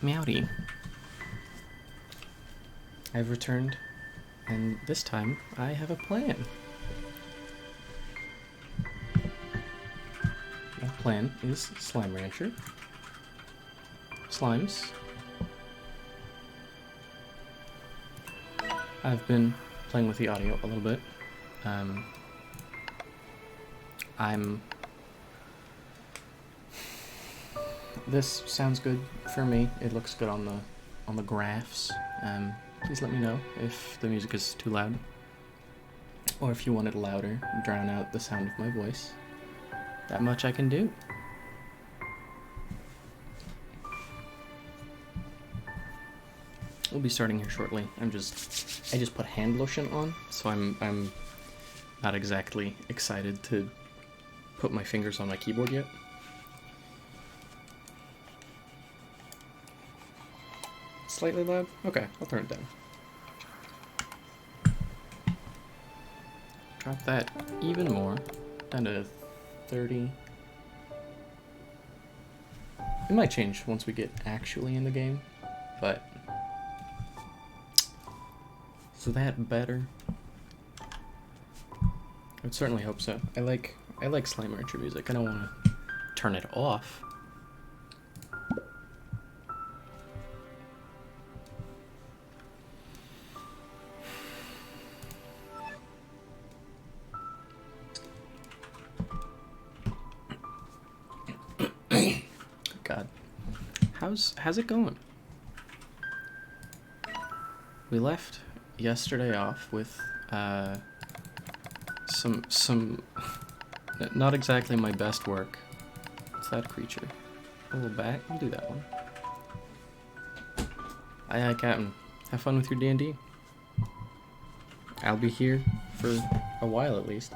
Meowdy. I've returned, and this time I have a plan. My plan is Slime Rancher. Slimes. I've been playing with the audio a little bit. This sounds good for me. It looks good on the graphs. Please let me know if the music is too loud, or if you want it louder, drown out the sound of my voice. That much I can do. We'll be starting here shortly. I just put hand lotion on, so I'm not exactly excited to put my fingers on my keyboard yet. Slightly loud? Okay, I'll turn it down. Drop that even more, down to 30. It might change once we get actually in the game, but... Is that better? I would certainly hope so. I like Slime Rancher music. I don't want to turn it off. God. How's it going? We left yesterday off with some not exactly my best work. What's that creature? A little bat? I'll do that one. Aye, Captain. Have fun with your D&D. I'll be here for a while at least.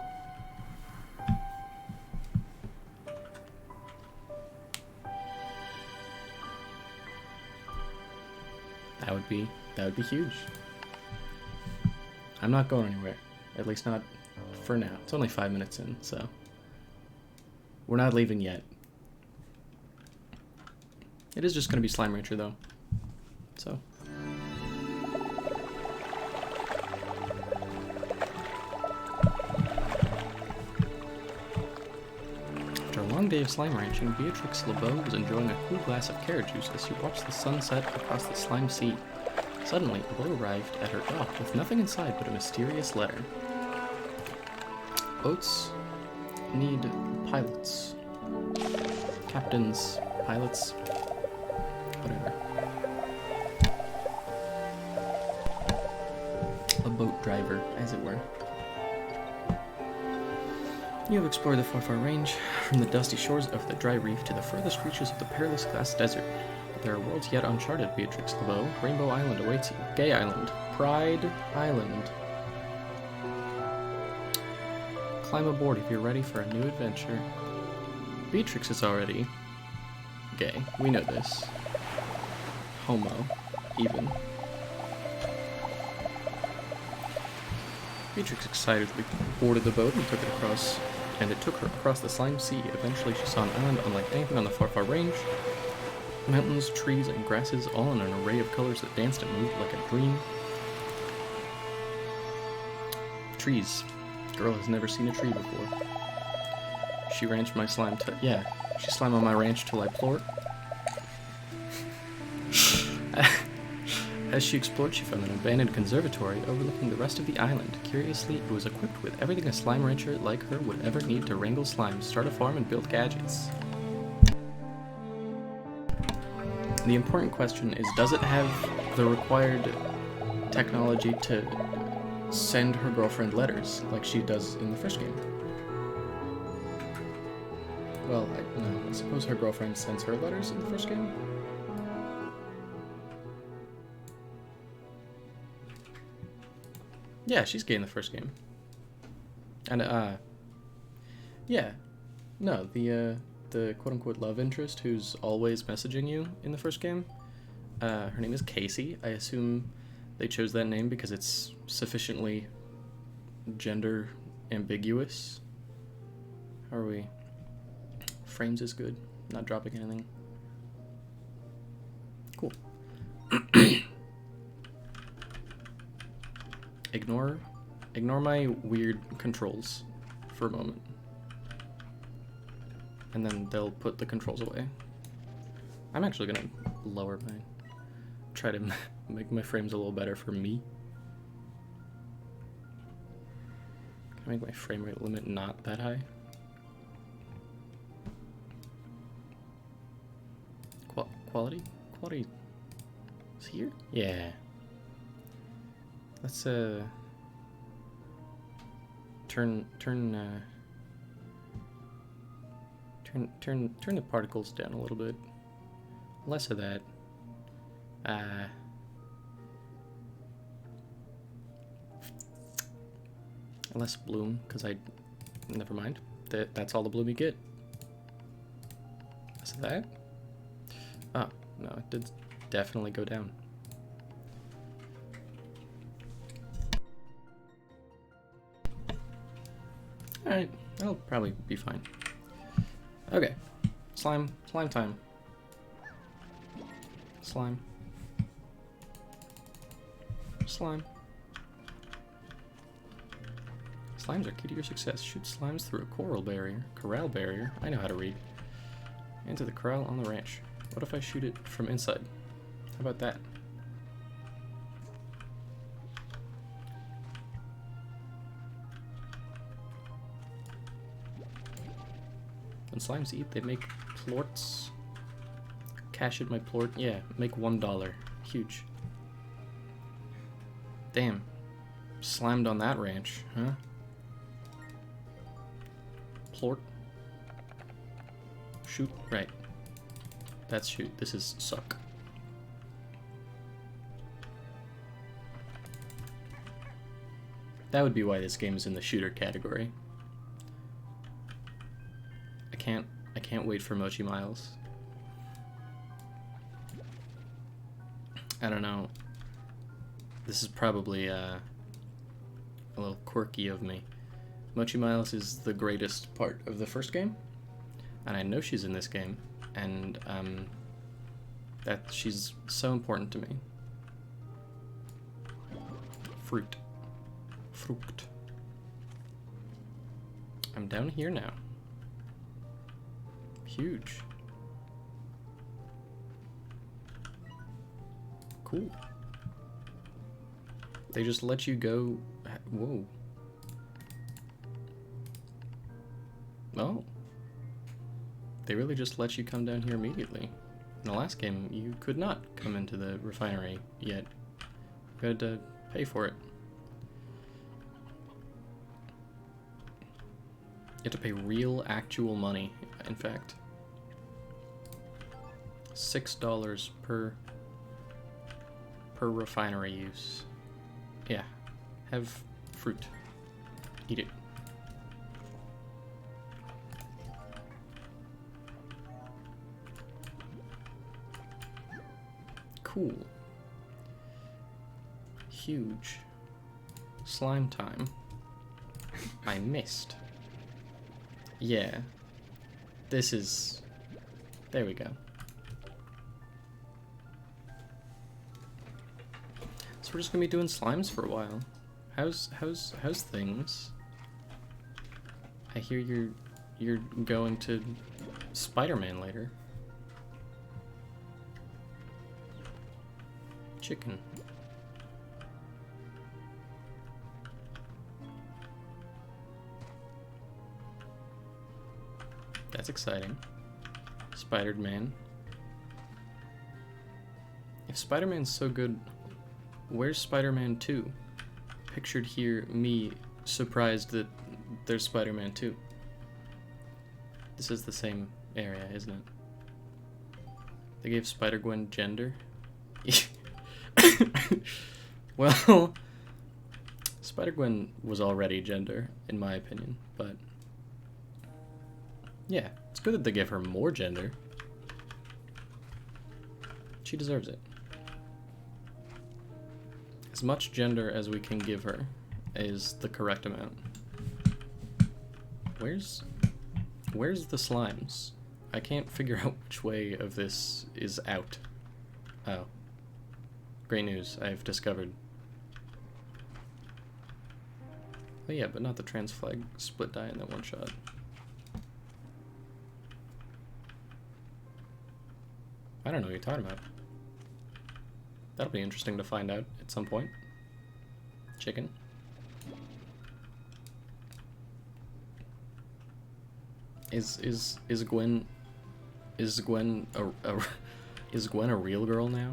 That would be huge. I'm not going anywhere. At least not for now. It's only 5 minutes in, so we're not leaving yet. It is just going to be Slime Rancher though. So after a long day of slime ranching, Beatrix LeBeau was enjoying a cool glass of carrot juice as she watched the sun set across the slime sea. Suddenly, a boat arrived at her dock with nothing inside but a mysterious letter. Boats need pilots. Captains, pilots, whatever. A boat driver, as it were. You have explored the far range, from the dusty shores of the dry reef to the furthest reaches of the perilous glass desert. But there are worlds yet uncharted, Beatrix LeBeau. Rainbow Island awaits you. Gay Island. Pride Island. Climb aboard if you're ready for a new adventure. Beatrix is already gay. We know this. Homo, even. Beatrix excitedly boarded the boat and took her across the slime sea. Eventually she saw an island unlike anything on the far range. Mountains, trees, and grasses, all in an array of colors that danced and moved like a dream. Trees. Girl has never seen a tree before. She ranched my slime she slime on my ranch till I plort. As she explored, she found an abandoned conservatory overlooking the rest of the island. Curiously, it was equipped with everything a slime rancher like her would ever need to wrangle slimes, start a farm, and build gadgets. The important question is, does it have the required technology to send her girlfriend letters like she does in the first game? Well, no, I suppose her girlfriend sends her letters in the first game? Yeah, she's gay in the first game. And, yeah. No, the quote-unquote love interest who's always messaging you in the first game, her name is Casey. I assume they chose that name because it's sufficiently gender ambiguous. How are we? Frames is good. Not dropping anything. Cool. Ignore my weird controls for a moment. And then they'll put the controls away. I'm actually gonna lower mine. Try to make my frames a little better for me. Can I make my frame rate limit not that high? Quality? Quality is here? Yeah. Let's turn the particles down a little bit. Less of that. Less bloom, because never mind. That's all the bloom you get. Less of that. Oh, no, it did definitely go down. Alright, that'll probably be fine. Okay, slime time. Slime. Slimes are key to your success. Shoot slimes through a corral barrier. Corral barrier? I know how to read. Into the corral on the ranch. What if I shoot it from inside? How about that? When slimes eat, they make plorts. Cash in my plort. Yeah, make $1. Huge. Damn. Slimed on that ranch, huh? Plort. Shoot. Right. That's shoot. This is suck. That would be why this game is in the shooter category. I can't wait for Mochi Miles. I don't know. This is probably a little quirky of me. Mochi Miles is the greatest part of the first game, and I know she's in this game, and that she's so important to me. Fruit. I'm down here now. Huge. Cool. They just let you go. Whoa. Oh. They really just let you come down here immediately. In the last game, you could not come into the refinery yet. You had to pay for it. You have to pay real, actual money, in fact. $6 per refinery use. Yeah. Have fruit. Eat it. Cool. Huge. Slime time. I missed. Yeah. This is... There we go. So we're just gonna be doing slimes for a while. How's things? I hear you're going to Spider-Man later. Chicken. That's exciting. Spider-Man. If Spider-Man's so good, where's Spider-Man 2? Pictured here, me surprised that there's Spider-Man 2. This is the same area, isn't it? They gave Spider-Gwen gender? Well, Spider-Gwen was already gender, in my opinion, but... yeah, it's good that they gave her more gender. She deserves it. As much gender as we can give her is the correct amount. Where's the slimes? I can't figure out which way of this is out. Oh. Great news, I've discovered. Oh yeah, but not the trans flag split die in that one shot. I don't know what you're talking about. That'll be interesting to find out at some point. Chicken. Is Gwen a real girl now?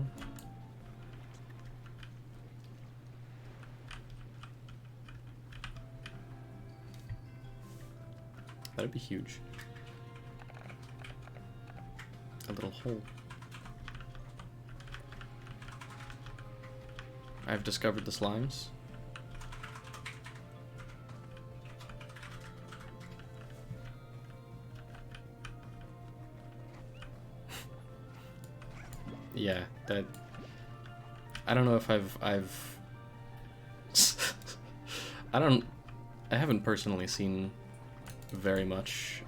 That'd be huge. A little hole. I've discovered the slimes. Yeah, that... I don't know if I've I haven't personally seen very much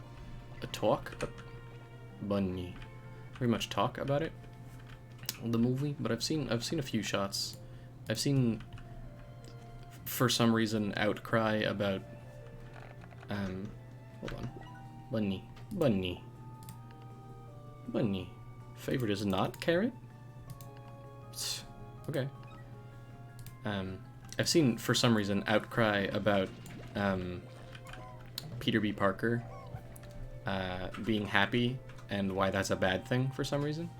very much talk about it, the movie, but I've seen a few shots. I've seen, for some reason, outcry about hold on. Bunny. Favorite is not carrot? Okay. I've seen, for some reason, outcry about Peter B. Parker being happy and why that's a bad thing for some reason.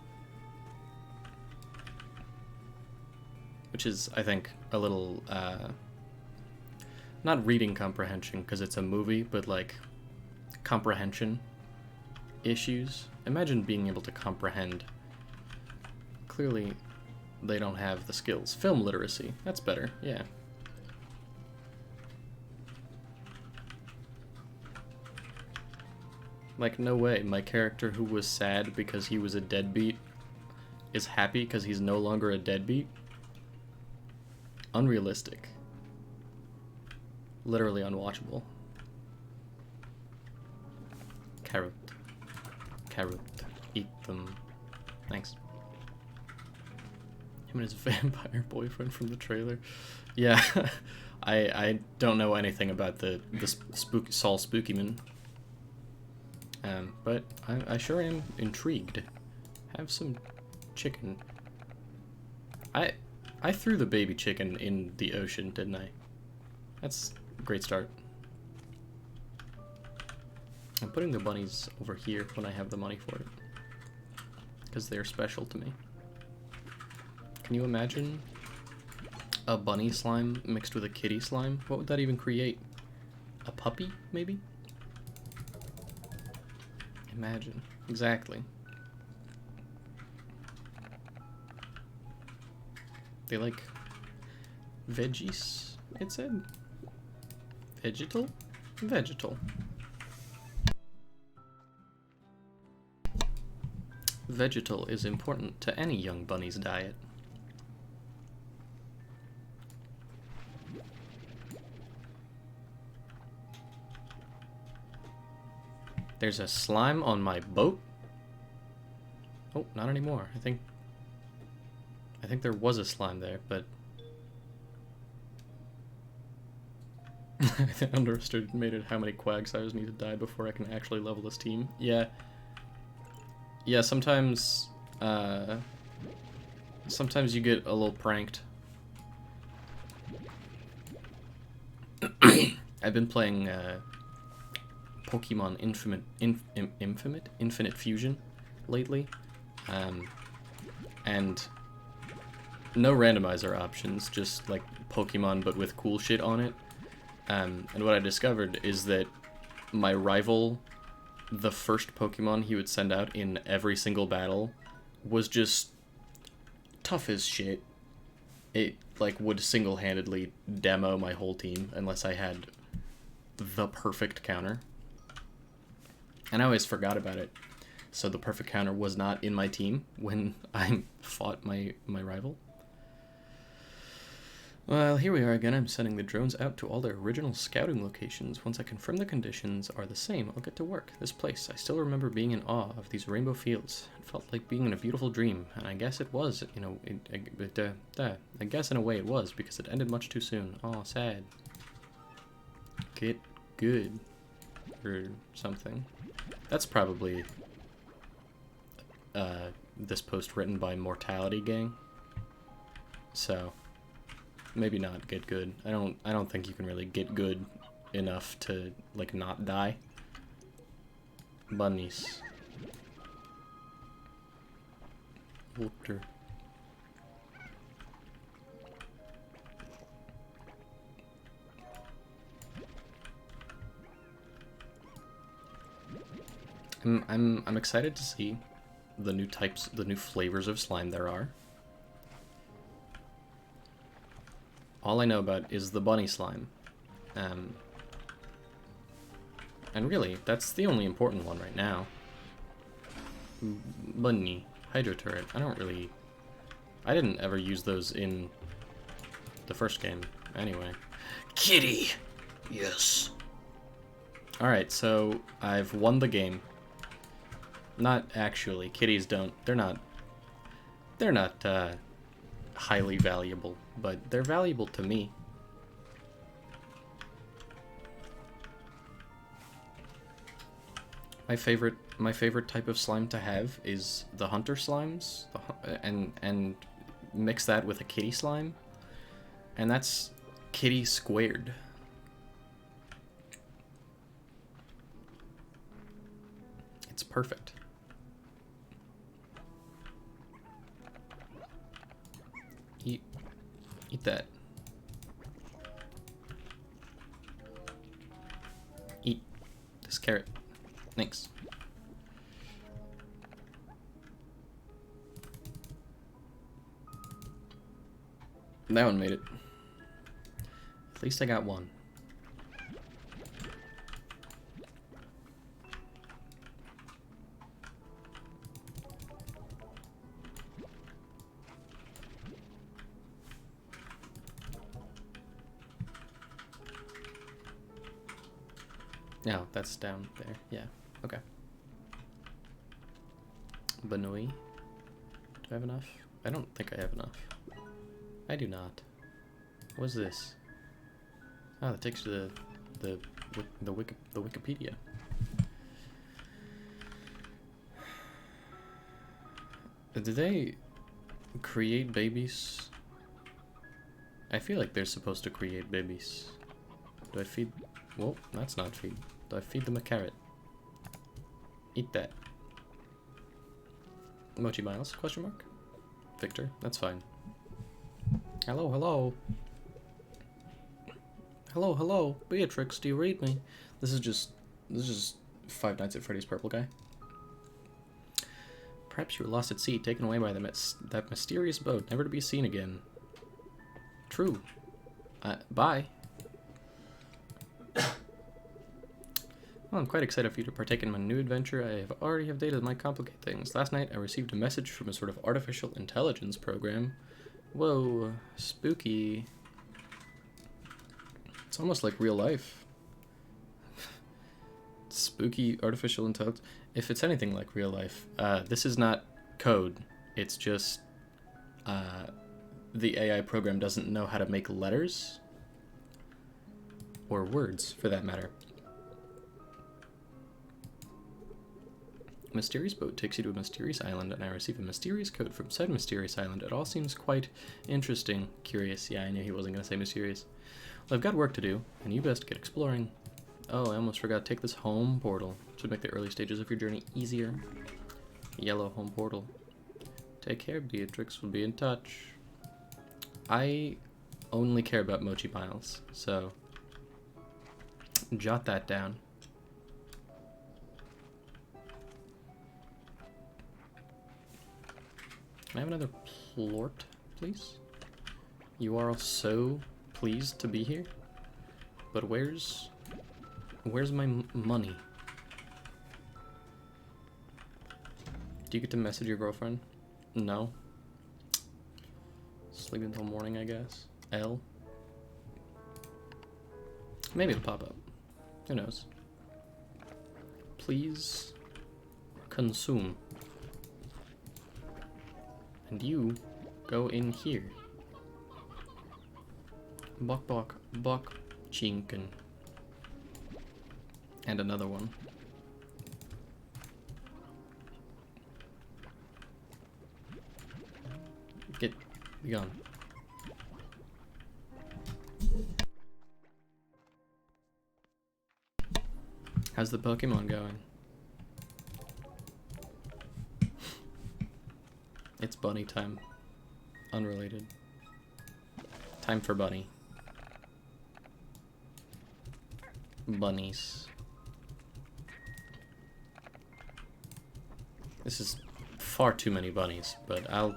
Which is, I think, a little, not reading comprehension because it's a movie, but like comprehension issues. Imagine being able to comprehend. Clearly, they don't have the skills. Film literacy, that's better, yeah. Like, no way, my character who was sad because he was a deadbeat is happy because he's no longer a deadbeat? Unrealistic. Literally unwatchable. Carrot. Eat them. Thanks. Him and his vampire boyfriend from the trailer. Yeah, I don't know anything about the Saul Spookyman. But I sure am intrigued. Have some chicken. I threw the baby chicken in the ocean, didn't I? That's a great start. I'm putting the bunnies over here when I have the money for it. Because they're special to me. Can you imagine a bunny slime mixed with a kitty slime? What would that even create? A puppy, maybe? Imagine. Exactly. They like veggies, it said. Vegetal? Vegetal. Vegetal is important to any young bunny's diet. There's a slime on my boat? Oh, not anymore. I think there was a slime there, but I underestimated how many Quagsires need to die before I can actually level this team. Yeah. Yeah, sometimes you get a little pranked. I've been playing Pokemon Infinite Fusion lately, and no randomizer options, just like Pokemon but with cool shit on it. And what I discovered is that my rival the first Pokemon he would send out in every single battle was just tough as shit. It, like, would single-handedly demo my whole team unless I had the perfect counter. And I always forgot about it. So the perfect counter was not in my team when I fought my rival. Well, here we are again. I'm sending the drones out to all their original scouting locations. Once I confirm the conditions are the same, I'll get to work. This place, I still remember being in awe of these rainbow fields. It felt like being in a beautiful dream, and I guess it was, you know, I guess in a way it was, because it ended much too soon. Oh, sad. Get good. Or something. That's probably this post written by Mortality Gang. So maybe not get good. I don't think you can really get good enough to, like, not die. Bunnies. Water. I'm excited to see the new types, the new flavors of slime there are. All I know about is the bunny slime. And really, that's the only important one right now. Bunny, Hydro Turret. I didn't ever use those in the first game, anyway. Kitty! Yes. Alright, so I've won the game. Not actually. Kitties don't. They're not highly valuable, but they're valuable to me. My favorite type of slime to have is the hunter slimes, and mix that with a kitty slime, and that's kitty squared. It's perfect. Eat that. Eat this carrot. Thanks. That one made it. At least I got one. No, that's down there. Yeah. Okay. Banoi. Do I have enough? I don't think I have enough. I do not. What's this? Oh, that takes you to the Wikipedia. Did they create babies? I feel like they're supposed to create babies. Do I feed? Well, that's not feed. Do I feed them a carrot? Eat that. Mochi Miles? Question mark? Victor? That's fine. Hello, hello. Hello, hello. Beatrix, do you read me? This is just Five Nights at Freddy's purple guy. Perhaps you were lost at sea, taken away by that mysterious boat, never to be seen again. True. Bye. Well, I'm quite excited for you to partake in my new adventure. I already have data that might complicate things. Last night, I received a message from a sort of artificial intelligence program. Whoa, spooky. It's almost like real life. Spooky artificial intelligence. If it's anything like real life, this is not code. It's just the AI program doesn't know how to make letters. Or words, for that matter. A mysterious boat takes you to a mysterious island, and I receive a mysterious code from said mysterious island. It all seems quite interesting. Curious. Yeah, I knew he wasn't going to say mysterious. Well, I've got work to do, and you best get exploring. Oh, I almost forgot. Take this home portal. Should make the early stages of your journey easier. Yellow home portal. Take care, Beatrix. We'll be in touch. I only care about Mochi Miles, so jot that down. I have another Plort, please? You are all so pleased to be here, but where's my money? Do you get to message your girlfriend? No. Sleep until morning, I guess. L. Maybe it'll pop up. Who knows? Please consume. And you go in here. Bok bok bok chinken. And another one. Be gone. How's the Pokemon going? It's bunny time. Unrelated. Time for bunny. Bunnies. This is far too many bunnies, but I'll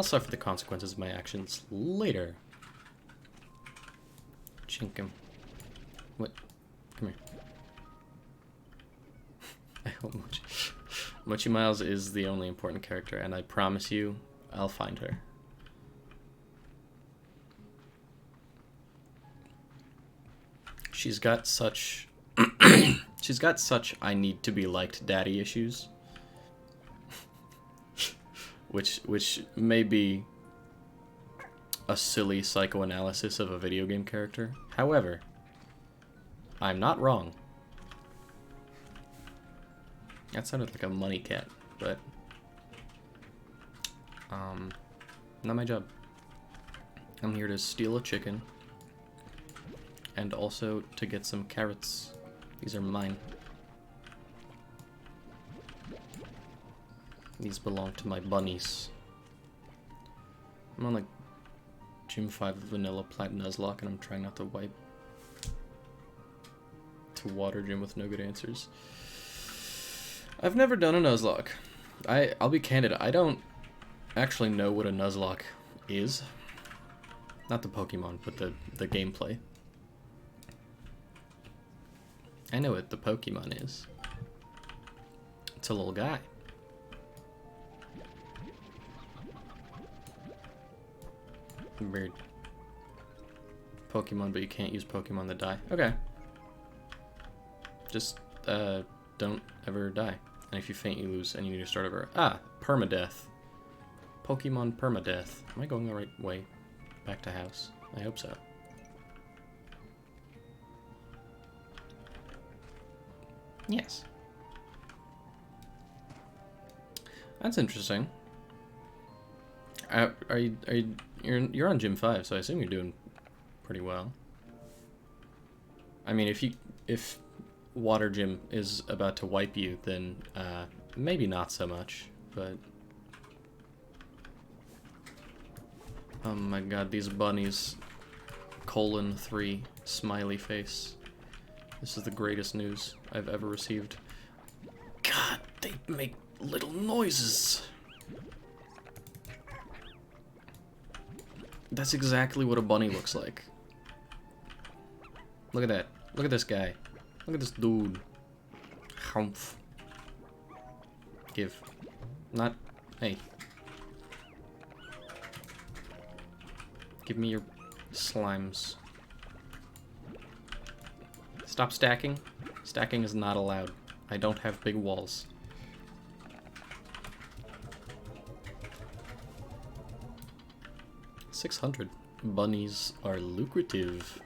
suffer the consequences of my actions later. Chinkum. What? Come here. I hope Mochi Miles is the only important character, and I promise you, I'll find her. She's got such... she's got such I need to be liked daddy issues. Which may be a silly psychoanalysis of a video game character. However, I'm not wrong. That sounded like a money cat, but not my job. I'm here to steal a chicken and also to get some carrots. These are mine. These belong to my bunnies. I'm on like Gym 5 Vanilla Plant Nuzlocke and I'm trying not to wipe to water gym with no good answers. I've never done a Nuzlocke. I'll be candid, I don't actually know what a Nuzlocke is. Not the Pokemon, but the gameplay. I know what the Pokemon is. It's a little guy. Weird. Pokemon, but you can't use Pokemon that die. Okay. Just, don't ever die. And if you faint, you lose, and you need to start over. Ah, permadeath. Pokemon permadeath. Am I going the right way? Back to house? I hope so. Yes. That's interesting. You're on Gym 5, so I assume you're doing pretty well. I mean, if Water Gym is about to wipe you, then maybe not so much, but oh my god, these bunnies. :3 smiley face. This is the greatest news I've ever received. God, they make little noises. That's exactly what a bunny looks like. Look at that. Look at this guy. Look at this dude. Humph. Give. Not... Hey. Give me your slimes. Stop stacking. Stacking is not allowed. I don't have big walls. $600. Bunnies are lucrative.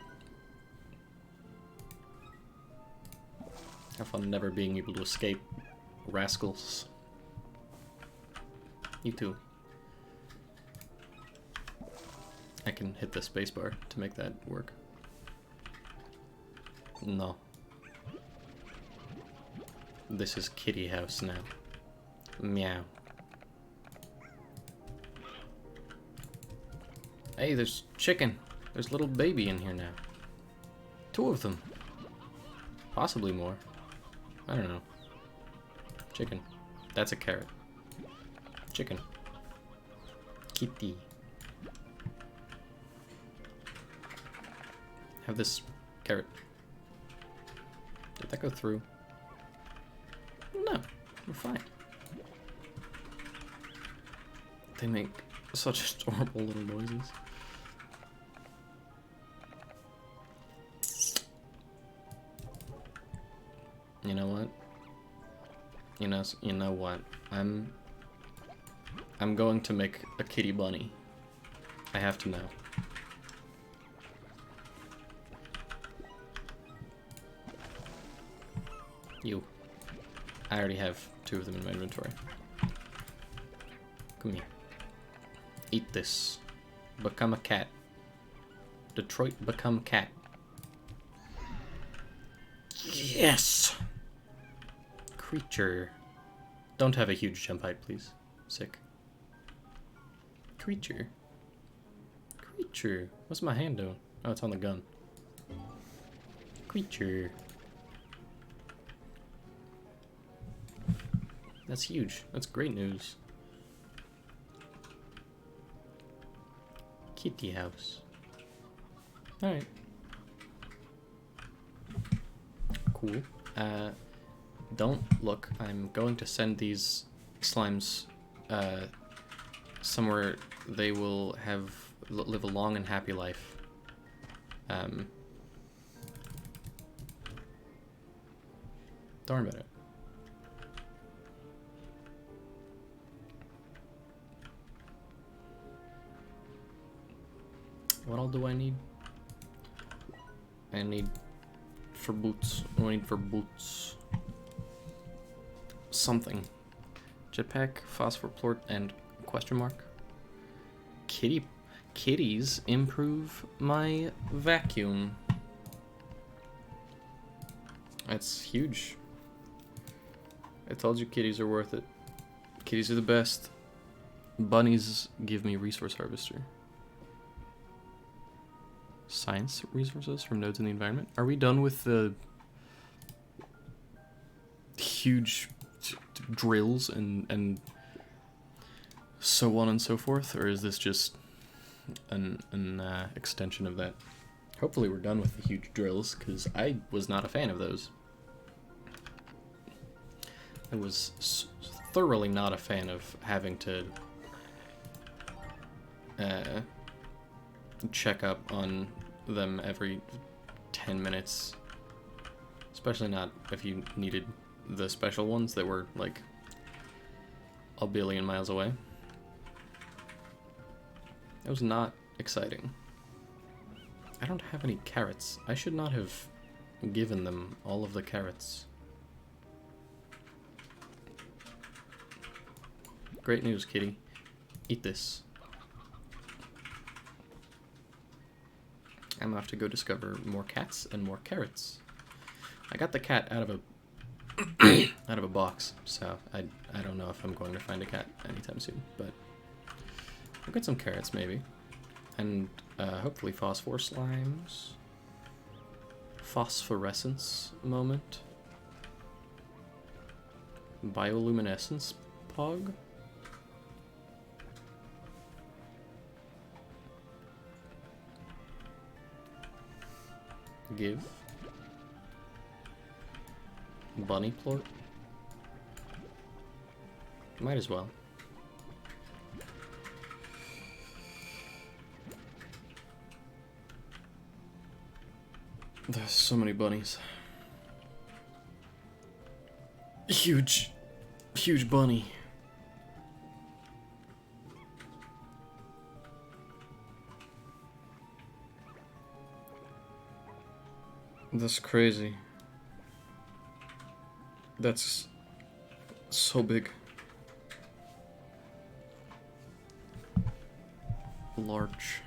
Have fun never being able to escape, rascals. You too. I can hit the spacebar to make that work. No. This is kitty house now. Meow. Hey, there's chicken. There's little baby in here now. 2 of them. Possibly more. I don't know. Chicken. That's a carrot. Chicken. Kitty. Have this carrot. Did that go through? No, we're fine. They make such adorable little noises. You know what? You know what? I'm going to make a kitty bunny. I have to know. You. I already have 2 of them in my inventory. Come here. Eat this. Become a cat. Detroit, become cat. Yes! Creature. Don't have a huge jump height, please. Sick. Creature. Creature. What's my hand doing? Oh, it's on the gun. Creature. That's huge. That's great news. Kitty house. Alright. Cool. Don't look. I'm going to send these slimes somewhere they will live a long and happy life. Don't worry about it. What all do I need? I need for boots. What do I need for boots? Something. Jetpack, phosphor plort, and question mark. Kitties improve my vacuum. That's huge. I told you kitties are worth it. Kitties are the best. Bunnies give me resource harvester. Science resources from nodes in the environment. Are we done with the huge drills and so on and so forth, or is this just an extension of that? Hopefully we're done with the huge drills, because I was not a fan of those. I was thoroughly not a fan of having to check up on them every 10 minutes. Especially not if you needed the special ones that were like a billion miles away. That was not exciting. I don't have any carrots. I should not have given them all of the carrots. Great news, kitty. Eat this. I'm gonna have to go discover more cats and more carrots. I got the cat out of a out of a box, so I don't know if I'm going to find a cat anytime soon, but I'll get some carrots maybe, and hopefully phosphor slimes. Phosphorescence moment. Bioluminescence pog. Give. Bunny plort. Might as well. There's so many bunnies. Huge bunny. That's crazy. That's so big. Large.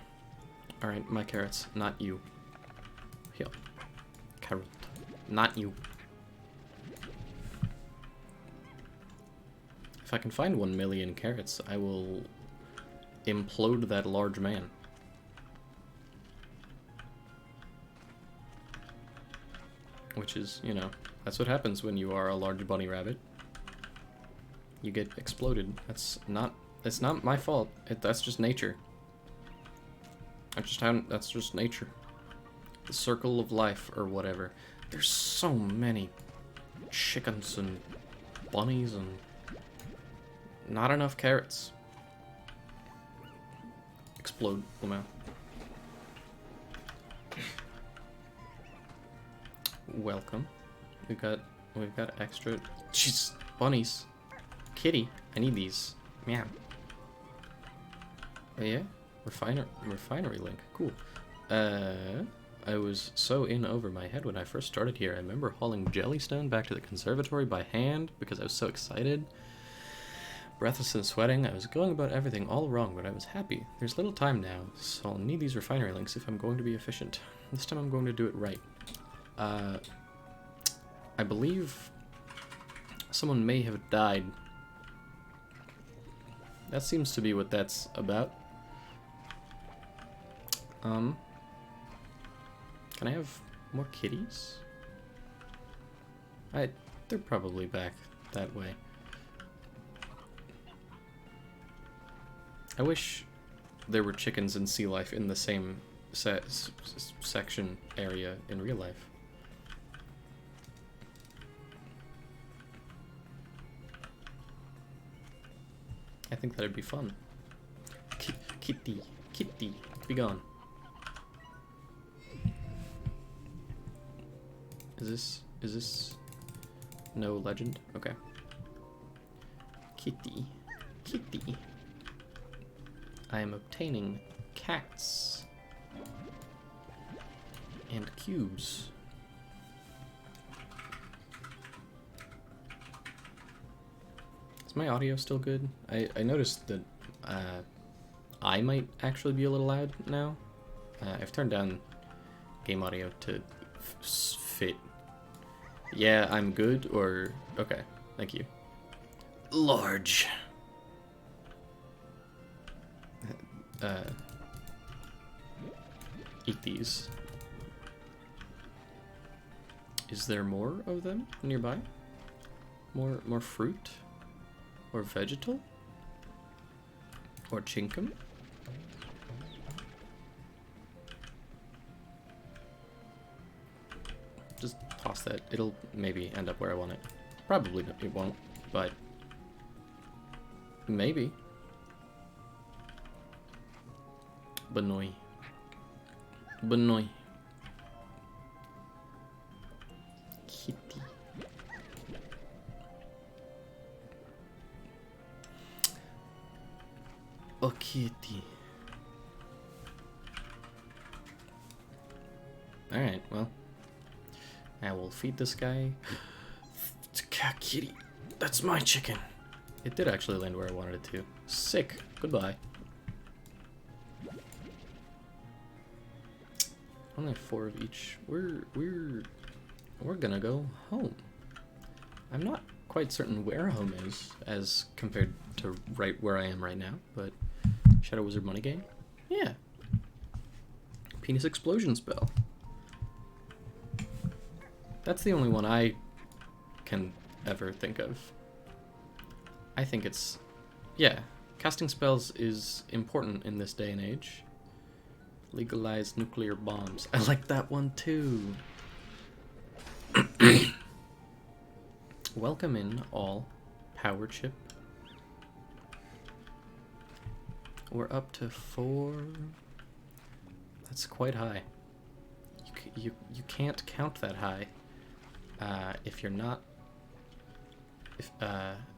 Alright, my carrots, not you. Here. Carrot. Not you. If I can find 1 million carrots, I will implode that large man. Which is, you know, that's what happens when you are a large bunny rabbit. You get exploded. That's not It's not my fault. That's just nature. That's just nature. The circle of life, or whatever. There's so many chickens and bunnies and not enough carrots. Explode, Lamau. Welcome. We've got extra. Jeez, bunnies. Kitty, I need these. Meow. Oh yeah, refinery link. Cool. I was so in over my head when I first started here. I remember hauling jellystone back to the conservatory by hand because I was so excited. Breathless and sweating, I was going about everything all wrong, but I was happy. There's little time now, so I'll need these refinery links if I'm going to be efficient. This time I'm going to do it right. I believe someone may have died. That seems to be what that's about. Can I have more kitties? They're probably back that way. I wish there were chickens and sea life in the same section area in real life. I think that'd be fun. Kitty, be gone. Is this no legend? Okay. Kitty. I am obtaining cats and cubes. Is my audio still good? I noticed that I might actually be a little loud now. I've turned down game audio to fit. Yeah, I'm good, or... Okay, thank you. Large. Eat these. Is there more of them nearby? More fruit? Or vegetal? Or chinkum? Just toss that. It'll maybe end up where I want it. Probably it won't, but maybe. Benoy. Kitty. Oh, kitty. Alright, well. I will feed this guy. It's a cat kitty. That's my chicken. It did actually land where I wanted it to. Sick. Goodbye. Only 4 of each. We're gonna go home. I'm not quite certain where home is as compared to right where I am right now, but Shadow Wizard money game? Yeah. Penis explosion spell. That's the only one I can ever think of. I think it's... Yeah, casting spells is important in this day and age. Legalize nuclear bombs. I like that one too. Welcome in all. Power chip. We're up to 4. That's quite high. You can't count that high if you're not,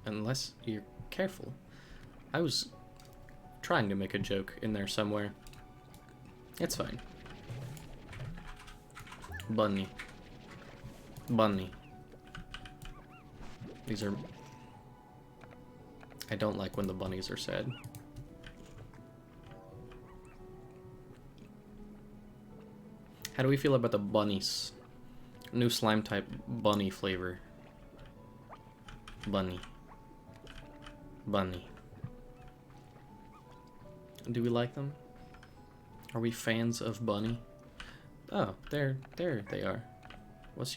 unless you're careful. I was trying to make a joke in there somewhere. It's fine. Bunny. These are... I don't like when the bunnies are sad. How do we feel about the bunnies? New slime type bunny flavor. Bunny. Do we like them? Are we fans of bunny? Oh, there they are. What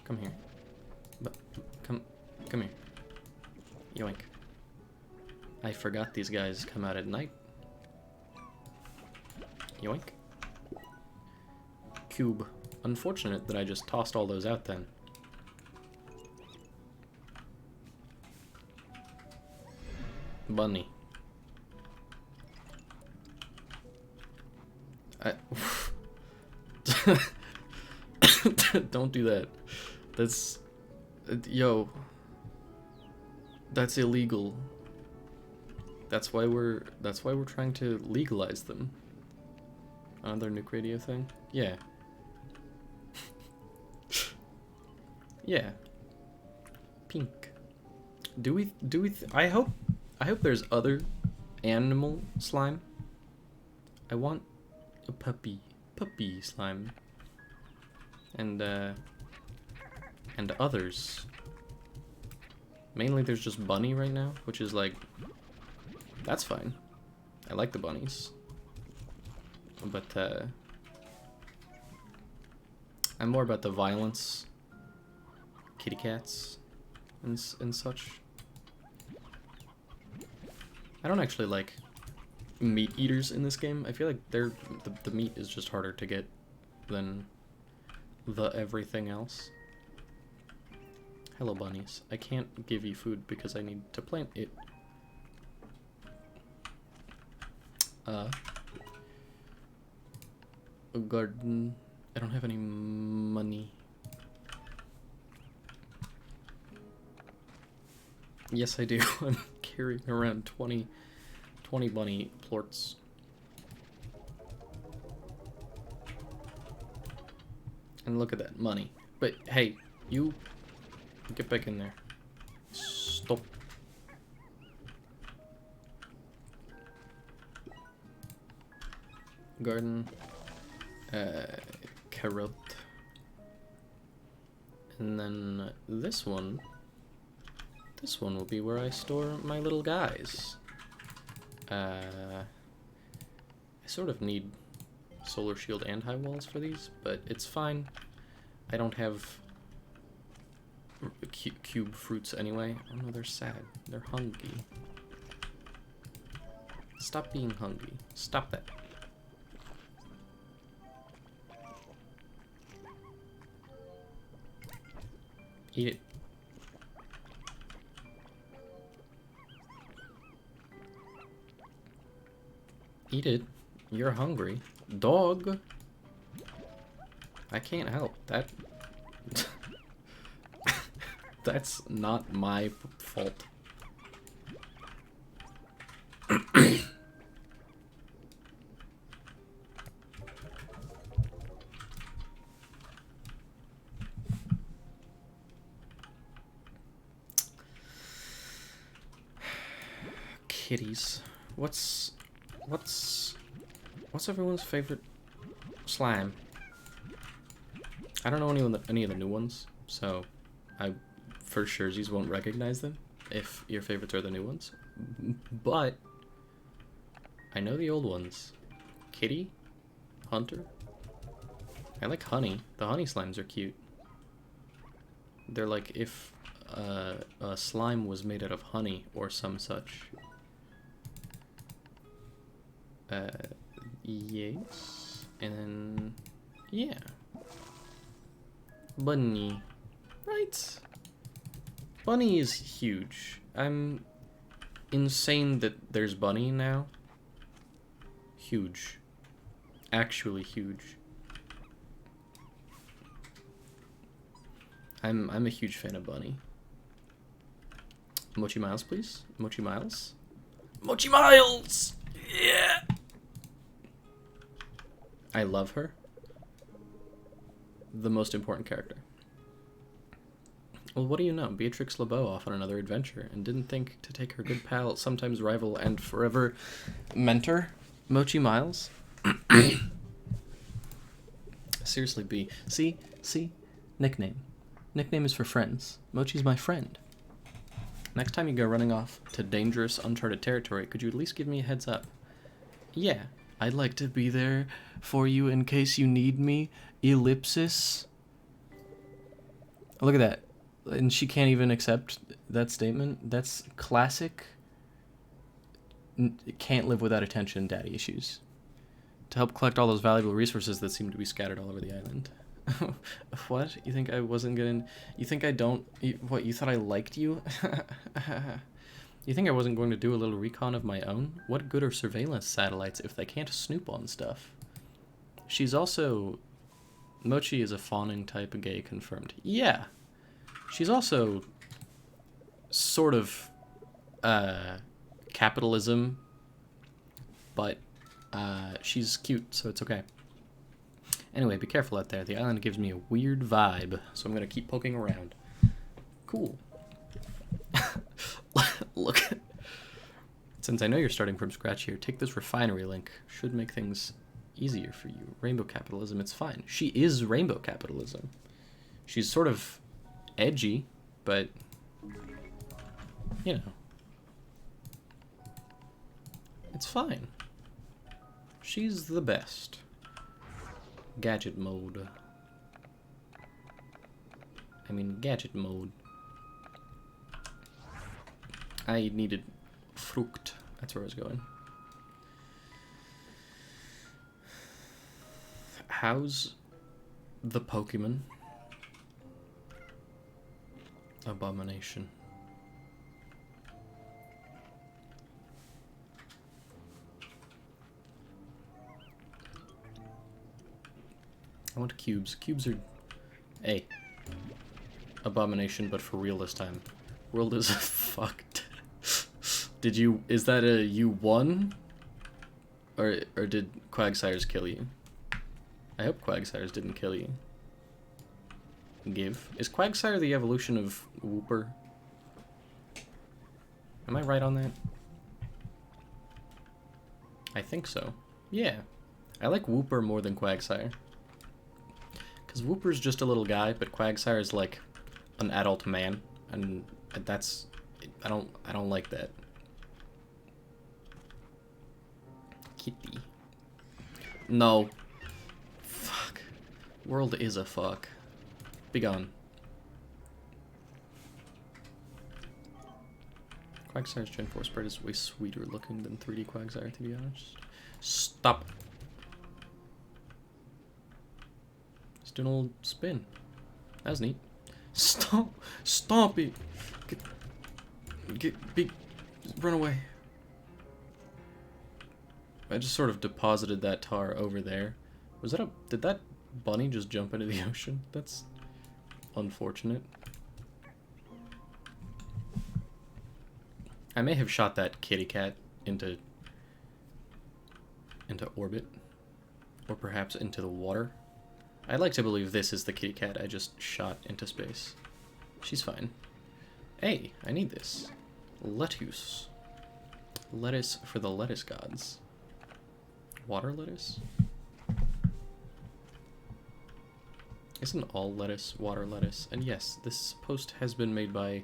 Come here. Come. Come here. Yoink. I forgot these guys come out at night. Yoink. Cube. Unfortunate that I just tossed all those out then. Bunny. Don't do that. That's... yo. That's illegal. That's why we're trying to legalize them. Another nuke radio thing? Yeah. Yeah. Pink. I hope there's other animal slime. I want a puppy slime. And others. Mainly there's just bunny right now, which is like, that's fine. I like the bunnies. But I'm more about the violence, kitty cats, and such. I don't actually like meat eaters in this game. I feel like the meat is just harder to get than the everything else. Hello, bunnies. I can't give you food because I need to plant it. A garden. I don't have any money. Yes, I do. I'm carrying around 20 bunny plorts. And look at that money. But hey, you get back in there. Stop. Garden. Carrot. And then this one will be where I store my little guys. I sort of need solar shield and high walls for these, but it's fine. I don't have cube fruits anyway. Oh no, they're sad. They're hungry. Stop being hungry. Stop that. Eat it. Eat it. You're hungry. Dog. I can't help that. That's not my fault. Kitties. What's everyone's favorite slime? I don't know any of the new ones, so I for surezies won't recognize them if your favorites are the new ones. But I know the old ones. Kitty, Hunter. I like Honey. The honey slimes are cute. They're like if a slime was made out of honey or some such. Yes. And then, yeah. Bunny. Right. Bunny is huge. I'm insane that there's Bunny now. Huge. Actually huge. I'm a huge fan of Bunny. Mochi Miles, please. Mochi Miles. Mochi Miles! Yeah! I love her. The most important character. Well, what do you know? Beatrix LeBeau off on another adventure and didn't think to take her good pal, sometimes rival, and forever mentor, Mochi Miles. Seriously, B. See? Nickname. Nickname is for friends. Mochi's my friend. Next time you go running off to dangerous, uncharted territory, could you at least give me a heads up? Yeah, I'd like to be there for you in case you need me. Ellipsis. Look at that. And she can't even accept that statement? That's classic can't live without attention daddy issues. To help collect all those valuable resources that seem to be scattered all over the island. What? You think I wasn't gonna... You think I don't... What, you thought I liked you? You think I wasn't going to do a little recon of my own? What good are surveillance satellites if they can't snoop on stuff? She's also... Mochi is a fawning type of gay confirmed. Yeah. She's also... sort of... capitalism. But... she's cute, so it's okay. Anyway, be careful out there. The island gives me a weird vibe, so I'm gonna keep poking around. Cool. Look. Since I know you're starting from scratch here, take this refinery link. Should make things easier for you. Rainbow capitalism, it's fine. She is rainbow capitalism. She's sort of edgy, but, you know. It's fine. She's the best. Gadget mode. I mean, gadget mode. I needed fruit. That's where I was going. How's the Pokemon? Abomination. I want cubes. Cubes are... Hey. Abomination, but for real this time. World is fucked. Did you... Is that a you won? Or did Quagsires kill you? I hope Quagsires didn't kill you. Give. Is Quagsire the evolution of Wooper? Am I right on that? I think so. Yeah. I like Wooper more than Quagsire. Because Wooper's just a little guy, but Quagsire is like an adult man, and that's... I don't like that. Kitty. No. Fuck. World is a fuck. Be gone. Quagsire's Gen 4 spread is way sweeter looking than 3D Quagsire, to be honest. Stop. Just do an old spin. That was neat. Stop. Stop it. Run away. I just sort of deposited that tar over there. Was that a... Did that bunny just jump into the ocean? That's unfortunate. I may have shot that kitty cat into orbit. Or perhaps into the water. I'd like to believe this is the kitty cat I just shot into space. She's fine. Hey, I need this. Lettuce. Lettuce for the lettuce gods. Water lettuce? Isn't all lettuce water lettuce? And yes, this post has been made by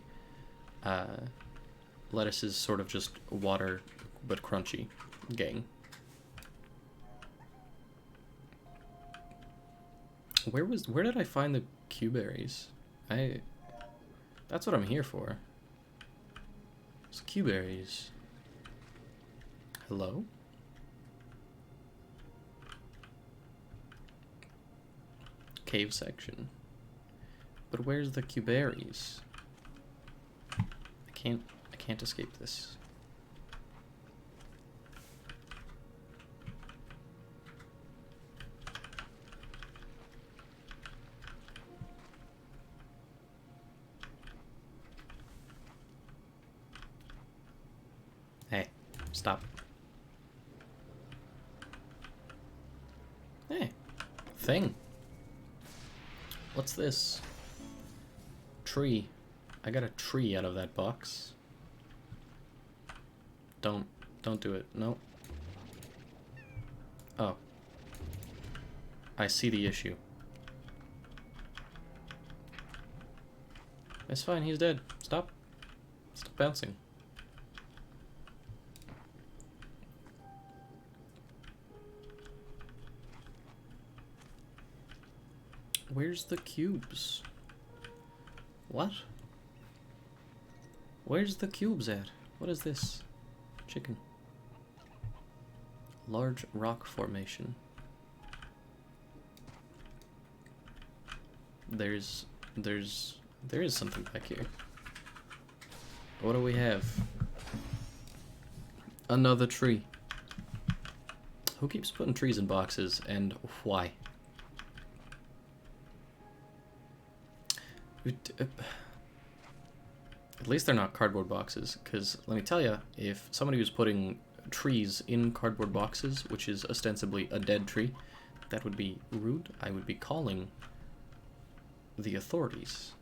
lettuce is sort of just water but crunchy gang. Where did I find the Q-berries? That's what I'm here for. It's Q-berries. Hello? Cave section. But where's the Q-berries? I can't escape this. Hey, stop. Hey, thing. What's this? Tree. I got a tree out of that box. Don't do it. No. Oh. I see the issue. It's fine, he's dead. Stop. Stop bouncing. Where's the cubes? What? Where's the cubes at? What is this? Chicken. Large rock formation. There is something back here. What do we have? Another tree. Who keeps putting trees in boxes, and why? At least they're not cardboard boxes, because let me tell you, if somebody was putting trees in cardboard boxes, which is ostensibly a dead tree, that would be rude. I would be calling the authorities.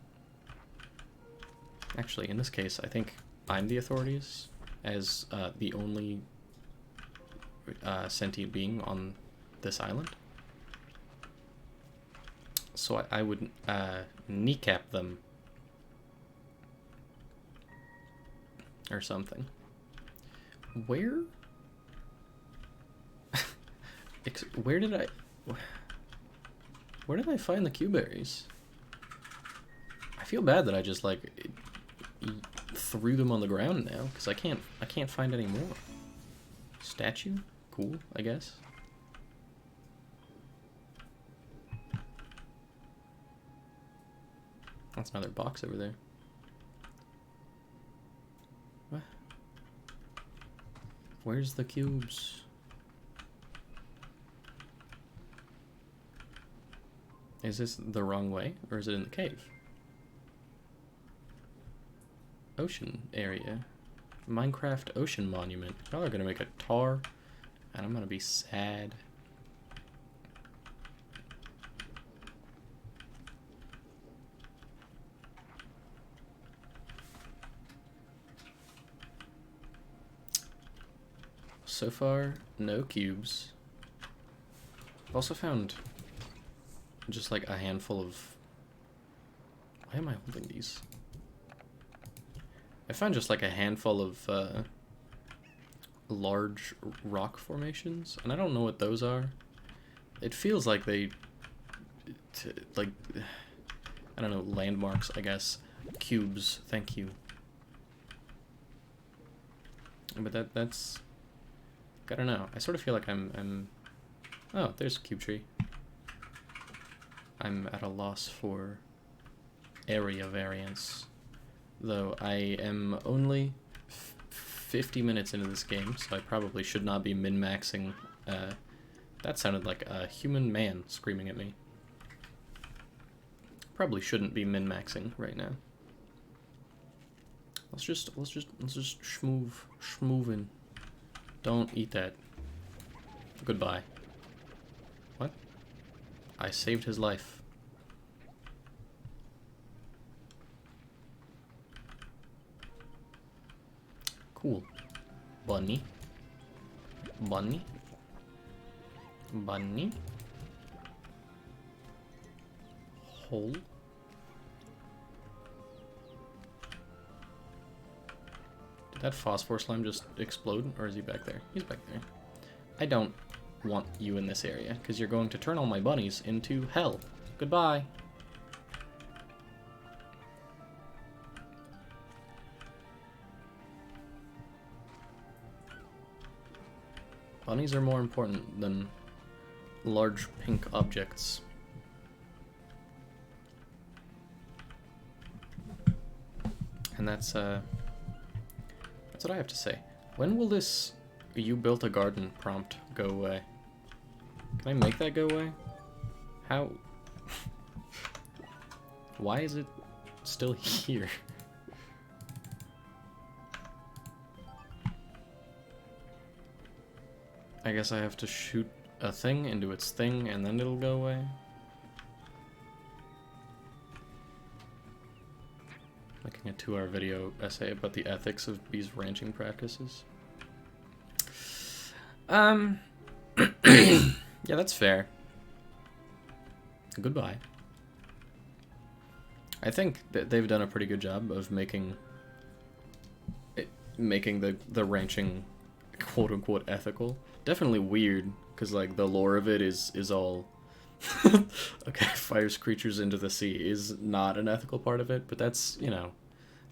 Actually, in this case, I think I'm the authorities, as the only sentient being on this island. So I would kneecap them. Or something. Where did I find the Q-berries? I feel bad that I just like threw them on the ground now, because I can't find any more. Statue? Cool, I guess. That's another box over there. What? Where's the cubes? Is this the wrong way, or is it in the cave? Ocean area. Minecraft ocean monument. Y'all are gonna make a tar, and I'm gonna be sad. So far, no cubes. I've also found just like a handful of... Why am I holding these? I found just like a handful of large rock formations, and I don't know what those are. It feels like they... like... I don't know, landmarks, I guess. Cubes, thank you. But that's... I don't know. I sort of feel like I'm... Oh, there's a cube tree. I'm at a loss for area variance. Though I am only 50 minutes into this game, so I probably should not be min-maxing. That sounded like a human man screaming at me. Probably shouldn't be min-maxing right now. Let's just schmoovin'. Don't eat that. Goodbye. What? I saved his life. Cool. Bunny. Bunny. Bunny. Hole. Did that phosphor slime just explode, or is he back there? He's back there. I don't want you in this area, because you're going to turn all my bunnies into hell. Goodbye. Bunnies are more important than large pink objects. And that's what I have to say. When will this "you built a garden" prompt go away? Can I make that go away? How? Why is it still here? I guess I have to shoot a thing into its thing and then it'll go away. Making a 2-hour video essay about the ethics of bees ranching practices. Yeah, that's fair. Goodbye. I think that they've done a pretty good job of making the ranching quote-unquote ethical. Definitely weird, because like the lore of it is all okay, fires creatures into the sea is not an ethical part of it, but that's, you know,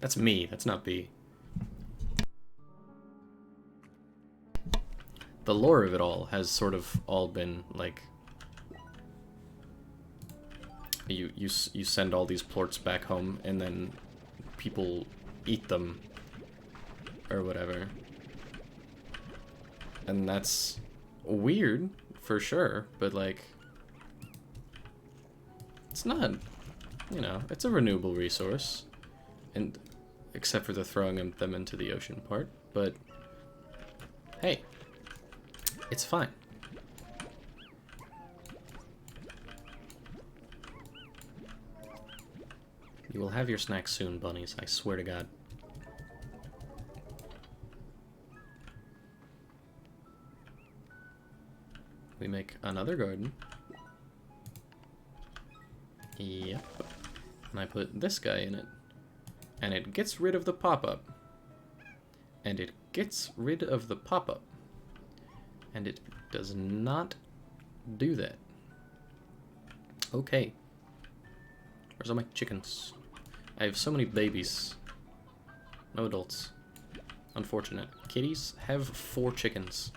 that's me, that's not B. the lore of it all has sort of all been like you send all these plorts back home and then people eat them or whatever. And that's weird for sure, but like it's not, you know, it's a renewable resource, and except for the throwing them into the ocean part, but hey, it's fine. You will have your snacks soon, bunnies, I swear to God. We make another garden. Yep. And I put this guy in it. And it gets rid of the pop-up. And it gets rid of the pop-up. And it does not do that. Okay. Where's all my chickens? I have so many babies. No adults. Unfortunate. Kitties have 4 chickens.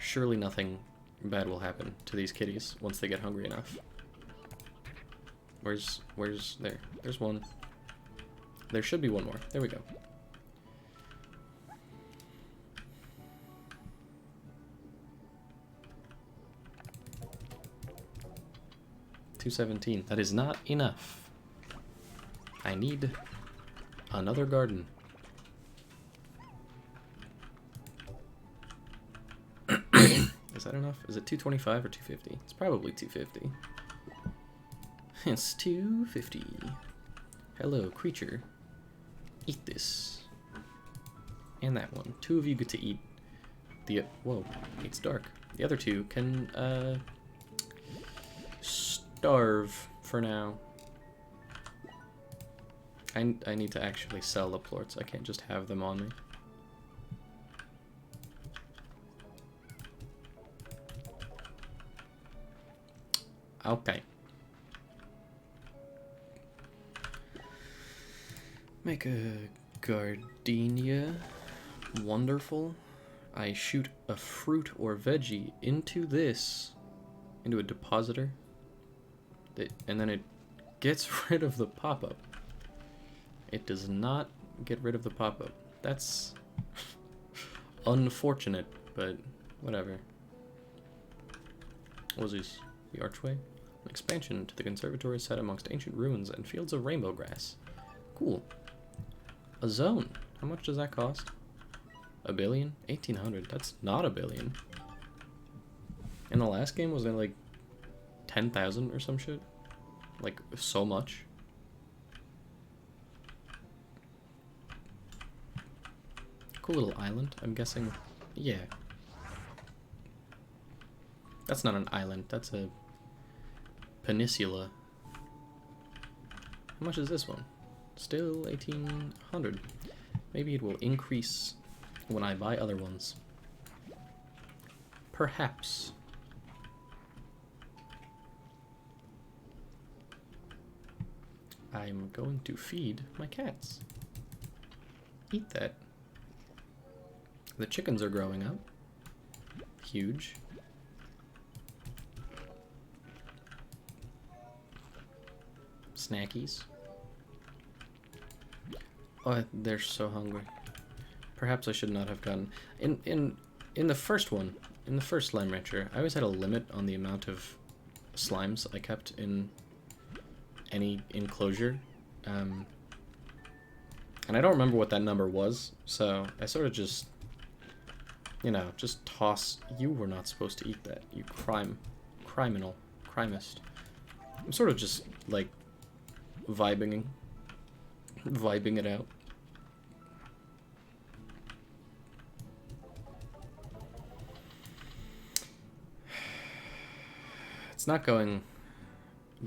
Surely nothing bad will happen to these kitties once they get hungry enough. Where's there? There's one. There should be one more. There we go. $217. That is not enough. I need another garden. Is that enough? Is it 225 or 250? It's probably 250. It's 250. Hello, creature. Eat this. And that one. 2 of you get to eat the... Whoa, it's dark. The other 2 can, starve for now. I need to actually sell the plorts. I can't just have them on me. Okay. Make a gardenia. Wonderful. I shoot a fruit or veggie into this, into a depositor, and then it gets rid of the pop-up. It does not get rid of the pop-up. That's unfortunate, but whatever. What was this? The archway? An expansion to the conservatory set amongst ancient ruins and fields of rainbow grass. Cool. A zone. How much does that cost? $1 billion? 1,800. That's not $1 billion. In the last game, was it like 10,000 or some shit? Like, so much? Cool little island, I'm guessing. Yeah. That's not an island, that's a peninsula. How much is this one? Still 1,800. Maybe it will increase when I buy other ones. Perhaps. I'm going to feed my cats. Eat that. The chickens are growing up. Huge. Snackies. Oh, they're so hungry. Perhaps I should not have gotten... In the first one, in the first Slime Rancher, I always had a limit on the amount of slimes I kept in any enclosure. And I don't remember what that number was, so I sort of just, you know, just toss... You were not supposed to eat that, you crimist. I'm sort of just, like, vibing it out. It's not going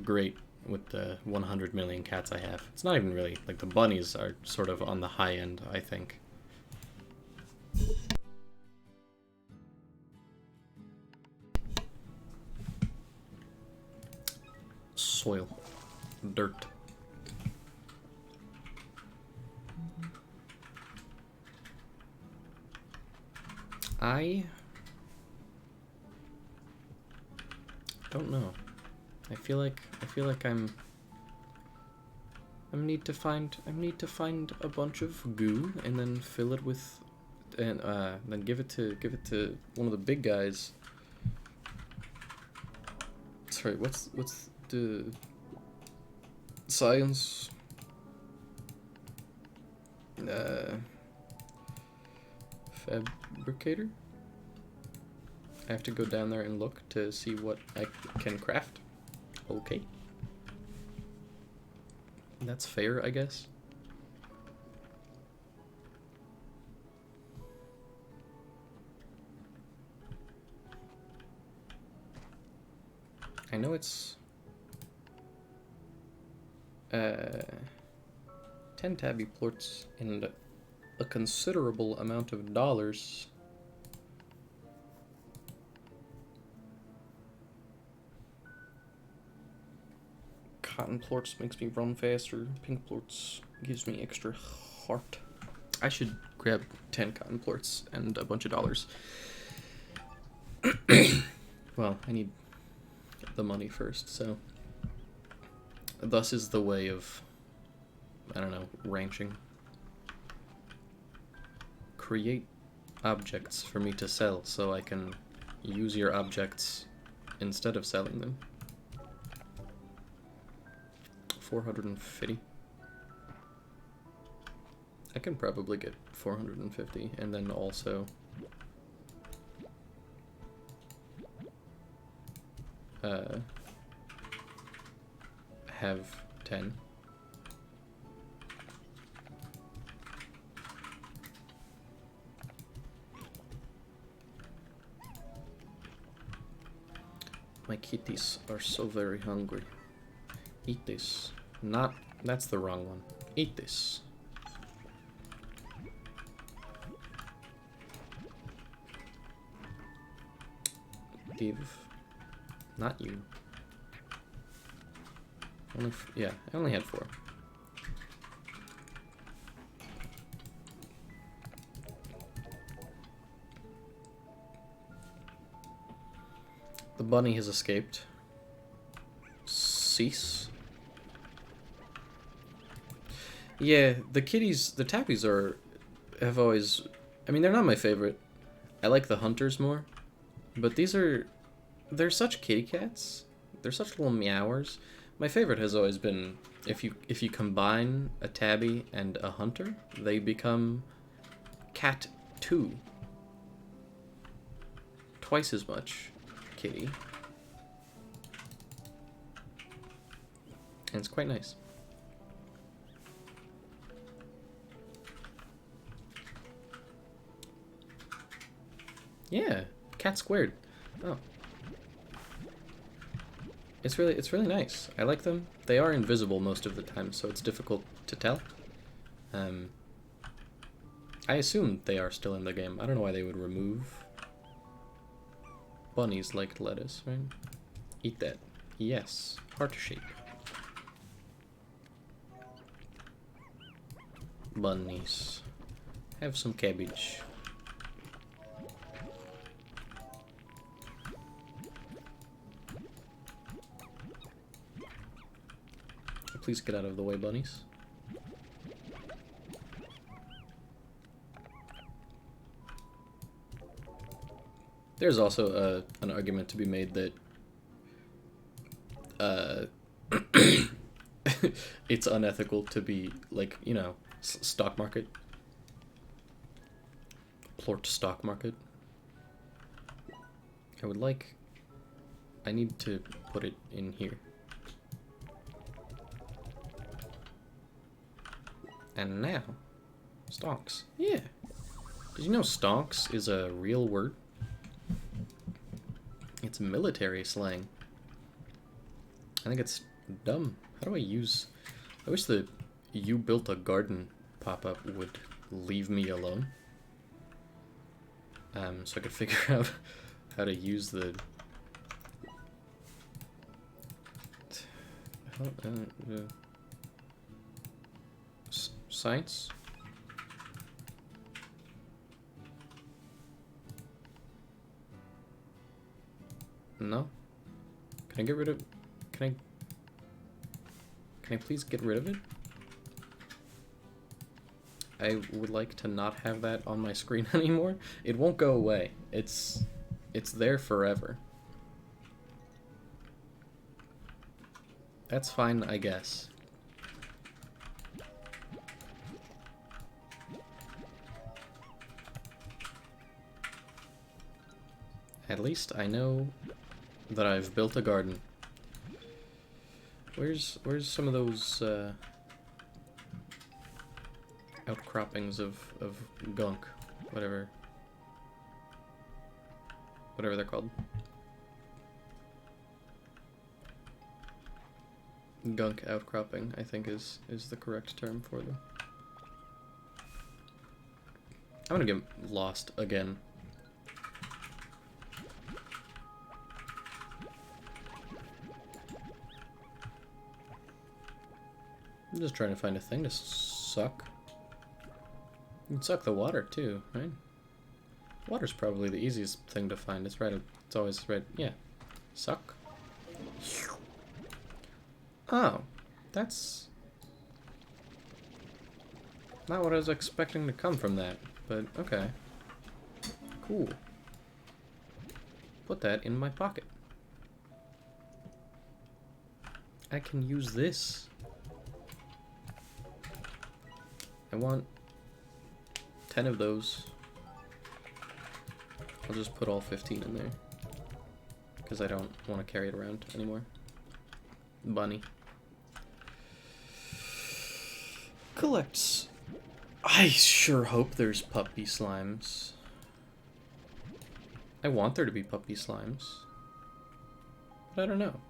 great with the 100 million cats I have. It's not even really, like, the bunnies are sort of on the high end, I think. Soil. Dirt. I don't know. I feel like I need to find a bunch of goo and then fill it with, and then give it to one of the big guys. Sorry, what's the science? Fabricator? I have to go down there and look to see what I can craft. Okay. That's fair, I guess. I know it's 10 tabby plorts and a considerable amount of dollars. Cotton plorts makes me run faster. Pink plorts gives me extra heart. I should grab 10 cotton plorts and a bunch of dollars. Well, I need the money first, so thus is the way of, I don't know, ranching. Create objects for me to sell so I can use your objects instead of selling them. 450. I can probably get 450 and then also have 10. My kitties are so very hungry. Eat this. Not, that's the wrong one. Eat this. Give. Not you. Only yeah, I only had 4. The bunny has escaped. Cease. Yeah, the kitties, the tappies have always, I mean, they're not my favorite. I like the hunters more, but they're such kitty cats. They're such little meowers. My favorite has always been if you combine a tabby and a hunter, they become cat 2. Twice as much kitty. And it's quite nice. Yeah, cat squared. Oh. It's really nice. I like them. They are invisible most of the time, so it's difficult to tell. I assume they are still in the game. I don't know why they would remove. Bunnies like lettuce, right? Eat that. Yes. Heart shape. Bunnies. Have some cabbage. Please get out of the way, bunnies. There's also an argument to be made that it's unethical to be, like, you know, stock market. Plort stock market. I need to put it in here. And now, stonks. Yeah. Did you know stonks is a real word? It's military slang. I think it's dumb. How do I use... I wish the "you built a garden" pop-up would leave me alone. So I could figure out how to use the... Science? No? Can I get rid of... Can I please get rid of it? I would like to not have that on my screen anymore. It won't go away. It's there forever. That's fine, I guess. At least I know that I've built a garden. Where's some of those outcroppings of gunk, whatever they're called. Gunk outcropping, I think is the correct term for them. I'm gonna get lost again. I'm just trying to find a thing to suck. You can suck the water too, right? Water's probably the easiest thing to find. It's right. It's always right. Yeah. Suck. Oh, that's not what I was expecting to come from that, but okay. Cool. Put that in my pocket. I can use this. I want 10 of those. I'll just put all 15 in there, because I don't want to carry it around anymore. Bunny. Collects. I sure hope there's puppy slimes. I want there to be puppy slimes, but I don't know.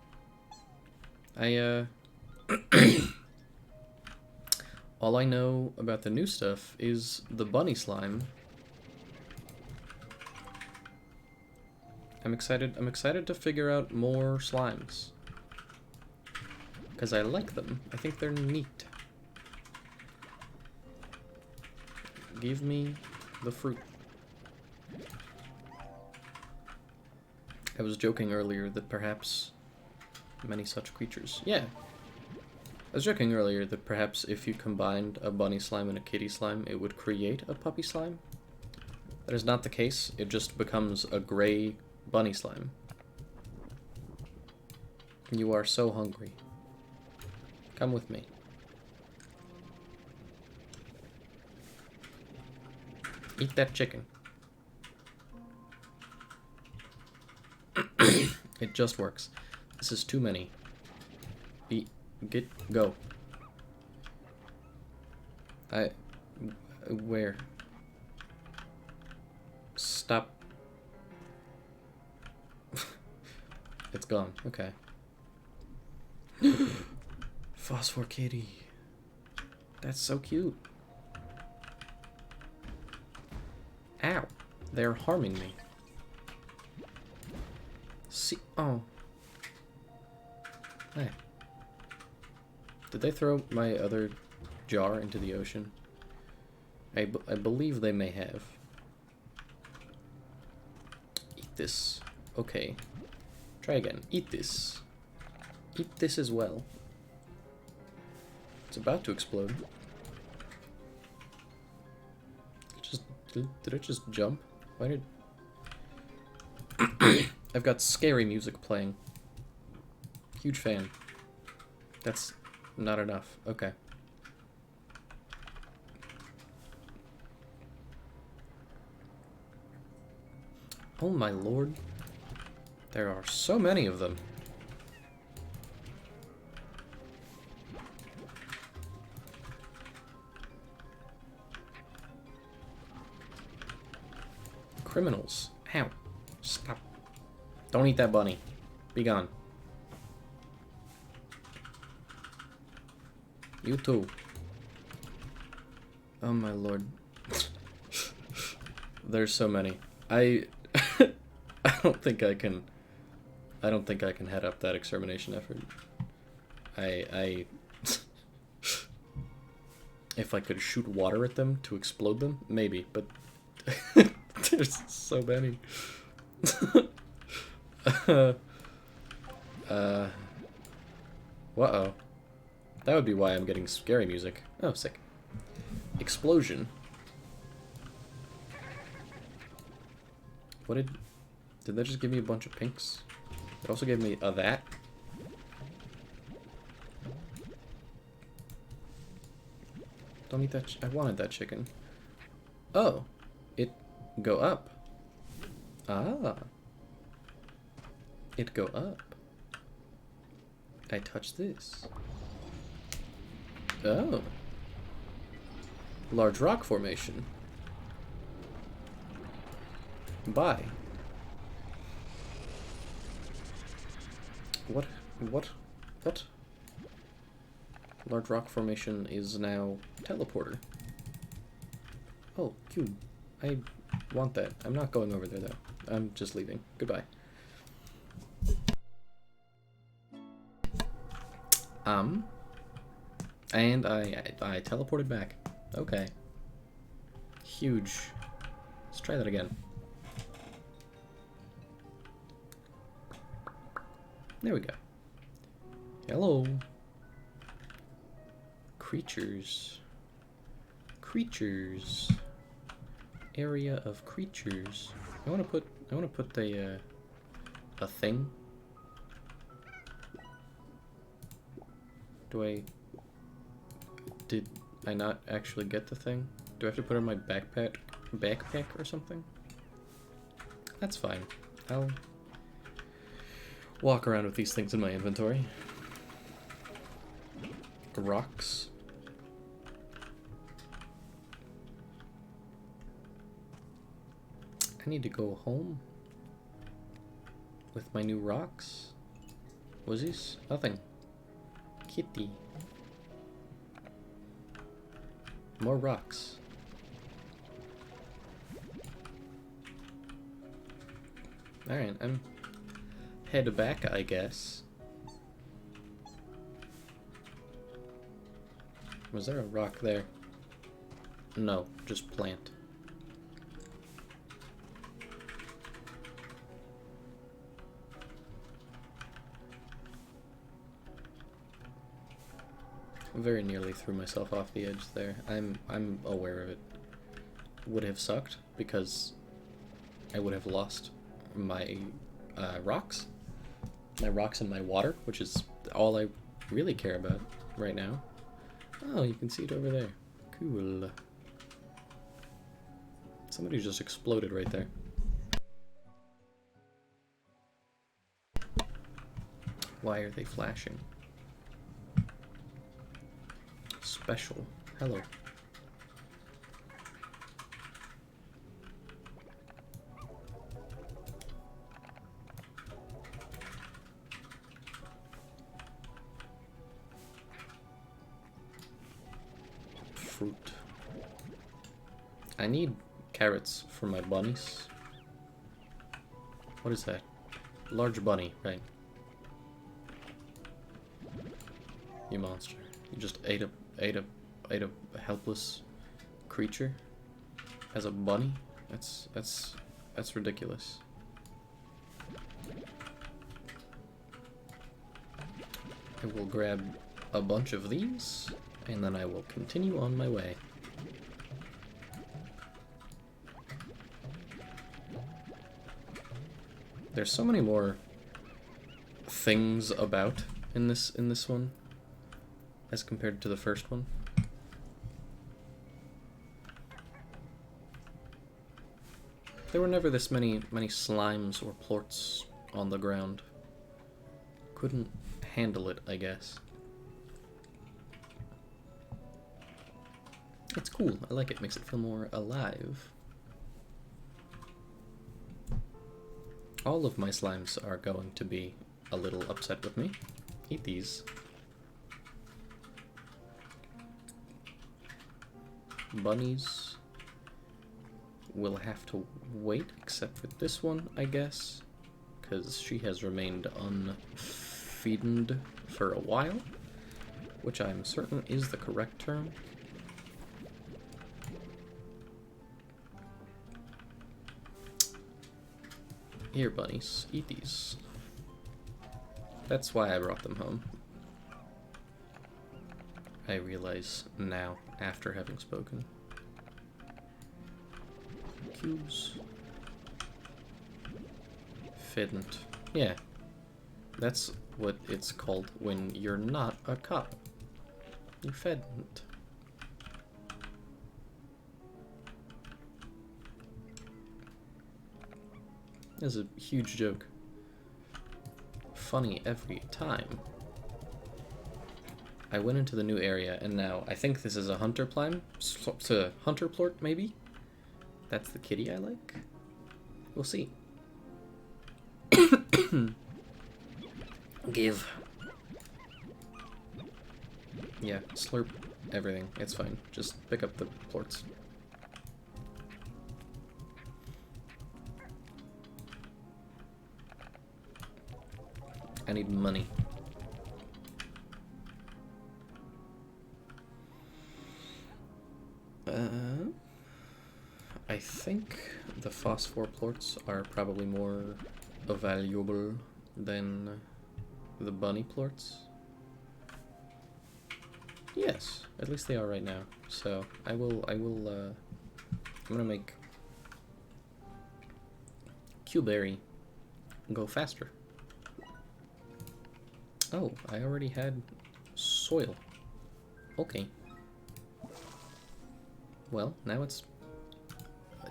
All I know about the new stuff is the bunny slime. I'm excited to figure out more slimes, because I like them. I think they're neat. Give me the fruit. I was joking earlier that perhaps many such creatures. Yeah. I was joking earlier that perhaps if you combined a bunny slime and a kitty slime, it would create a puppy slime. That is not the case. It just becomes a gray bunny slime. You are so hungry. Come with me. Eat that chicken. It just works. This is too many. Go. Where? Stop. It's gone. Okay. Phosphor kitty. That's so cute. Ow. They're harming me. See. Oh. Hey. Did they throw my other jar into the ocean? I believe they may have. Eat this. Okay. Try again. Eat this. Eat this as well. It's about to explode. Did it just jump? Why did... I've got scary music playing. Huge fan. That's not enough. Okay. Oh my lord. There are so many of them. Criminals. Ow. Stop. Don't eat that bunny. Be gone. You too. Oh my lord. There's so many. I don't think I can head up that extermination effort. If I could shoot water at them to explode them, maybe, but there's so many. Uh-oh. That would be why I'm getting scary music. Oh, sick. Explosion. What did that just give me a bunch of pinks? It also gave me a that. Don't eat that. I wanted that chicken. Oh, it go up. Ah, it go up. I touch this. Oh, large rock formation. Bye. What? What? Large rock formation is now teleporter. Oh, cube. I want that. I'm not going over there though. I'm just leaving. Goodbye. And I teleported back. Okay. Huge. Let's try that again. There we go. Hello. Creatures. Creatures. Area of creatures. I wanna put a thing. Did I not actually get the thing? Do I have to put it in my backpack or something? That's fine. I'll walk around with these things in my inventory. Rocks. I need to go home with my new rocks. What's this? Nothing. Kitty. More rocks. Alright, I'm head back, I guess. Was there a rock there? No, just plant. Very nearly threw myself off the edge there. I'm aware of it. Would have sucked because I would have lost my rocks. My rocks and my water, which is all I really care about right now. Oh, you can see it over there. Cool. Somebody just exploded right there. Why are they flashing? Special. Hello. Fruit. I need carrots for my bunnies. What is that? Large bunny, right? You monster. You just ate a helpless creature as a bunny? That's ridiculous. I will grab a bunch of these and then I will continue on my way. There's so many more things about in this one as compared to the first one. There were never this many slimes or plorts on the ground. Couldn't handle it, I guess. It's cool. I like it. Makes it feel more alive. All of my slimes are going to be a little upset with me. Eat these. Bunnies will have to wait, except for this one, I guess, because she has remained unfeeded for a while, which I'm certain is the correct term. Here, bunnies, eat these. That's why I brought them home. I realize now, after having spoken. Cubes. Fidn't. Yeah. That's what it's called when you're not a cop. You fedn't. That's a huge joke. Funny every time. I went into the new area, and now I think this is a hunter plime? To hunter plort, maybe? That's the kitty I like? We'll see. Give. Yeah, slurp everything. It's fine. Just pick up the plorts. I need money. I think the phosphor plorts are probably more valuable than the bunny plorts. Yes, at least they are right now. So I'm gonna make Q-berry go faster. Oh, I already had soil. Okay. Well, now it's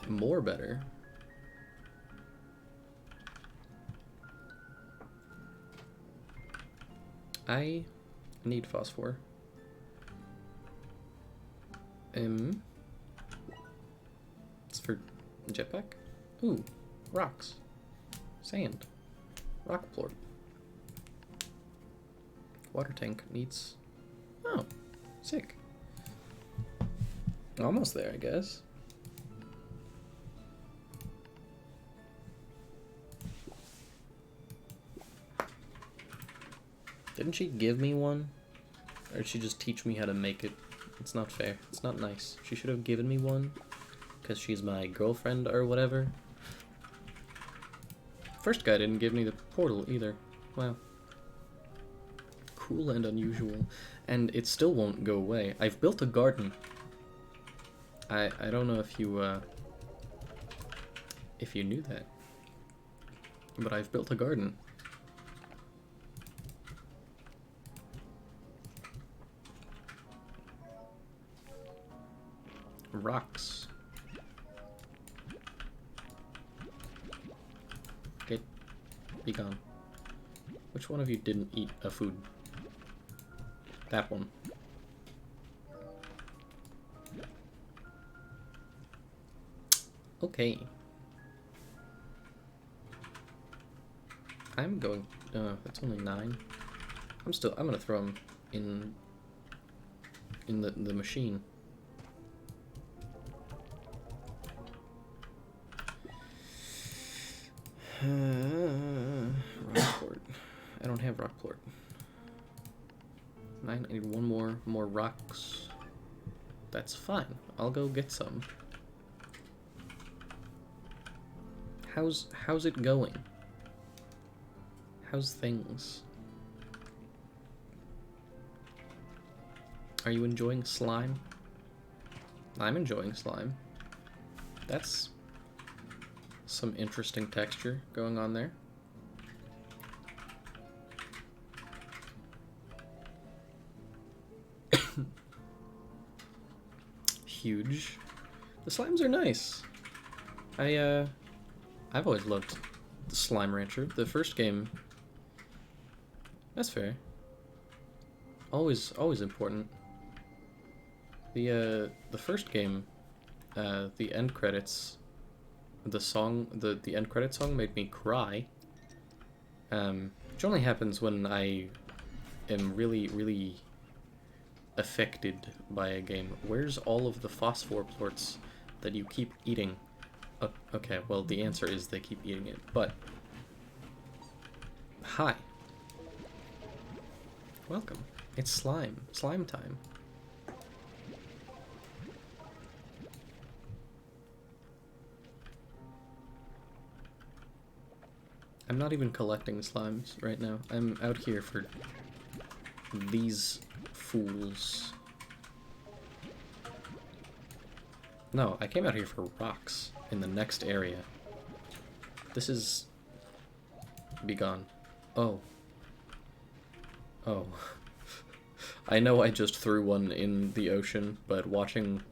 more better. I need phosphor. It's for jetpack? Ooh, rocks. Sand. Rock plort. Water tank needs... Oh, sick. Almost there, I guess. Didn't she give me one? Or did she just teach me how to make it? It's not fair. It's not nice. She should have given me one, because she's my girlfriend or whatever. First guy didn't give me the portal either. Wow. Cool and unusual. And it still won't go away. I've built a garden. I don't know if you knew that. But I've built a garden. Rocks. Be gone. Which one of you didn't eat a food? That one. Okay. I'm going... that's only 9. I'm gonna throw them in the machine. Rockport. I don't have rockport. 9. I need one more rocks. That's fine. I'll go get some. How's it going? How's things? Are you enjoying slime? I'm enjoying slime. That's some interesting texture going on there. Huge. The slimes are nice. I've always loved the Slime Rancher. The first game. That's fair. Always important. The first game, the end credits, the end credit song made me cry. Which only happens when I am really affected by a game. Where's all of the phosphor plorts that you keep eating? Okay, well, the answer is they keep eating it, but... Hi. Welcome. It's slime. Slime time. I'm not even collecting slimes right now. I'm out here for these fools. No, I came out here for rocks in the next area. This is... Be gone. Oh. Oh. I know I just threw one in the ocean, but watching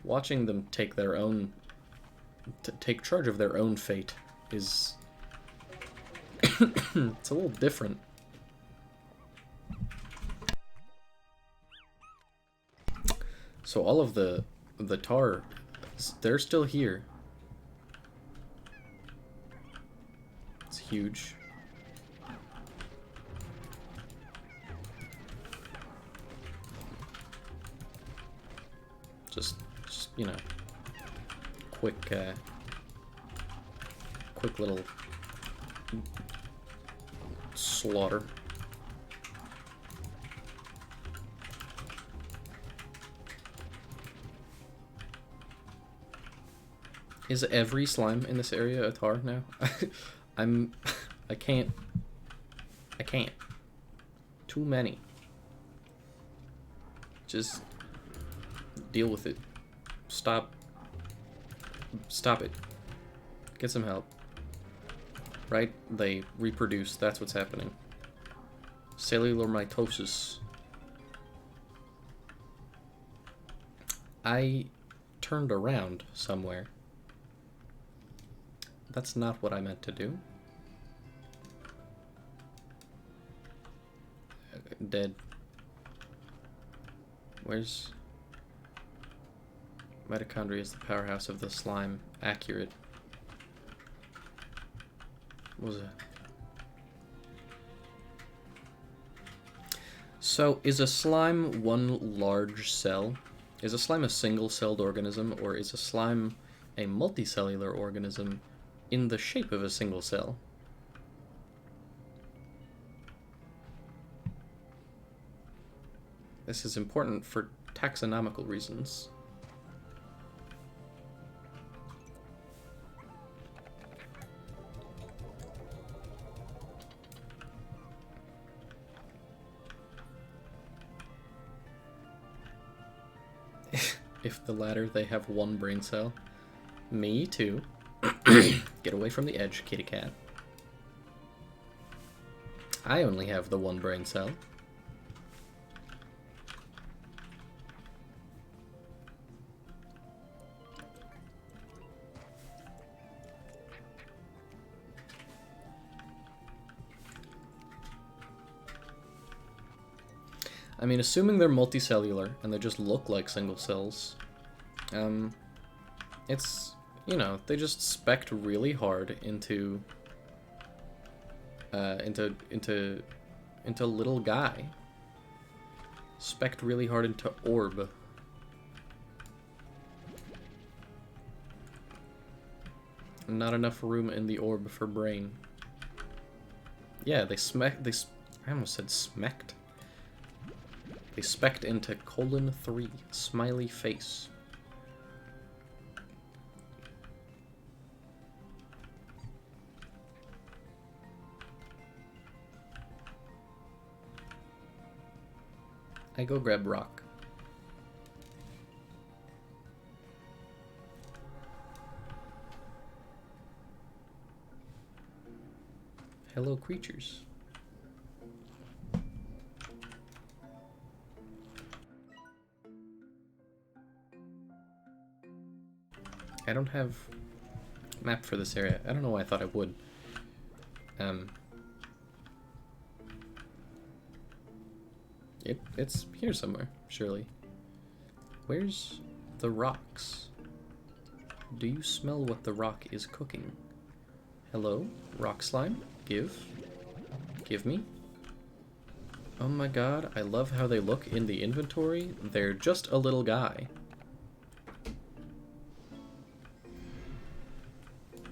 them take their own... take charge of their own fate is... it's a little different. So all of the tar, they're still here. It's huge. Just you know, quick little slaughter. Is every slime in this area a tar now? I can't. Too many. Just deal with it. Stop it. Get some help. Right? They reproduce, that's what's happening. Cellular mitosis. I turned around somewhere. That's not what I meant to do. Dead. Where's... Mitochondria is the powerhouse of the slime. Accurate. What was it? So, is a slime one large cell? Is a slime a single-celled organism, or is a slime a multicellular organism in the shape of a single cell? This is important for taxonomical reasons. If the latter, they have one brain cell. Me too. Get away from the edge, kitty cat. I only have the one brain cell. I mean, assuming they're multicellular and they just look like single cells, it's, you know, they just spec'd really hard into little guy. Spec'd really hard into orb. Not enough room in the orb for brain. Yeah, I almost said smecked. They spec'd into :3, smiley face. I go grab rock. Hello, creatures. I don't have a map for this area. I don't know why I thought I would. It's here somewhere, surely. Where's the rocks? Do you smell what the rock is cooking? Hello, rock slime? Give me. Oh my god, I love how they look in the inventory. They're just a little guy.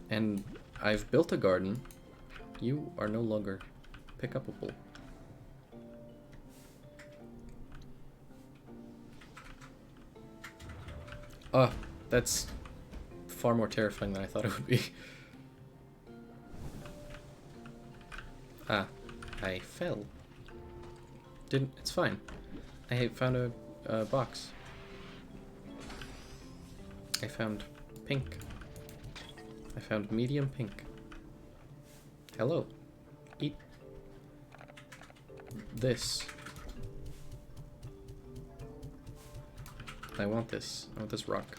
And I've built a garden. You are no longer pick-upable. That's far more terrifying than I thought it would be. Ah, I fell. Didn't. It's fine. I found a box. I found pink. I found medium pink. Hello. Eat this. I want this. I want this rock.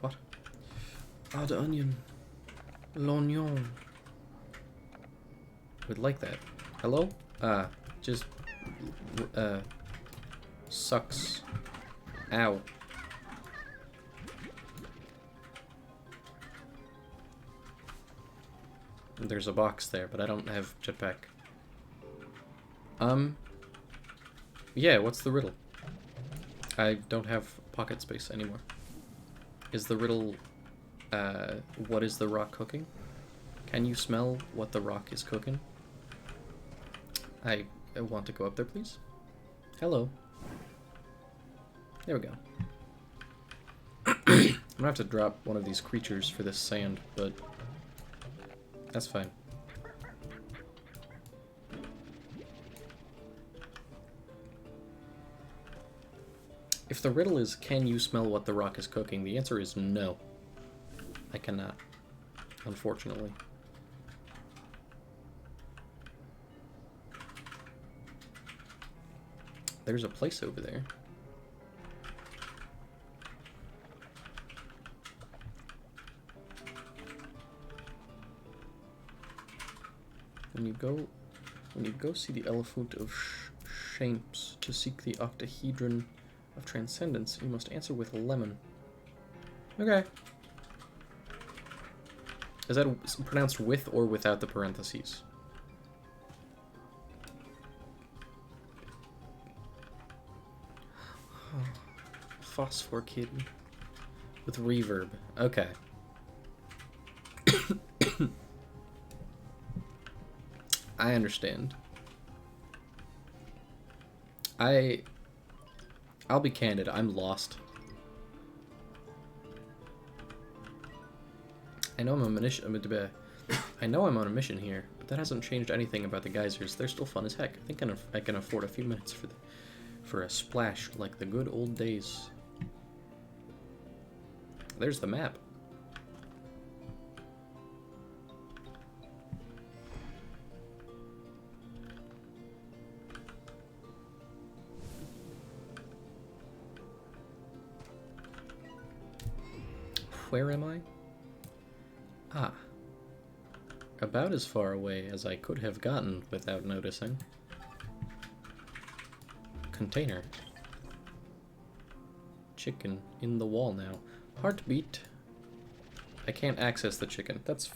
What? Ah, the onion. L'oignon. Would like that. Hello? Just sucks. Ow. There's a box there, but I don't have jetpack. Yeah, what's the riddle? I don't have pocket space anymore. Is the riddle, what is the rock cooking? Can you smell what the rock is cooking? I want to go up there, please. Hello. There we go. I'm gonna have to drop one of these creatures for this sand, but that's fine. If the riddle is, can you smell what the rock is cooking, the answer is no. I cannot, unfortunately. There's a place over there. When you go see the Elephant of Shapes to seek the octahedron of transcendence, you must answer with lemon. Okay. Is that pronounced with or without the parentheses? Phosphor kid with reverb. Okay. I understand. I'll be candid, I'm lost. I know I'm on a mission here, but that hasn't changed anything about the geysers. They're still fun as heck. I think I can afford a few minutes for a splash like the good old days. There's the map. Where am I? Ah. About as far away as I could have gotten without noticing. Container. Chicken in the wall now. Heartbeat. I can't access the chicken. That's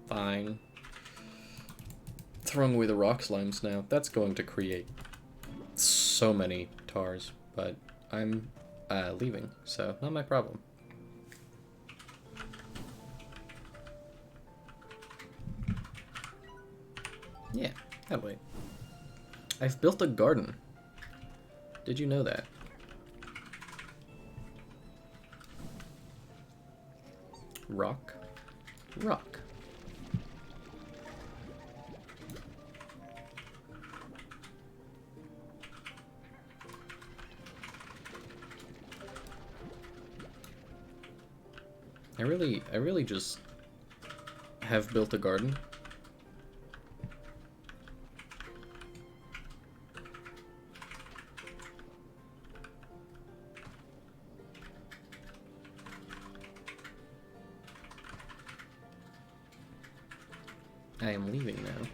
fine. Throwing away the rock slimes now. That's going to create so many tars, but I'm leaving, so not my problem. Yeah, that way. I've built a garden. Did you know that? Rock. Rock. I really just have built a garden. I am leaving now.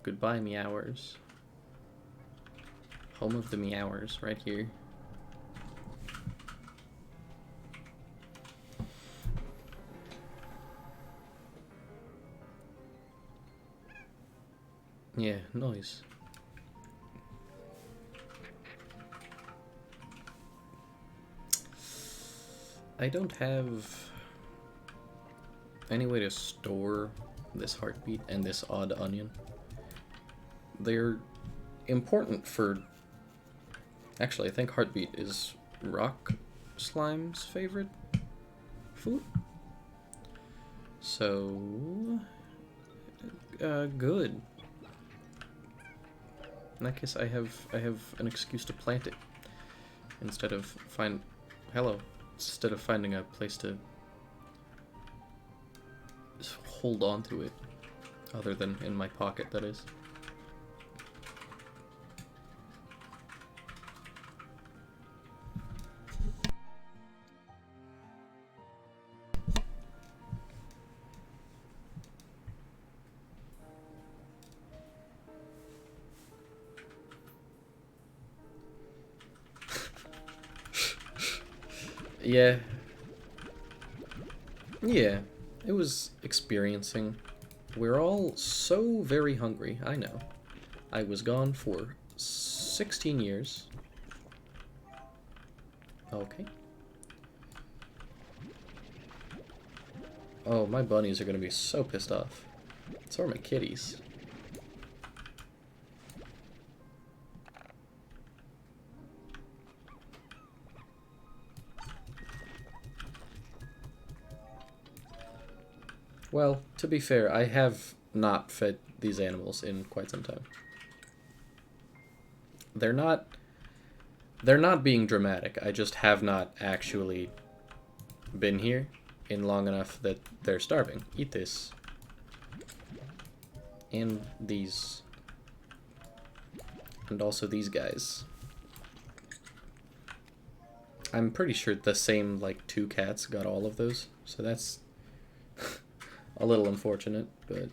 Goodbye, meowers. Home of the meowers, right here. Yeah, noise. I don't have any way to store this heartbeat and this odd onion. They're important for... Actually, I think heartbeat is rock slime's favorite food. So, good. In that case, I have an excuse to plant it instead of instead of finding a place to hold on to it, other than in my pocket, that is. Yeah. Yeah. It was experiencing. We're all so very hungry, I know. I was gone for 16 years. Okay. Oh, my bunnies are gonna be so pissed off. So are my kitties. Well, to be fair, I have not fed these animals in quite some time. They're not being dramatic. I just have not actually been here in long enough that they're starving. Eat this. And these. And also these guys. I'm pretty sure the same, like, 2 cats got all of those, so that's a little unfortunate, but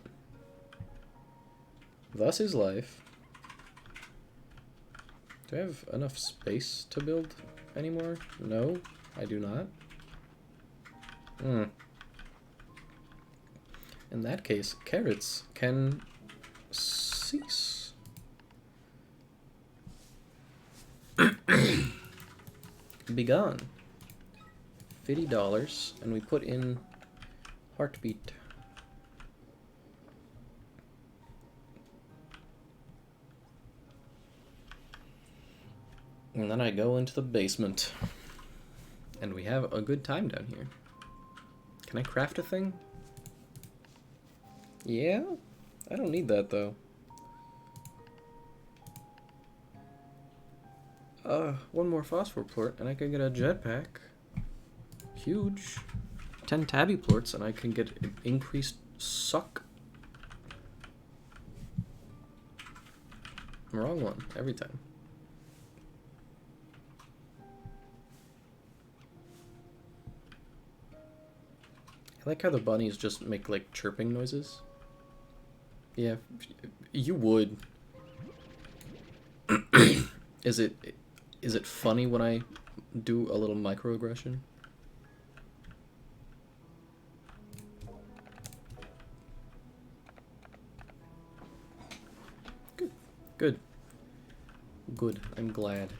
thus is life. Do I have enough space to build anymore? No, I do not. In that case, carrots can cease. Be gone. $50, and we put in heartbeat. And then I go into the basement. And we have a good time down here. Can I craft a thing? Yeah? I don't need that, though. One more phosphor plort, and I can get a jetpack. Huge. 10 tabby plorts, and I can get an increased suck. Wrong one, every time. I like how the bunnies just make, like, chirping noises. Yeah, you would. Is it funny when I do a little microaggression? Good. Good. Good. I'm glad.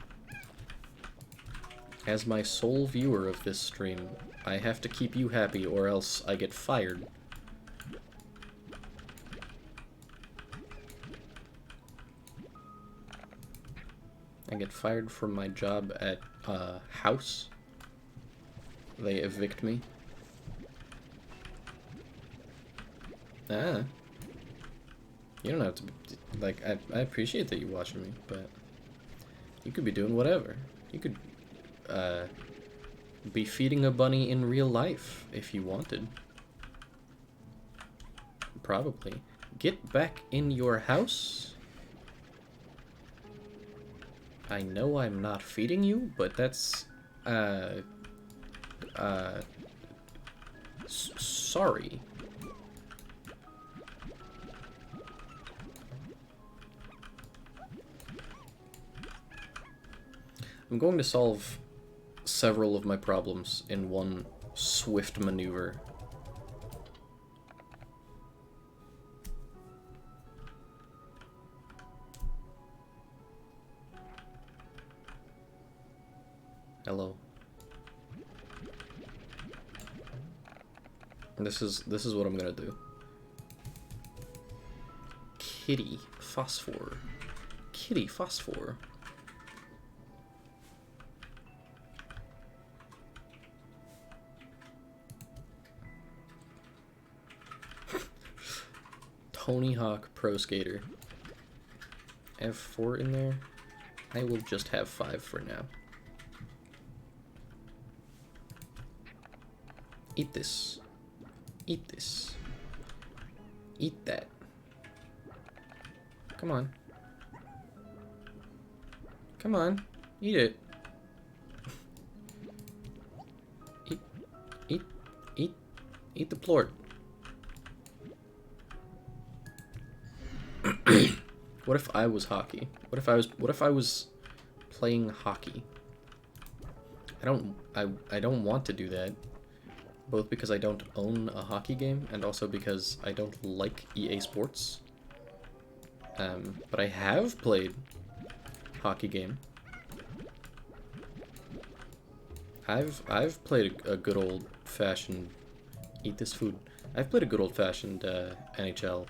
As my sole viewer of this stream, I have to keep you happy or else I get fired. I get fired from my job at house. They evict me. Ah. You don't have to, like, I appreciate that you're watching me, but you could be doing whatever. You could, be feeding a bunny in real life if you wanted. Probably. Get back in your house. I know I'm not feeding you, but that's, sorry. I'm going to solve several of my problems in one swift maneuver. Hello. This is what I'm gonna do. Kitty phosphor. Kitty phosphor. Tony Hawk Pro Skater. I have 4 in there. I will just have 5 for now. Eat this. Eat this. Eat that. Come on. Come on. Eat it. Eat the plort. What if I was hockey? What if I was playing hockey? I don't want to do that. Both because I don't own a hockey game and also because I don't like EA Sports. But I have played hockey game. I've played a good old fashioned eat this food. I've played a good old fashioned NHL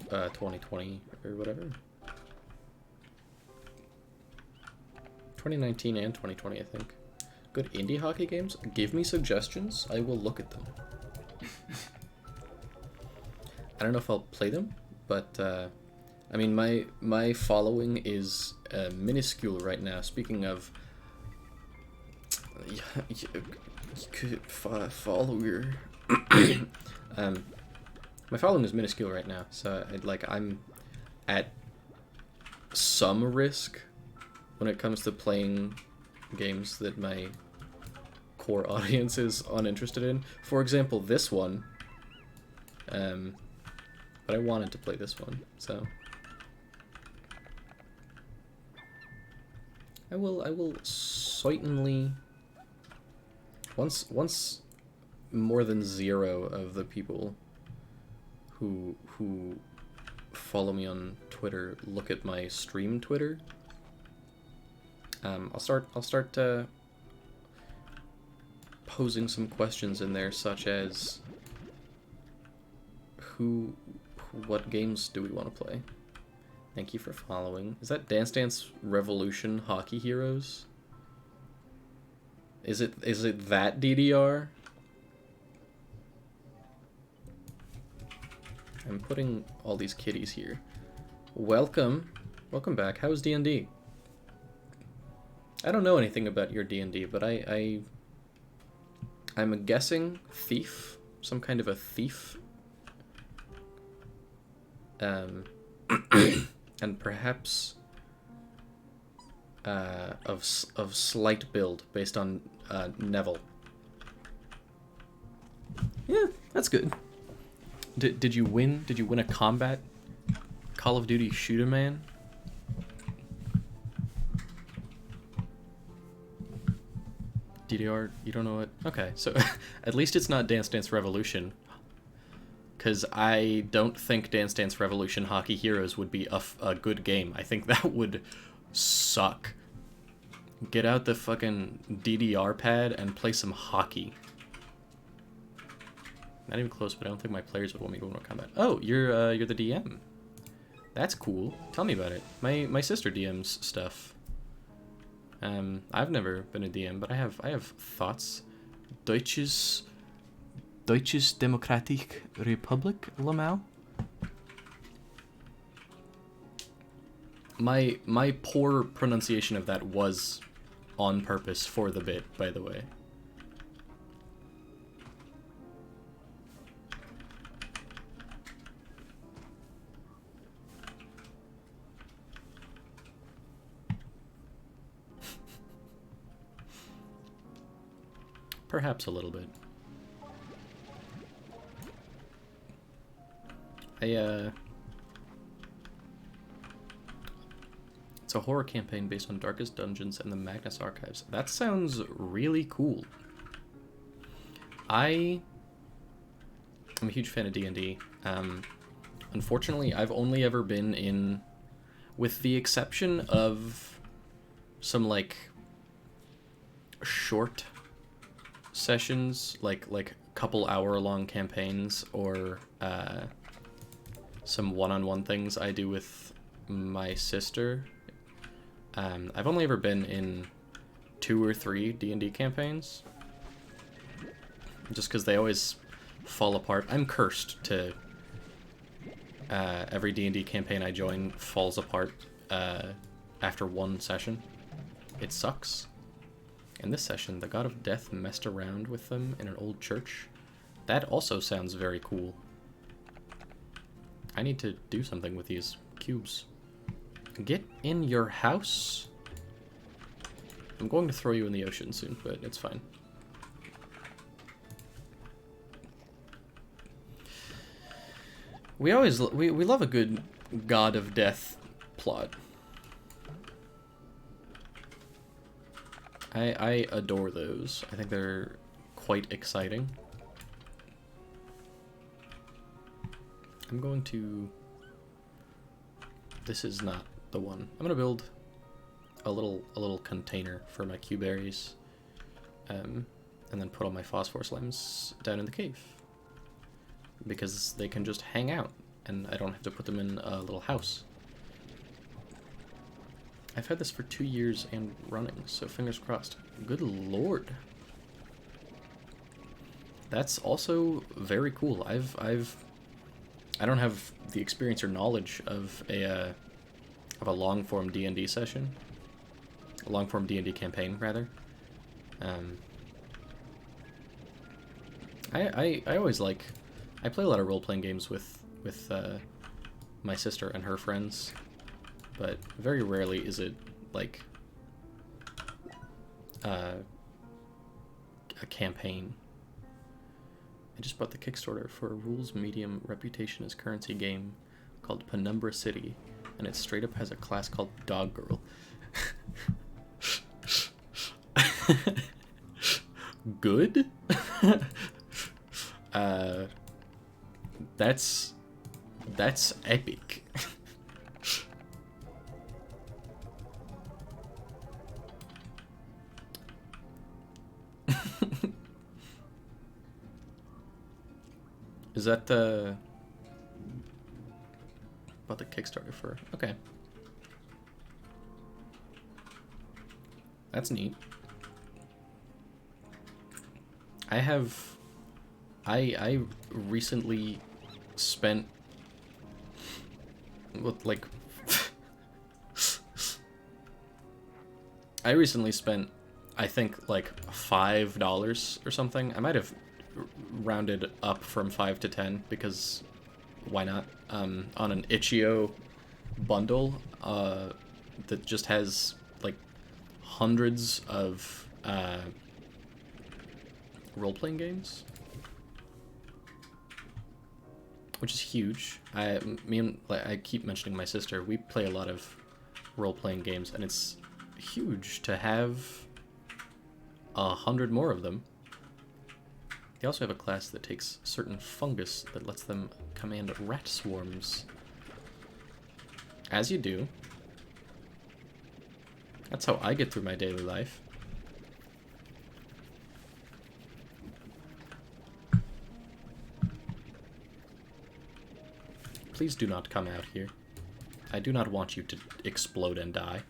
2020 or whatever. 2019 and 2020, I think. Good indie hockey games. Give me suggestions. I will look at them. I don't know if I'll play them, but I mean my following is minuscule right now. Speaking of follower, my following is minuscule right now, so I'm at some risk when it comes to playing games that my core audience is uninterested in. For example, this one. But I wanted to play this one, so I will certainly once more than 0 of the people who follow me on Twitter look at my stream Twitter. I'll start posing some questions in there, such as what games do we want to play? Thank you for following. Is that Dance Dance Revolution Hockey Heroes? Is it that DDR? I'm putting all these kitties here. Welcome back. How's D&D? I don't know anything about your D&D, but I'm guessing thief, some kind of a thief. And perhaps of slight build based on Neville. Yeah, that's good. Did you win? Did you win a combat Call of Duty Shoot a Man? DDR, you don't know it? Okay, so at least it's not Dance Dance Revolution. Because I don't think Dance Dance Revolution Hockey Heroes would be a good game. I think that would suck. Get out the fucking DDR pad and play some hockey. Not even close, but I don't think my players would want me to go into combat. Oh, you're the DM. That's cool. Tell me about it. My sister DMs stuff. I've never been a DM, but I have thoughts. Deutsches Demokratische Republik, Lamau. My poor pronunciation of that was on purpose for the bit, by the way. Perhaps a little bit. It's a horror campaign based on Darkest Dungeons and the Magnus Archives. That sounds really cool. I'm a huge fan of D&D. Unfortunately, I've only ever been in, with the exception of some like short sessions, like couple hour-long campaigns, or some one-on-one things I do with my sister. I've only ever been in 2 or 3 D&D campaigns, just because they always fall apart. I'm cursed to every D&D campaign I join falls apart after one session. It sucks. In this session, the God of Death messed around with them in an old church. That also sounds very cool. I need to do something with these cubes. Get in your house. I'm going to throw you in the ocean soon, but it's fine. We love a good God of Death plot. I adore those. I think they're quite exciting. I'm going to... This is not the one. I'm gonna build a little container for my Q berries, and then put all my phosphor slimes down in the cave, because they can just hang out, and I don't have to put them in a little house. I've had this for 2 years and running, so fingers crossed. Good lord. That's also very cool. I don't have the experience or knowledge of a long-form D&D session. A long-form D&D campaign, rather. I always like... I play a lot of role-playing games with my sister and her friends, but very rarely is it, like, a campaign. I just bought the Kickstarter for a rules medium reputation as currency game called Penumbra City, and it straight up has a class called Dog Girl. Good? That's epic. Is that the... About the Kickstarter for... Okay. That's neat. I recently spent... like... I recently spent, I think, like, $5 or something. I might have rounded up from 5 to 10 because why not, on an itch.io bundle that just has like hundreds of role-playing games, which is huge. I keep mentioning my sister. We play a lot of role-playing games, and it's huge to have 100 more of them. They also have a class that takes certain fungus that lets them command rat swarms. As you do. That's how I get through my daily life. Please do not come out here. I do not want you to explode and die.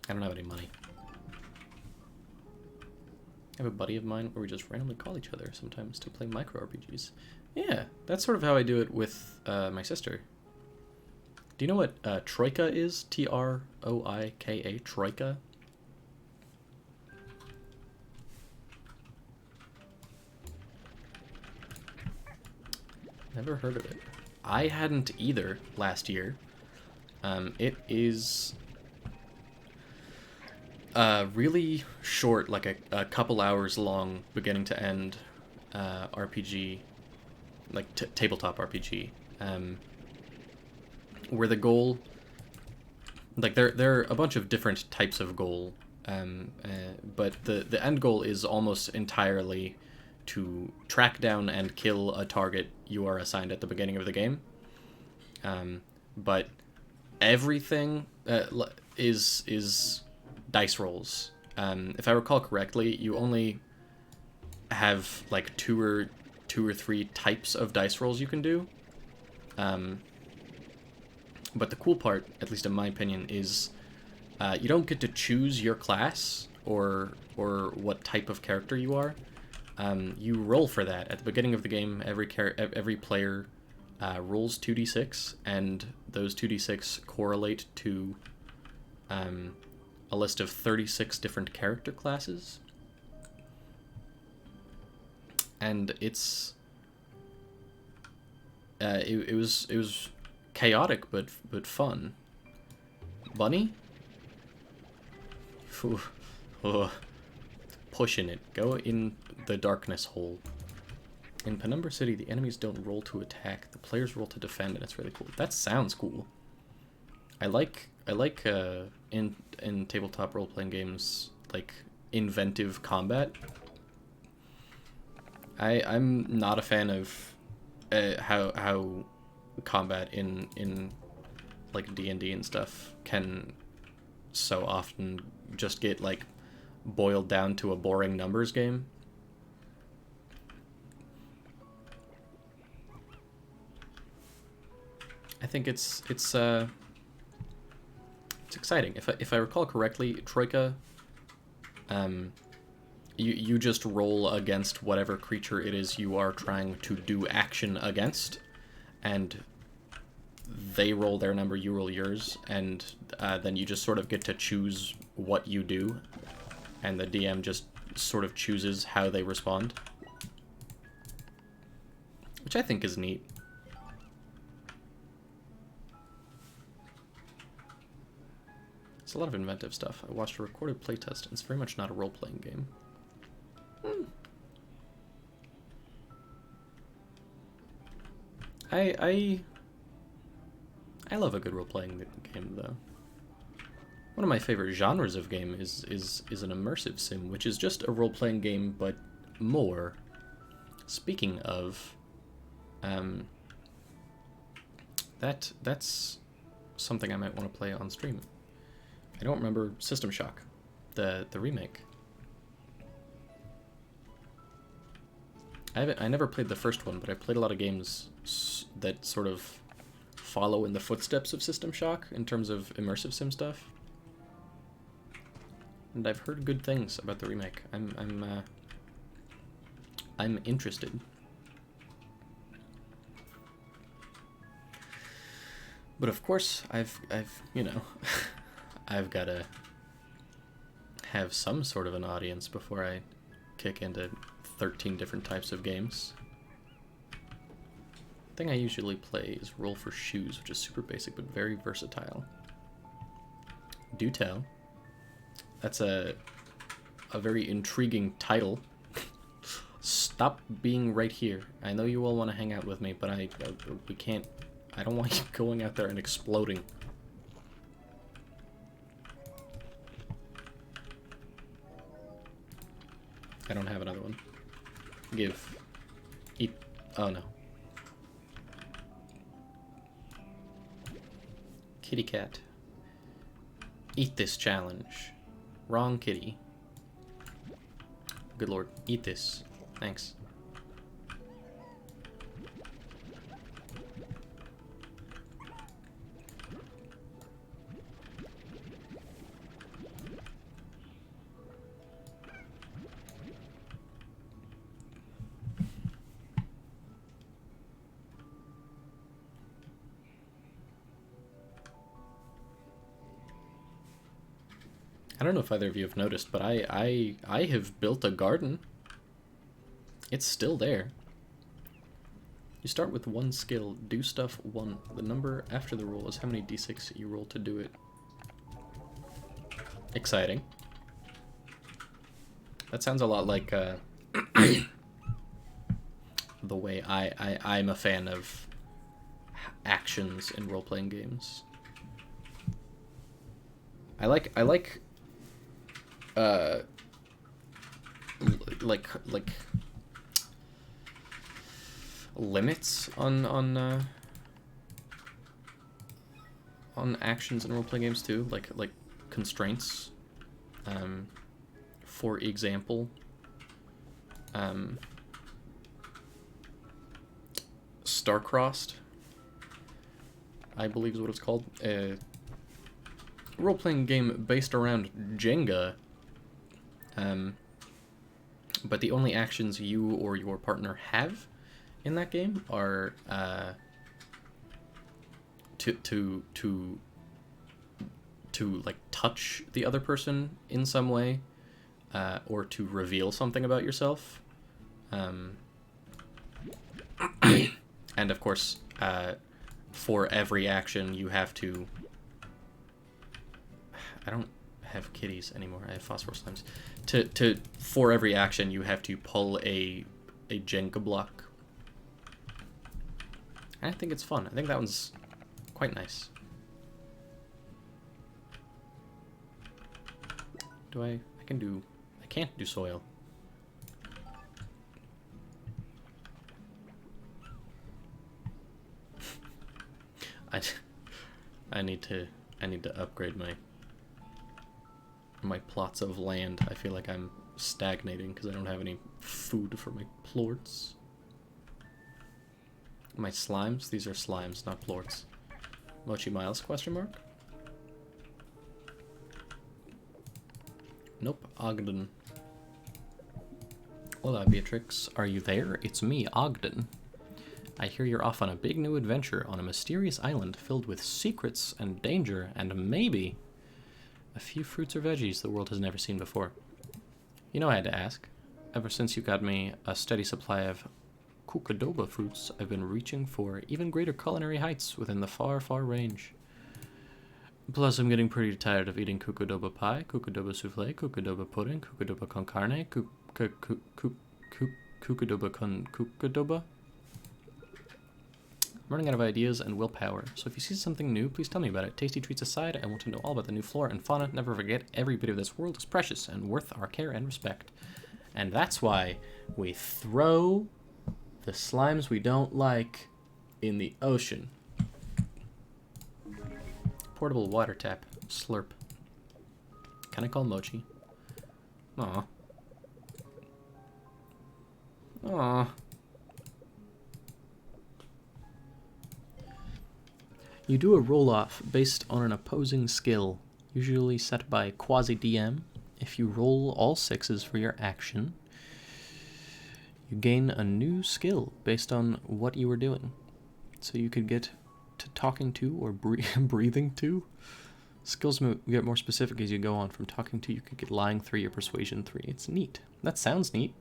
I don't have any money. I have a buddy of mine where we just randomly call each other sometimes to play micro RPGs. Yeah, that's sort of how I do it with my sister. Do you know what Troika is? Troika? Troika? Never heard of it. I hadn't either last year. It is really short, like a couple hours long, beginning to end RPG, like tabletop RPG, where the goal, like there are a bunch of different types of goal, but the end goal is almost entirely to track down and kill a target you are assigned at the beginning of the game. But everything is dice rolls. If I recall correctly, you only have like two or three types of dice rolls you can do. But the cool part, at least in my opinion, is you don't get to choose your class or what type of character you are. you roll for that at the beginning of the game. Every player rolls 2d6, and those 2d6 correlate to a list of 36 different character classes. And it's it was chaotic but fun. Bunny? Phew. Ugh. Pushing it. Go in the darkness hole. In Penumbra City, the enemies don't roll to attack. The players roll to defend, and it's really cool. That sounds cool. I like in tabletop role-playing games, like, inventive combat. I'm not a fan of how combat in like D&D and stuff can so often just get like boiled down to a boring numbers game. I think it's exciting. If I recall correctly, Troika, you just roll against whatever creature it is you are trying to do action against, and they roll their number, you roll yours, and then you just sort of get to choose what you do, and the DM just sort of chooses how they respond, which I think is neat. It's a lot of inventive stuff. I watched a recorded playtest, and it's very much not a role-playing game. I love a good role-playing game, though. One of my favorite genres of game is an immersive sim, which is just a role-playing game, but more. Speaking of, that's something I might want to play on stream. I don't remember System Shock, the remake. I never played the first one, but I played a lot of games that sort of follow in the footsteps of System Shock in terms of immersive sim stuff. And I've heard good things about the remake. I'm interested. But of course, I've you know, I've got to have some sort of an audience before I kick into 13 different types of games. The thing I usually play is Roll for Shoes, which is super basic but very versatile. Do tell. That's a very intriguing title. Stop being right here. I know you all want to hang out with me, but we can't. I don't want you going out there and exploding. I don't have another one. Give. Eat. Oh no. Kitty cat. Eat this challenge. Wrong kitty. Good lord. Eat this. Thanks. I don't know if either of you have noticed, but I have built a garden. It's still there. You start with one skill, do stuff 1. The number after the roll is how many d6 you roll to do it. Exciting. That sounds a lot like the way I'm a fan of actions in role-playing games. I like limits on actions in role-playing games too, like constraints. For example, Star-Crossed, I believe is what it's called. A role-playing game based around Jenga, But the only actions you or your partner have in that game are to like touch the other person in some way, or to reveal something about yourself. And of course, for every action you have to... I don't have kitties anymore. I have phosphor slimes. For every action you have to pull a Jenga block. And I think it's fun. I think that one's quite nice. I can't do soil. I need to upgrade my plots of land. I feel like I'm stagnating because I don't have any food for my plorts. My slimes? These are slimes, not plorts. Mochi Miles, question mark? Nope, Ogden. Hola, Beatrix. Are you there? It's me, Ogden. I hear you're off on a big new adventure on a mysterious island filled with secrets and danger and maybe a few fruits or veggies the world has never seen before. You know I had to ask. Ever since you got me a steady supply of Cucadoba fruits, I've been reaching for even greater culinary heights within the far, far range. Plus, I'm getting pretty tired of eating Cucadoba pie, Cucadoba souffle, Cucadoba pudding, Cucadoba con carne, Cucadoba con Cucadoba. I'm running out of ideas and willpower, so if you see something new, please tell me about it. Tasty treats aside, I want to know all about the new flora and fauna. Never forget, every bit of this world is precious and worth our care and respect. And that's why we throw the slimes we don't like in the ocean. Portable water tap. Slurp. Can I call Mochi? Aw. Aw. You do a roll-off based on an opposing skill, usually set by Quasi-DM. If you roll all 6s for your action, you gain a new skill based on what you were doing. So you could get to talking to or breathing to. Skills get more specific as you go on. From talking to, you could get lying 3 or persuasion 3. It's neat. That sounds neat.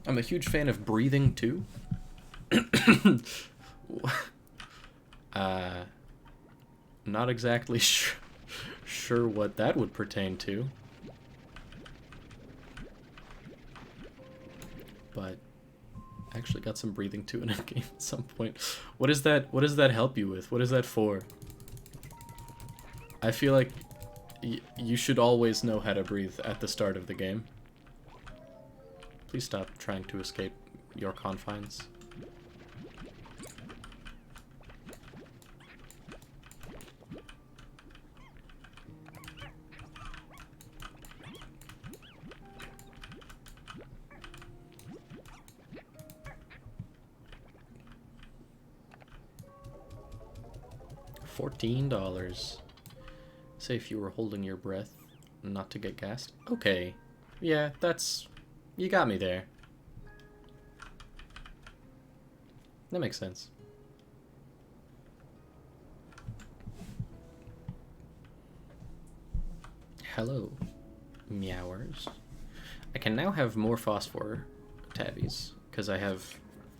I'm a huge fan of breathing too. Not exactly sure what that would pertain to. But I actually got some breathing too in a game at some point. What does that help you with? What is that for? I feel like you should always know how to breathe at the start of the game. Please stop trying to escape your confines. $14. Say if you were holding your breath, not to get gassed. Okay. Yeah, that's... You got me there. That makes sense. Hello, meowers. I can now have more phosphor tabbies, because I have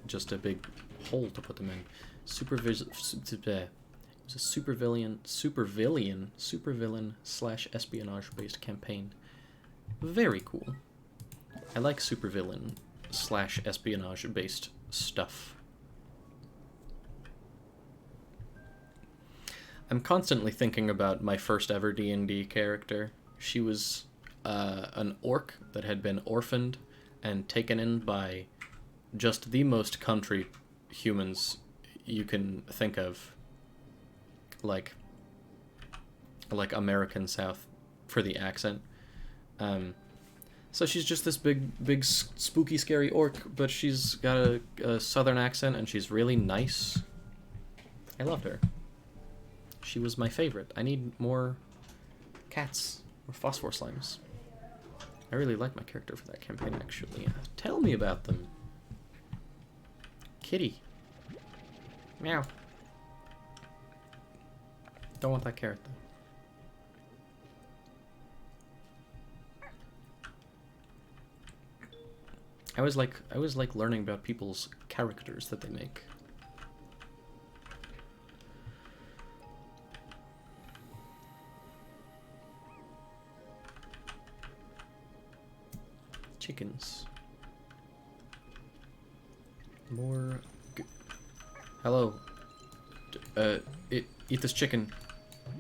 just a big hole to put them in. It's a supervillain / espionage based campaign. Very cool. I like supervillain / espionage based stuff. I'm constantly thinking about my first ever D&D character. She was an orc that had been orphaned and taken in by just the most country humans you can think of. Like American South for the accent. So she's just this big spooky scary orc, but she's got a southern accent and she's really nice. I loved her. She was my favorite. I need more cats or phosphor slimes. I really like my character for that campaign, actually. Tell me about them. Kitty. Meow. Don't want that carrot, though. I always like learning about people's characters that they make. Chickens. More. Hello. Eat this chicken.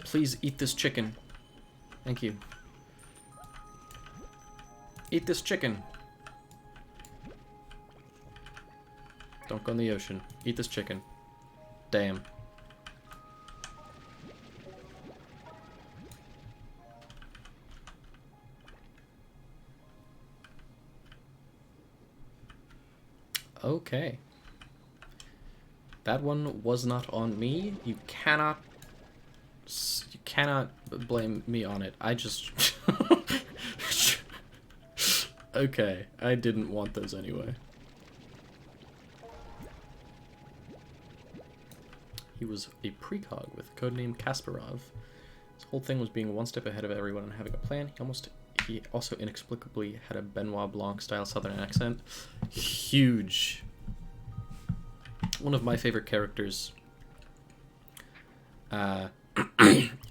Please eat this chicken. Thank you. Eat this chicken. Don't go in the ocean. Eat this chicken. Damn. Okay. That one was not on me. You cannot blame me on it. I just... Okay, I didn't want those anyway. He was a precog with the codename Kasparov. His whole thing was being one step ahead of everyone and having a plan. He also inexplicably had a Benoit Blanc style southern accent. Huge. One of my favorite characters. Not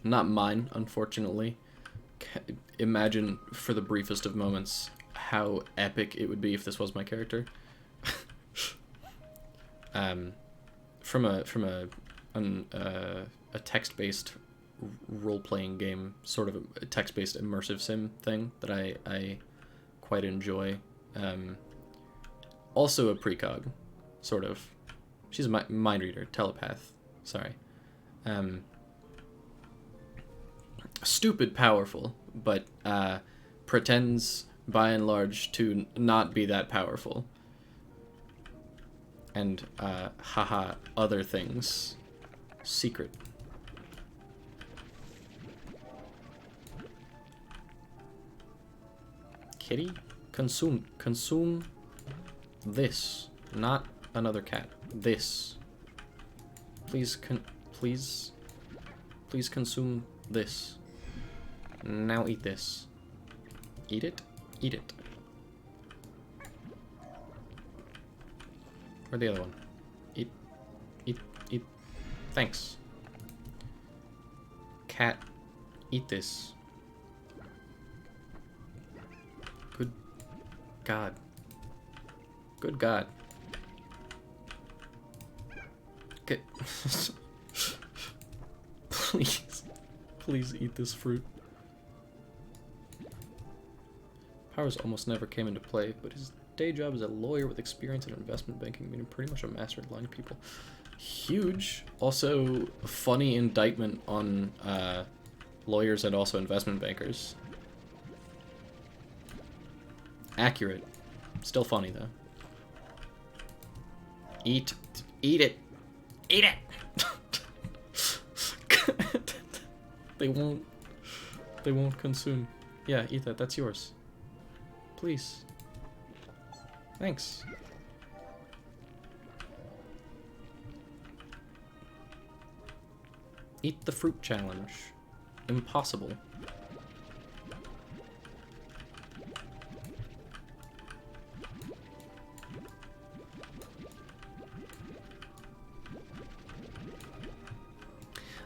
mine, unfortunately. Imagine for the briefest of moments how epic it would be if this was my character. From a text-based role-playing game, sort of a text-based immersive sim thing that I quite enjoy. Also a precog, sort of. She's a mind reader, telepath. Sorry. Stupid powerful, but pretends by and large to not be that powerful. And haha, other things. Secret. Kitty? Consume this. Not another cat. This. Please consume this. Now eat this. Eat it? Eat it. Where'd the other one? Eat. Thanks. Cat, eat this. Good God. Good God. Get. Please eat this fruit. Powers almost never came into play, but his day job as a lawyer with experience in investment banking made him pretty much a master at lying to people. Huge. Also, funny indictment on lawyers and also investment bankers. Accurate. Still funny, though. Eat it. Eat it! They won't consume. Yeah, eat that. That's yours. Please. Thanks. Eat the fruit challenge. Impossible.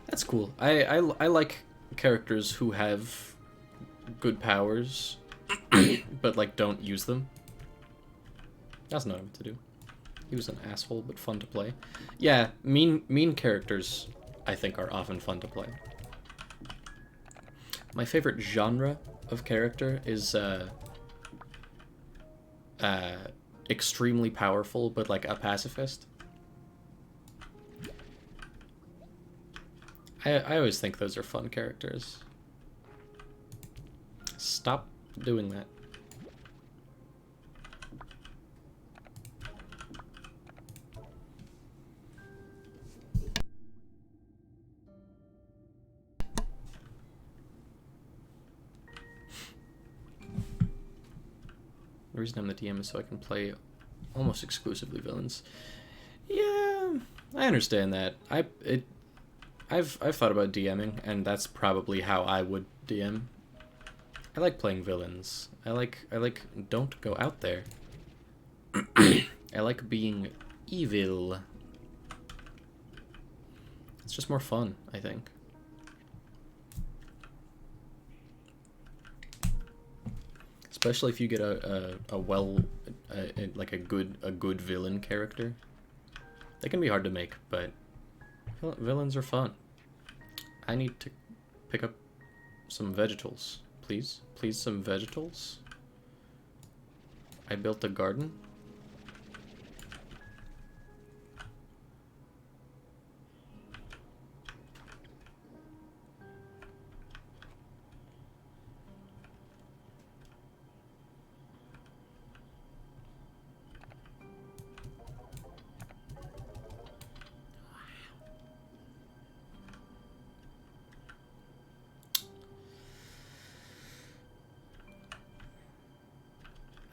That's cool. I like characters who have good powers, but like don't use them. That's not what to do. He was an asshole, but fun to play. Yeah, mean characters, I think, are often fun to play. My favorite genre of character is extremely powerful, but like a pacifist. I always think those are fun characters. Stop doing that. The reason I'm the DM is so I can play almost exclusively villains. Yeah, I understand that. I've thought about DMing, and that's probably how I would DM. I like playing villains. I like don't go out there. I like being evil. It's just more fun, I think. Especially if you get a good villain character. They can be hard to make, but villains are fun. I need to pick up some vegetables, please. Please, some vegetables. I built a garden.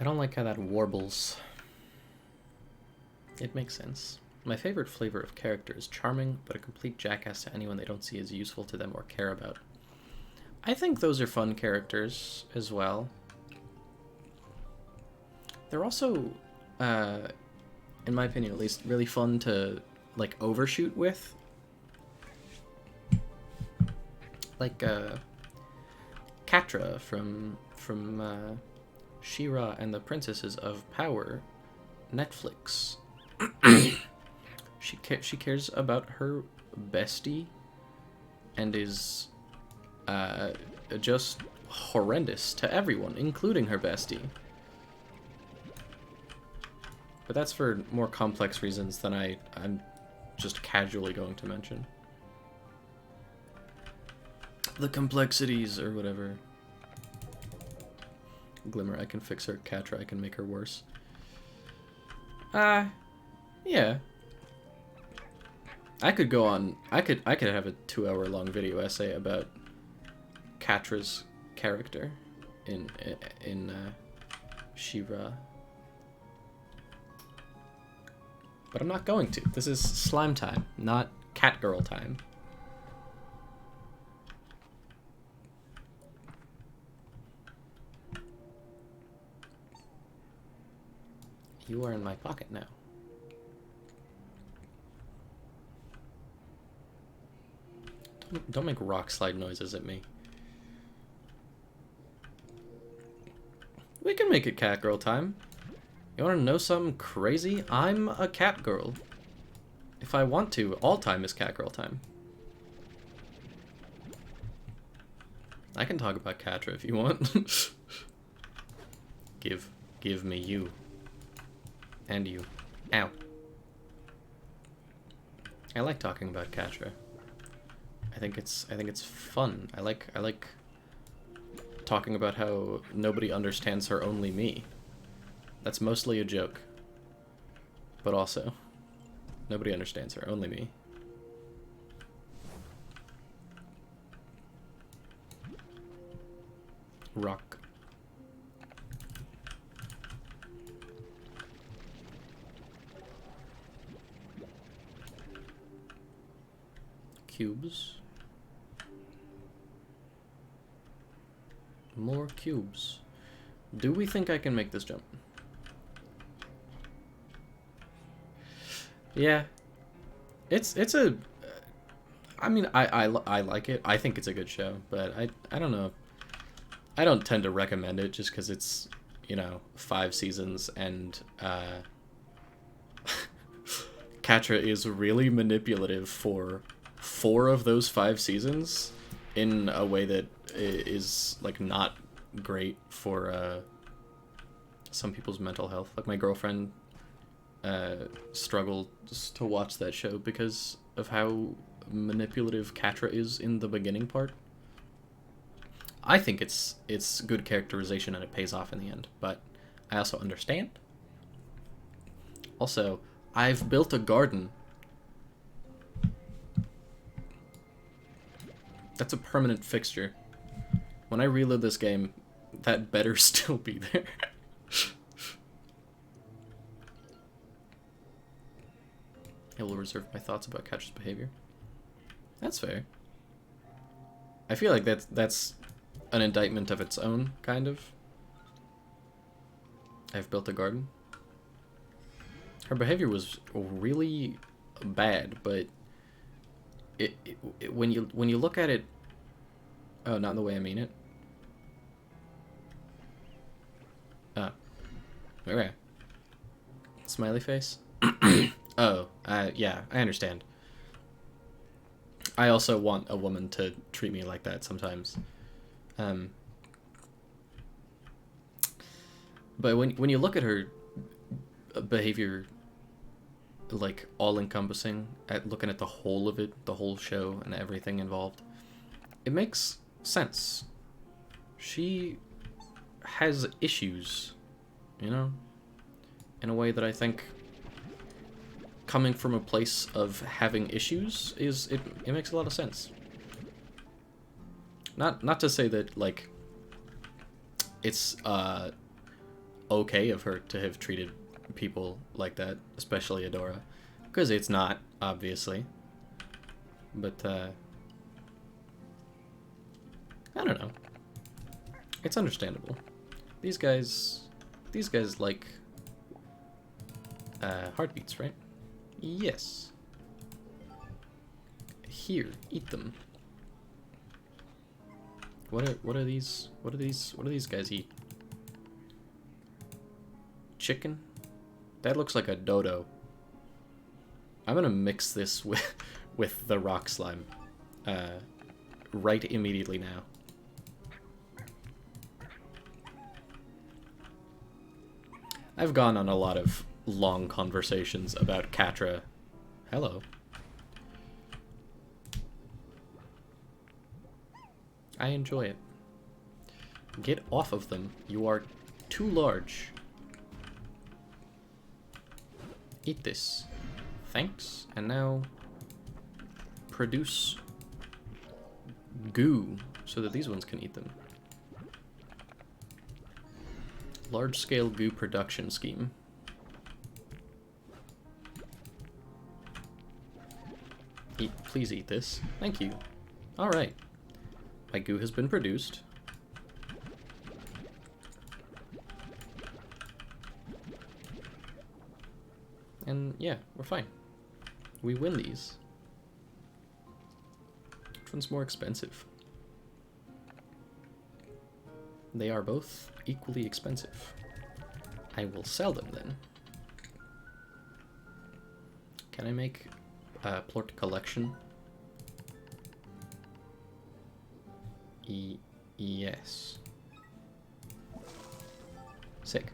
I don't like how that warbles. It makes sense. My favorite flavor of character is charming, but a complete jackass to anyone they don't see as useful to them or care about. I think those are fun characters as well. They're also, in my opinion at least, really fun to, like, overshoot with. Like, Catra from She-Ra and the Princesses of Power, Netflix. She cares about her bestie and is just horrendous to everyone, including her bestie. But that's for more complex reasons than I'm just casually going to mention. The complexities or whatever. Glimmer, I can fix her. Catra, I can make her worse. Yeah. I could go on. I could have a 2-hour-long video essay about Catra's character in She-Ra. But I'm not going to. This is slime time, not cat girl time. You are in my pocket now. Don't make rock slide noises at me. We can make it cat girl time. You want to know something crazy? I'm a cat girl. If I want to, all time is cat girl time. I can talk about Catra if you want. Give me you. And you. Ow. I like talking about Catra. I think it's fun. I like talking about how nobody understands her, only me. That's mostly a joke. But also, nobody understands her, only me. Rock. Cubes. More cubes. Do we think I can make this jump? Yeah. It's a... I mean, I like it. I think it's a good show, but I don't know. I don't tend to recommend it just because it's, 5 seasons and Catra is really manipulative for 4 of those 5 seasons in a way that is, like, not great for some people's mental health. Like, my girlfriend struggled to watch that show because of how manipulative Catra is in the beginning part. I think it's good characterization and it pays off in the end, but I also understand. Also, I've built a garden. That's a permanent fixture. When I reload this game, that better still be there. I will reserve my thoughts about Couch's behavior. That's fair. I feel like that's an indictment of its own, kind of. I've built a garden. Her behavior was really bad, but when you look at it, oh, not in the way I mean it. Oh, okay. Smiley face. Oh, yeah, I understand. I also want a woman to treat me like that sometimes. But when you look at her behavior, like all-encompassing, at looking at the whole of it, the whole show and everything involved, it makes sense. She has issues, you know, in a way that I think, coming from a place of having issues, it makes a lot of sense. Not to say that, like, it's okay of her to have treated people like that, especially Adora, because it's not, obviously. But I don't know. It's understandable. These guys like heartbeats, right? Yes. Here, eat them. What do these guys eat? Chicken? That looks like a dodo. I'm gonna mix this with the rock slime right immediately now. I've gone on a lot of long conversations about Catra. Hello. I enjoy it. Get off of them. You are too large. Eat this. Thanks. And now produce goo so that these ones can eat them. Large-scale goo production scheme. Please eat this. Thank you. Alright. My goo has been produced. And yeah, we're fine. We win these. Which one's more expensive? They are both equally expensive. I will sell them then. Can I make a Plort collection? Yes. Sick.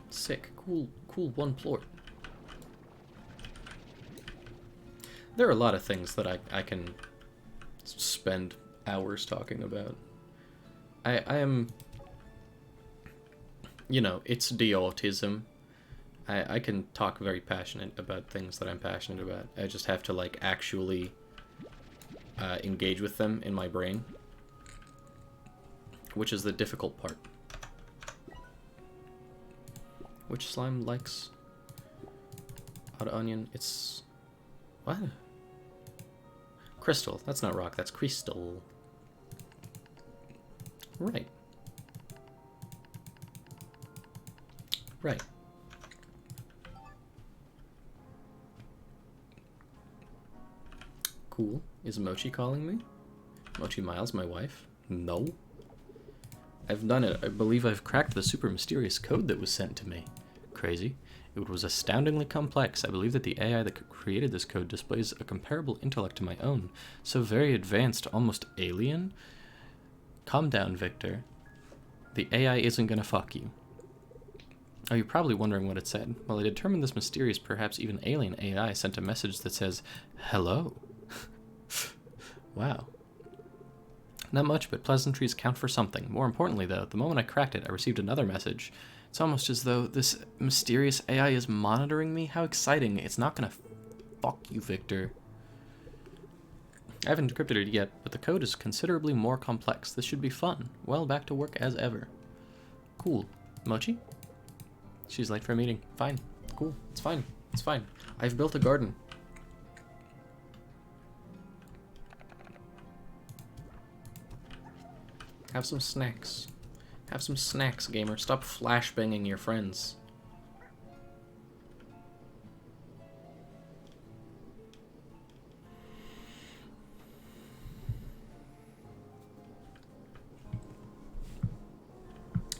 Sick. Cool one Plort. There are a lot of things that I can spend hours talking about. I am, you know, it's the autism. I can talk very passionate about things that I'm passionate about. I just have to, like, actually engage with them in my brain, which is the difficult part. Which slime likes hot onion? It's what? Crystal. That's not rock, that's crystal. Right. Right. Cool. Is Mochi calling me? Mochi Miles, my wife? No. I've done it. I believe I've cracked the super mysterious code that was sent to me. Crazy. It was astoundingly complex. I believe that the AI that created this code displays a comparable intellect to my own. So very advanced, almost alien. Calm down, Victor. The AI isn't gonna fuck you. Oh, you're probably wondering what it said. Well, I determined this mysterious, perhaps even alien AI sent a message that says, hello. Wow. Not much, but pleasantries count for something. More importantly, though, the moment I cracked it, I received another message. It's almost as though this mysterious AI is monitoring me. How exciting. It's not gonna fuck you, Victor. I haven't decrypted it yet, but the code is considerably more complex. This should be fun. Well, back to work as ever. Cool. Mochi? She's late for a meeting. Fine. Cool. It's fine. It's fine. I've built a garden. Have some snacks. Have some snacks, gamer. Stop flashbanging your friends.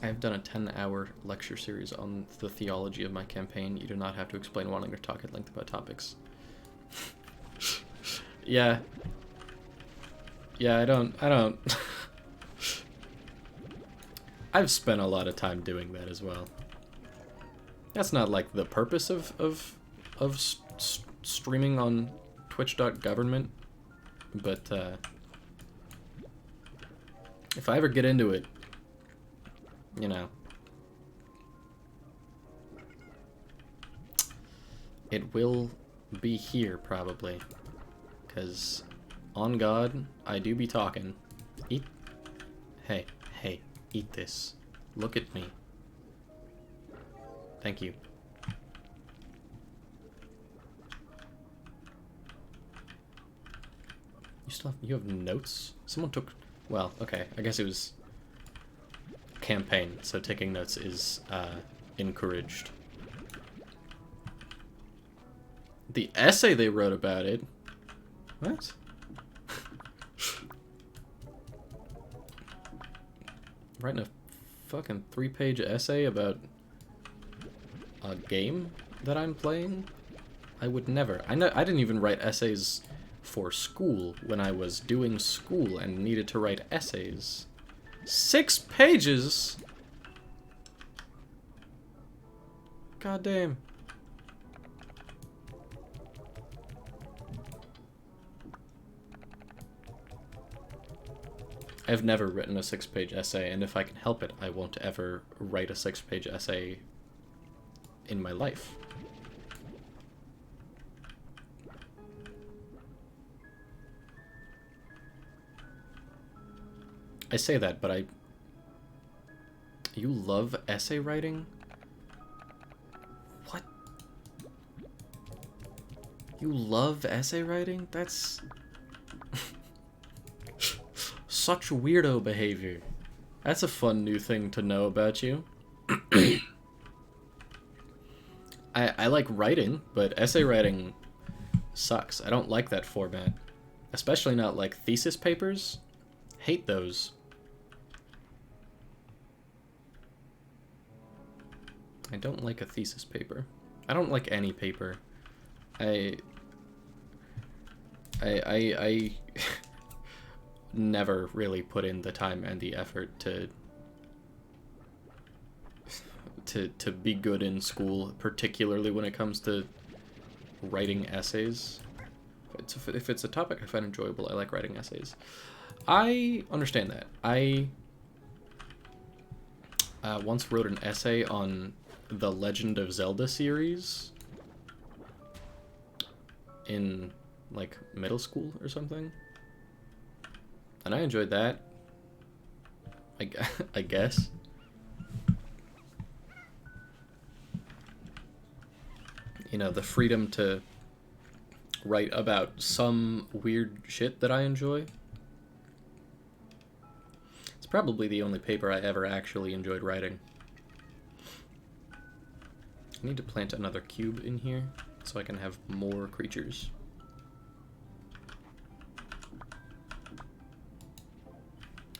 I've done a 10-hour lecture series on the theology of my campaign. You do not have to explain wanting to talk at length about topics. Yeah. Yeah, I don't. I've spent a lot of time doing that as well. That's not like the purpose of streaming on twitch.government, but if I ever get into it, you know, it will be here probably, because on God, I do be talking. Eat. Hey, eat this. Look at me. Thank you. You have notes? Someone took, well, okay, I guess it was campaign, so taking notes is encouraged. The essay they wrote about it. What? Writing a fucking 3-page essay about a game that I'm playing? I would never. I didn't even write essays for school when I was doing school and needed to write essays. 6 pages? God damn. I've never written a 6-page essay, and if I can help it, I won't ever write a 6-page essay in my life. I say that, but you love essay writing? What? You love essay writing? That's such weirdo behavior. That's a fun new thing to know about you. I like writing, but essay writing sucks. I don't like that format. Especially not like thesis papers. Hate those. I don't like a thesis paper. I don't like any paper. I never really put in the time and the effort to be good in school, particularly when it comes to writing essays. If it's a topic I find enjoyable, I like writing essays. I understand that. I once wrote an essay on the Legend of Zelda series in, like, middle school or something. And I enjoyed that. I guess. You know, the freedom to write about some weird shit that I enjoy. It's probably the only paper I ever actually enjoyed writing. I need to plant another cube in here so I can have more creatures.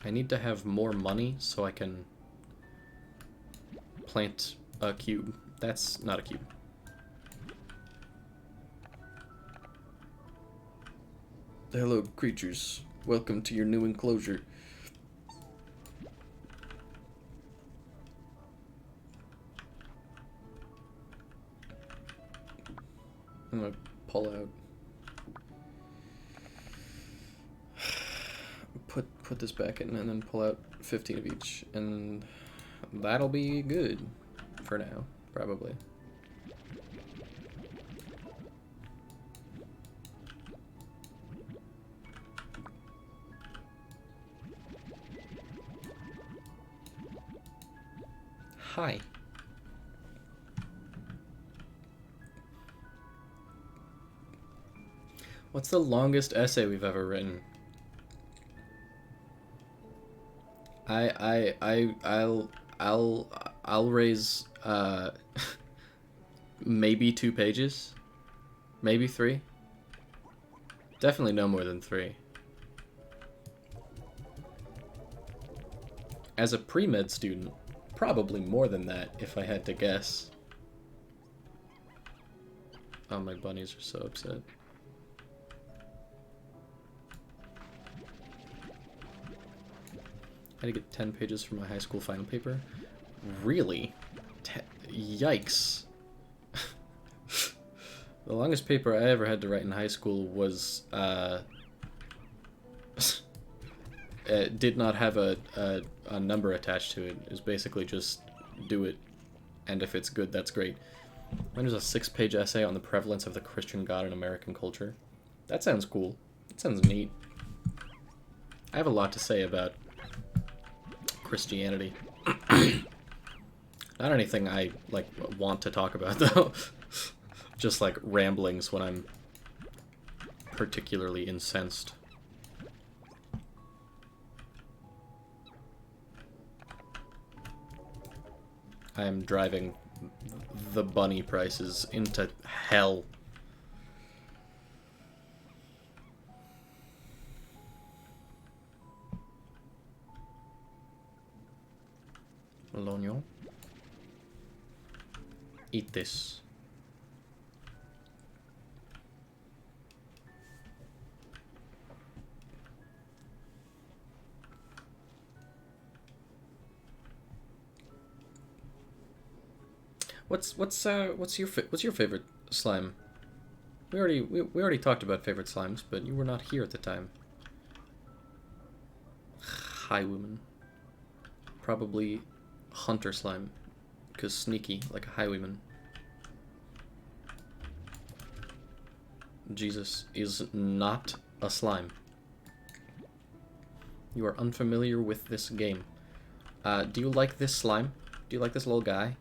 I need to have more money so I can plant a cube. That's not a cube. Hello, creatures. Welcome to your new enclosure. I'm gonna pull out. Put this back in and then pull out 15 of each, and that'll be good for now, probably. Hi. What's the longest essay we've ever written? I'll raise maybe 2 pages, maybe 3. Definitely no more than 3. As a pre-med student, probably more than that if I had to guess. Oh, my bunnies are so upset. I had to get 10 pages for my high school final paper. Really? Yikes. The longest paper I ever had to write in high school was, it did not have a number attached to it. It was basically just do it, and if it's good, that's great. Mine was a 6-page essay on the prevalence of the Christian God in American culture. That sounds cool. That sounds neat. I have a lot to say about Christianity. Not anything I, like, want to talk about, though. Just, like, ramblings when I'm particularly incensed. I am driving the bunny prices into hell. L'oignon. Eat this. What's your favorite slime? We already talked about favorite slimes, but you were not here at the time. Hi, woman. Probably hunter slime, because sneaky like a highwayman. Jesus is not a slime. You are unfamiliar with this game. Do you like this slime? Do you like this little guy?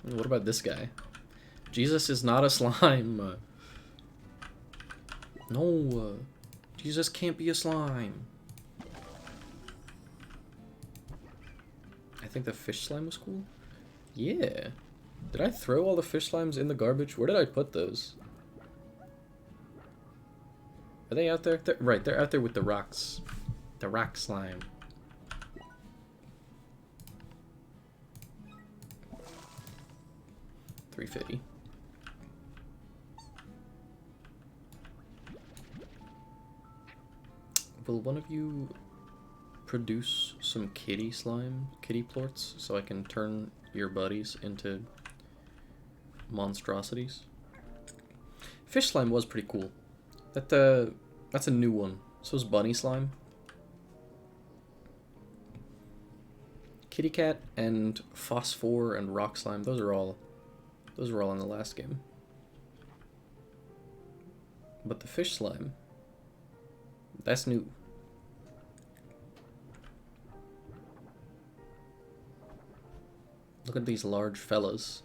What about this guy? Jesus is not a slime. No, Jesus can't be a slime. I think the fish slime was cool. Yeah. Did I throw all the fish slimes in the garbage? Where did I put those? Are they out there? Right, they're out there with the rocks. The rock slime. $3.50. Will one of you produce some kitty plorts, so I can turn your buddies into monstrosities? Fish slime was pretty cool. That's a new one. So is bunny slime. Kitty cat and phosphor and rock slime. Those are all in the last game. But the fish slime, that's new. Look at these large fellas.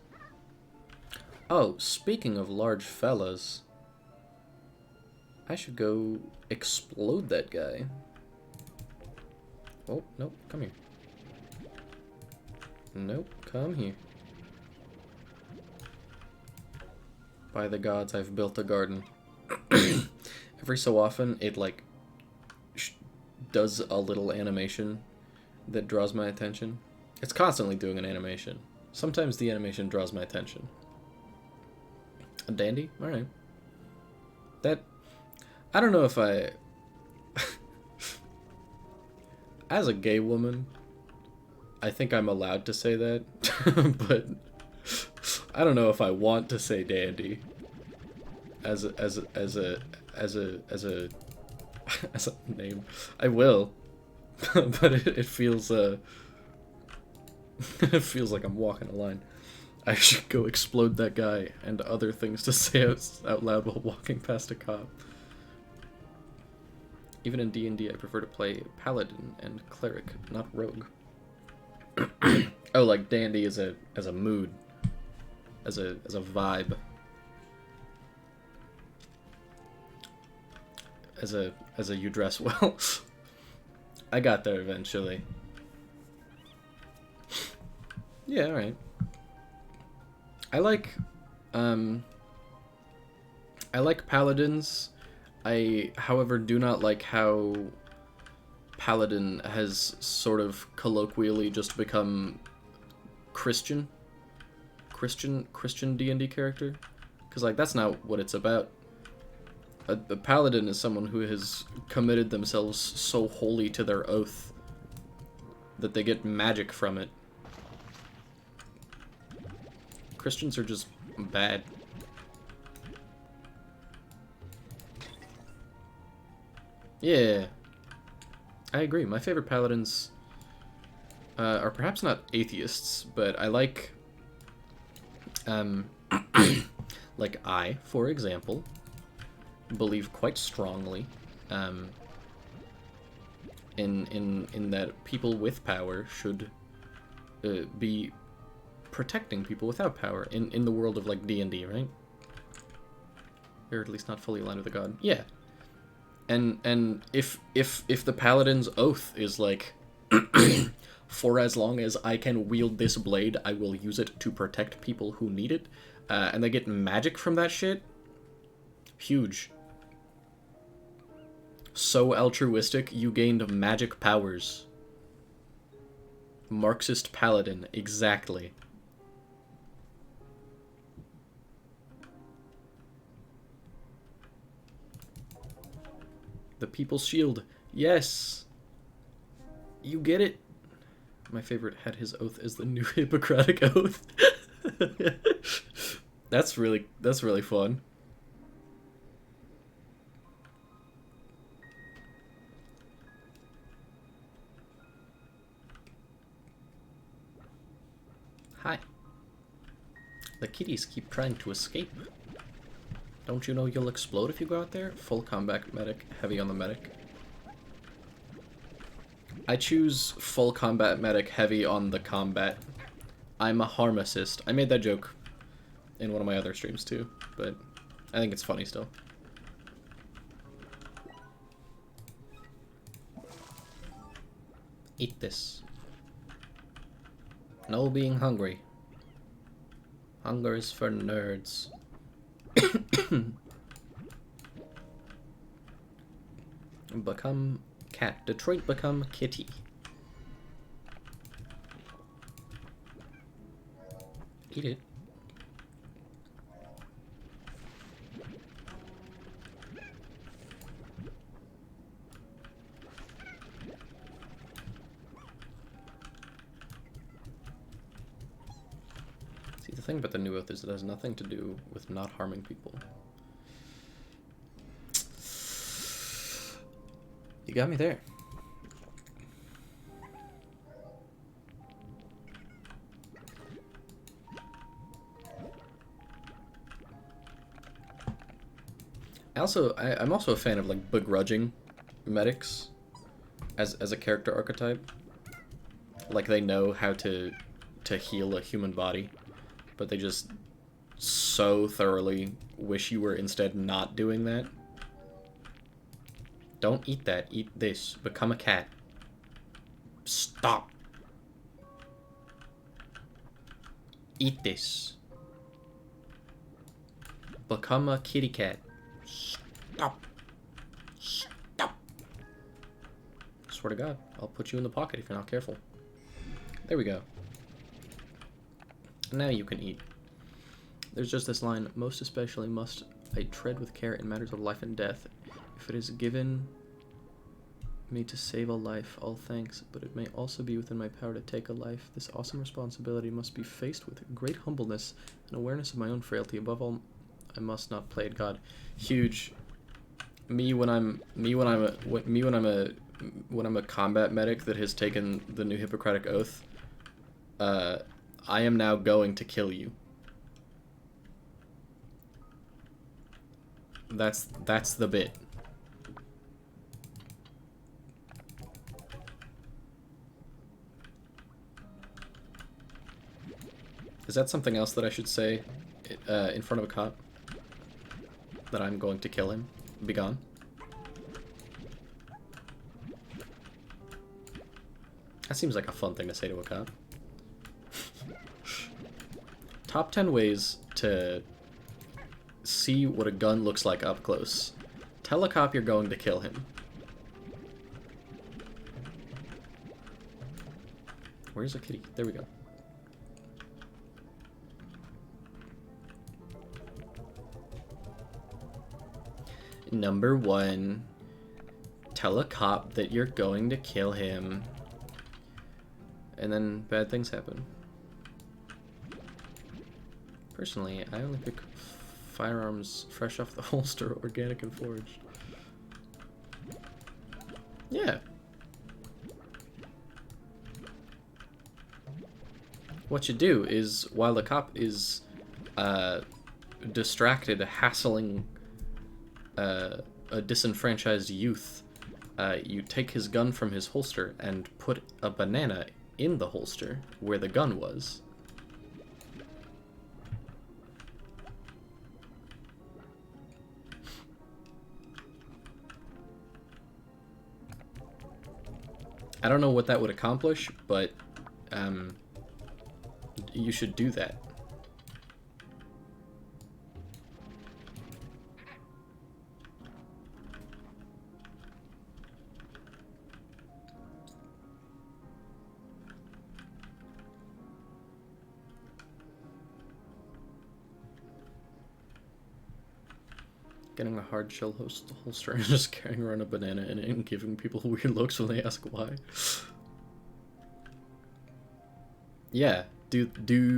Oh, speaking of large fellas, I should go explode that guy. Oh, nope, come here. Nope, come here. By the gods, I've built a garden. Every so often, it, like, does a little animation that draws my attention. It's constantly doing an animation. Sometimes the animation draws my attention. A dandy? Alright. That... I don't know if I... As a gay woman, I think I'm allowed to say that, but I don't know if I want to say dandy as a name. I will, but it feels it feels like I'm walking a line. I should go explode that guy and other things to say out loud while walking past a cop. Even in D&D, I prefer to play Paladin and Cleric, not Rogue. Oh, like dandy as a mood, as a vibe, as a you dress well. I got there eventually. Yeah, all right. I like paladins. I, however, do not like how paladin has sort of colloquially just become Christian D&D character, because like that's not what it's about. A paladin is someone who has committed themselves so wholly to their oath that they get magic from it. Christians are just bad. Yeah, I agree. My favorite paladins are perhaps not atheists, but I like, like I, for example, believe quite strongly, in that people with power should be protecting people without power in the world of like D&D, right? Or at least not fully aligned with the god. Yeah. And if the paladin's oath is like, for as long as I can wield this blade, I will use it to protect people who need it, and they get magic from that shit, huge. So altruistic, you gained magic powers. Marxist paladin, exactly. The People's Shield, yes! You get it! My favorite had his oath as the new Hippocratic Oath. That's really fun. Hi. The kitties keep trying to escape. Don't you know you'll explode if you go out there? Full combat medic, heavy on the medic. I choose full combat medic, heavy on the combat. I'm a harm assist. I made that joke in one of my other streams too, but I think it's funny still. Eat this. No being hungry. Hunger is for nerds. Become cat. Detroit become kitty. Eat it. See, the thing about the new oath is it has nothing to do with not harming people. You got me there. I'm also a fan of like begrudging medics as a character archetype. Like they know how to heal a human body, but they just so thoroughly wish you were instead not doing that. Don't eat that. Eat this. Become a cat. Stop. Eat this. Become a kitty cat. Stop. Stop. Swear to God, I'll put you in the pocket if you're not careful. There we go. Now you can eat. There's just this line, most especially must I tread with care in matters of life and death. If it is given me to save a life, all thanks, but it may also be within my power to take a life. This awesome responsibility must be faced with great humbleness and awareness of my own frailty. Above all, I must not play at God. Huge. When I'm a combat medic that has taken the new Hippocratic Oath, I am now going to kill you. That's the bit. Is that something else that I should say in front of a cop? That I'm going to kill him? Be gone? That seems like a fun thing to say to a cop. Top 10 ways to see what a gun looks like up close. Tell a cop you're going to kill him. Where's a kitty? There we go. Number 1, tell a cop that you're going to kill him. And then bad things happen. Personally, I only pick firearms fresh off the holster, organic and foraged. Yeah. What you do is, while the cop is distracted, hassling a disenfranchised youth, you take his gun from his holster and put a banana in the holster where the gun was. I don't know what that would accomplish, but you should do that. Getting a hard shell holster and just carrying around a banana in it and giving people weird looks when they ask why. Yeah, do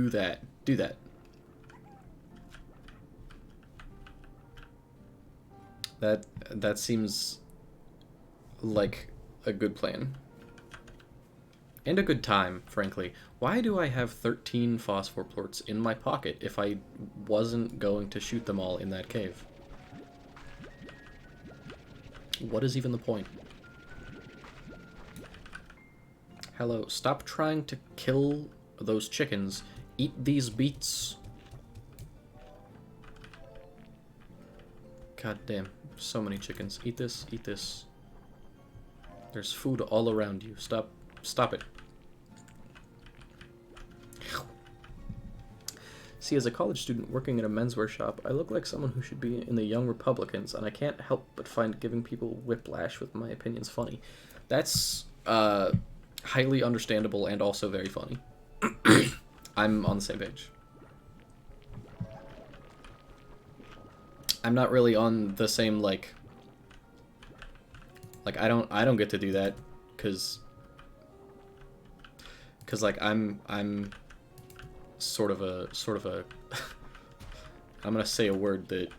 that. Do that. That seems like a good plan. And a good time, frankly. Why do I have 13 phosphor plorts in my pocket if I wasn't going to shoot them all in that cave? What is even the point? Hello, stop trying to kill those chickens. Eat these beets. God damn, so many chickens. Eat this, eat this. There's food all around you. Stop it. See, as a college student working in a menswear shop, I look like someone who should be in the Young Republicans, and I can't help but find giving people whiplash with my opinions funny. That's highly understandable and also very funny. I'm on the same page. I'm not really on the same like I don't get to do that cuz like I'm sort of a I'm going to say a word that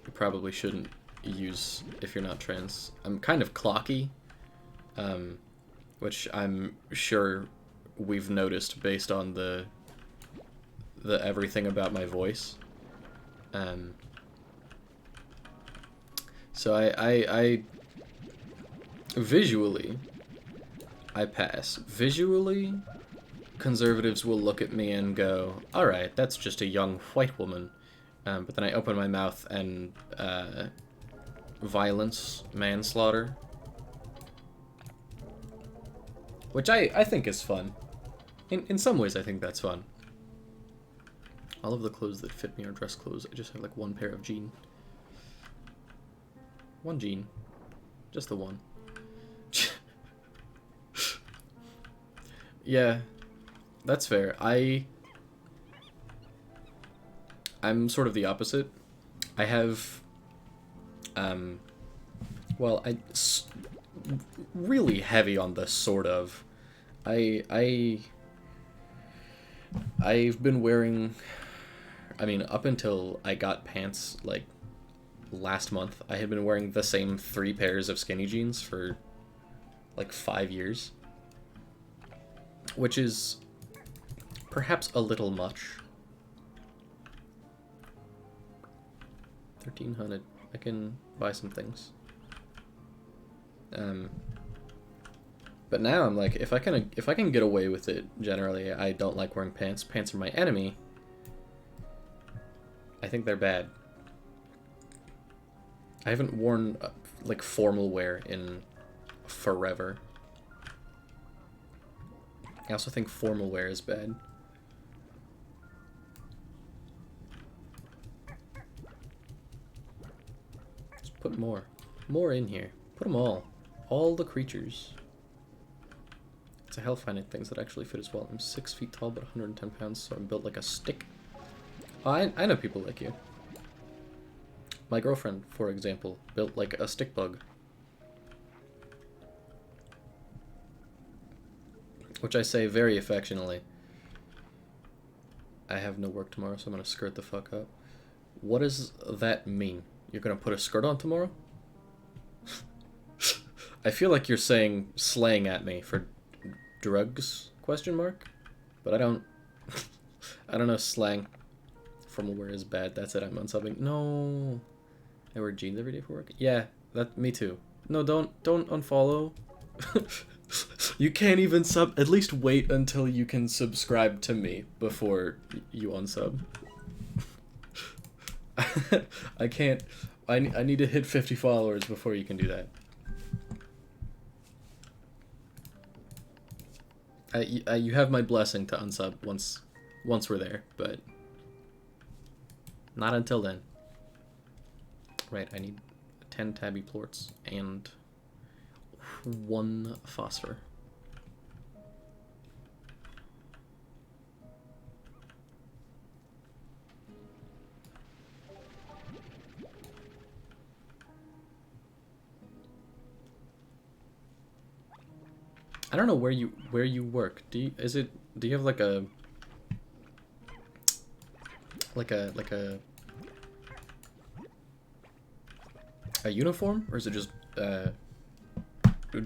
you probably shouldn't use if you're not trans. I'm kind of clocky, which I'm sure we've noticed based on the everything about my voice. So I visually, I pass. Visually, conservatives will look at me and go, alright, that's just a young white woman. But then I open my mouth and violence, manslaughter. Which I think is fun. In some ways I think that's fun. All of the clothes that fit me are dress clothes. I just have like one pair of jeans. One jean. Just the one. Yeah, that's fair. I'm sort of the opposite. I have, well, really heavy on the sort of. I've been wearing, I mean, up until I got pants, like, last month, I had been wearing the same 3 pairs of skinny jeans for, like, 5 years. Which is perhaps a little much. 1,300. I can buy some things. But now I'm like, if I can get away with it, generally, I don't like wearing pants. Pants are my enemy. I think they're bad. I haven't worn, like, formal wear in forever. I also think formal wear is bad. Just put more. More in here. Put them all. All the creatures. It's a hell finding things that actually fit as well. I'm 6 feet tall, but 110 pounds, so I'm built like a stick. Oh, I know people like you. My girlfriend, for example, built like a stick bug. Which I say very affectionately. I have no work tomorrow, so I'm gonna skirt the fuck up. What does that mean? You're gonna put a skirt on tomorrow? I feel like you're saying slang at me for drugs, question mark? But I don't I don't know slang. Formal wear is bad. That's it, I'm unsubbing. No. I wear jeans every day for work? Yeah, that me too. No, don't unfollow. You can't even sub. At least wait until you can subscribe to me before you unsub. I can't. I need to hit 50 followers before you can do that. You have my blessing to unsub once we're there, but not until then. Right, I need 10 tabby plorts and 1 phosphor. I don't know where you work. Do you have like a uniform, or is it just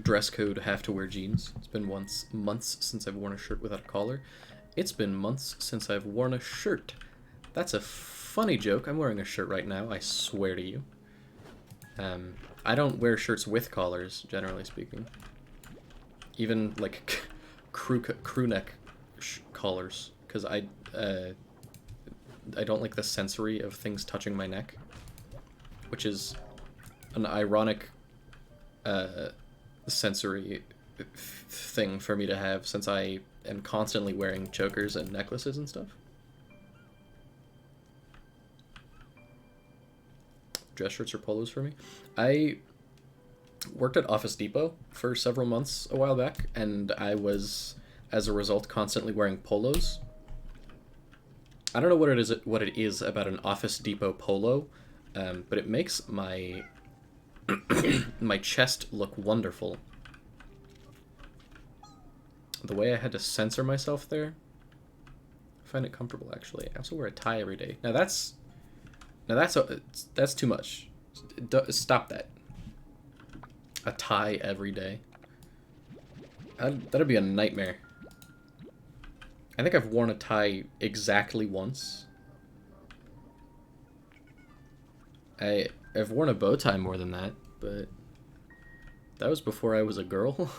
dress code, have to wear jeans? It's been months since I've worn a shirt without a collar. It's been months since I've worn a shirt. That's a funny joke. I'm wearing a shirt right now, I swear to you. I don't wear shirts with collars, generally speaking. Even like crew neck collars, because I don't like the sensory of things touching my neck, which is an ironic sensory thing for me to have, since I am constantly wearing chokers and necklaces and stuff. Dress shirts or polos for me. I worked at Office Depot for several months a while back, and I was, as a result, constantly wearing polos. I don't know what it is about an Office Depot polo, but it makes my my chest look wonderful. The way I had to censor myself there, I find it comfortable, actually. I also wear a tie every day. Now that's too much. Stop that. A tie every day. That'd be a nightmare. I think I've worn a tie exactly once. I've worn a bow tie more than that, but that was before I was a girl.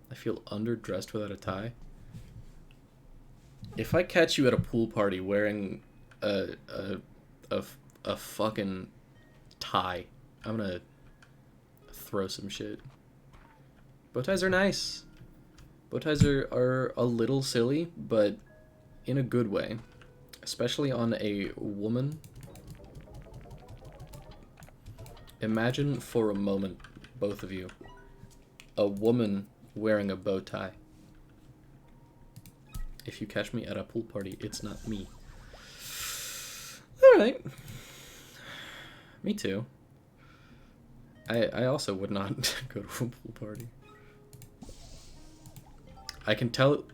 I feel underdressed without a tie. If I catch you at a pool party wearing a fucking tie, I'm gonna throw some shit. Bow ties are nice. Bow ties are a little silly, but in a good way. Especially on a woman. Imagine for a moment, both of you, a woman wearing a bow tie. If you catch me at a pool party, it's not me. Alright. Me too. I also would not go to a pool party. I can tell...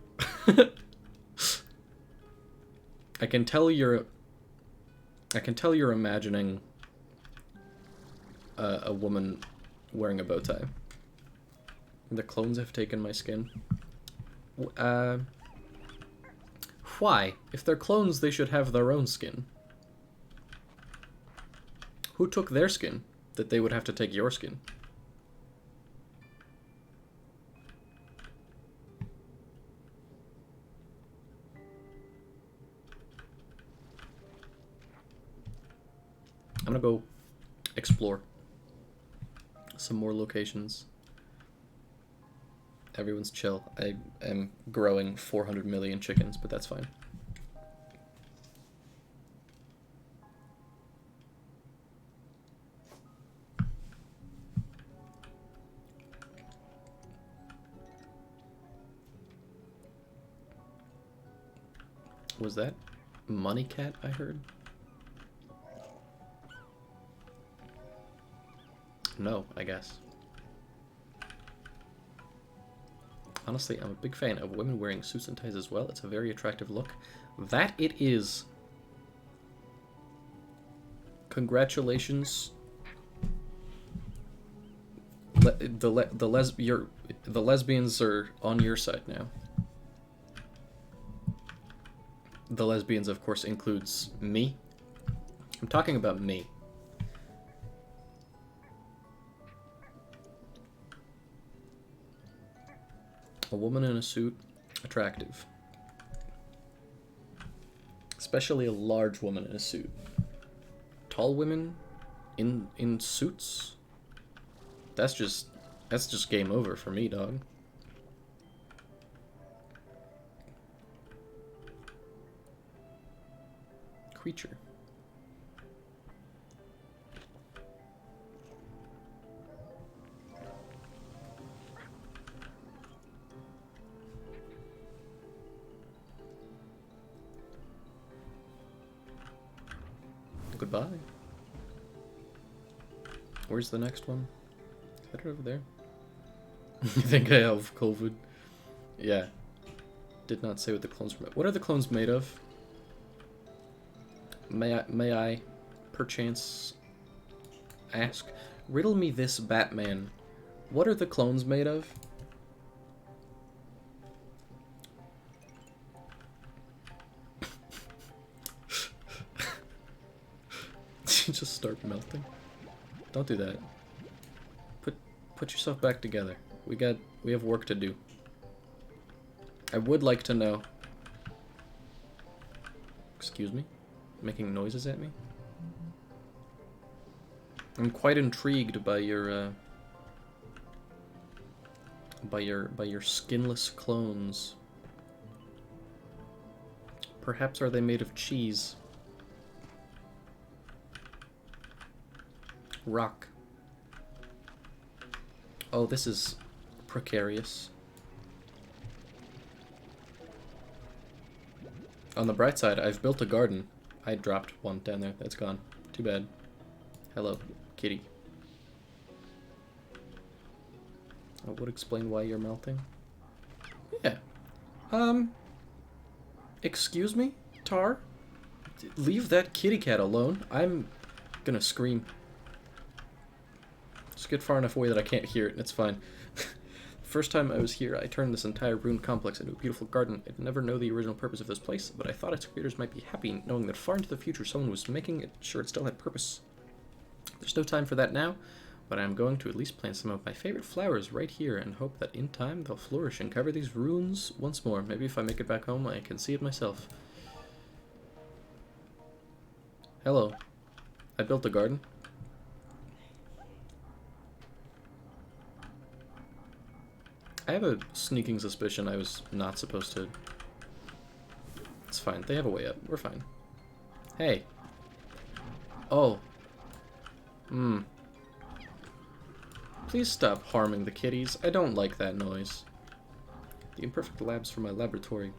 I can tell you're imagining a woman wearing a bow tie. The clones have taken my skin. Why? If they're clones, they should have their own skin. Who took their skin that they would have to take your skin? gonna go explore some more locations. Everyone's chill. I am growing 400 million chickens, but that's fine. Was that Money Cat I heard? No, I guess. Honestly, I'm a big fan of women wearing suits and ties as well. It's a very attractive look. That it is. Congratulations. The lesbians are on your side now. The lesbians, of course, includes me. I'm talking about me. A woman in a suit, attractive. Especially a large woman in a suit. Tall women in suits? That's just game over for me, dog. Creature. Goodbye. Where's the next one? Is that it over there? You think I have COVID? Yeah. Did not say what the clones were made. What are the clones made of? May I perchance ask? Riddle me this, Batman. What are the clones made of? You just start melting. Don't do that. Put yourself back together. We have work to do. I would like to know. Excuse me? Making noises at me? I'm quite intrigued by your skinless clones. Perhaps are they made of cheese? Rock. Oh, this is precarious. On the bright side, I've built a garden. I dropped one down there. That's gone. Too bad. Hello, kitty. I would explain why you're melting. Yeah. Excuse me, Tar? Leave that kitty cat alone. I'm gonna scream. Just get far enough away that I can't hear it, and it's fine. First time I was here, I turned this entire ruined complex into a beautiful garden. I'd never know the original purpose of this place, but I thought its creators might be happy knowing that far into the future someone was making it sure it still had purpose. There's no time for that now, but I'm going to at least plant some of my favorite flowers right here and hope that in time they'll flourish and cover these ruins once more. Maybe if I make it back home, I can see it myself. Hello. I built a garden. I have a sneaking suspicion I was not supposed to. It's fine. They have a way up. We're fine. Hey. Oh. Please stop harming the kitties. I don't like that noise. The imperfect labs from my laboratory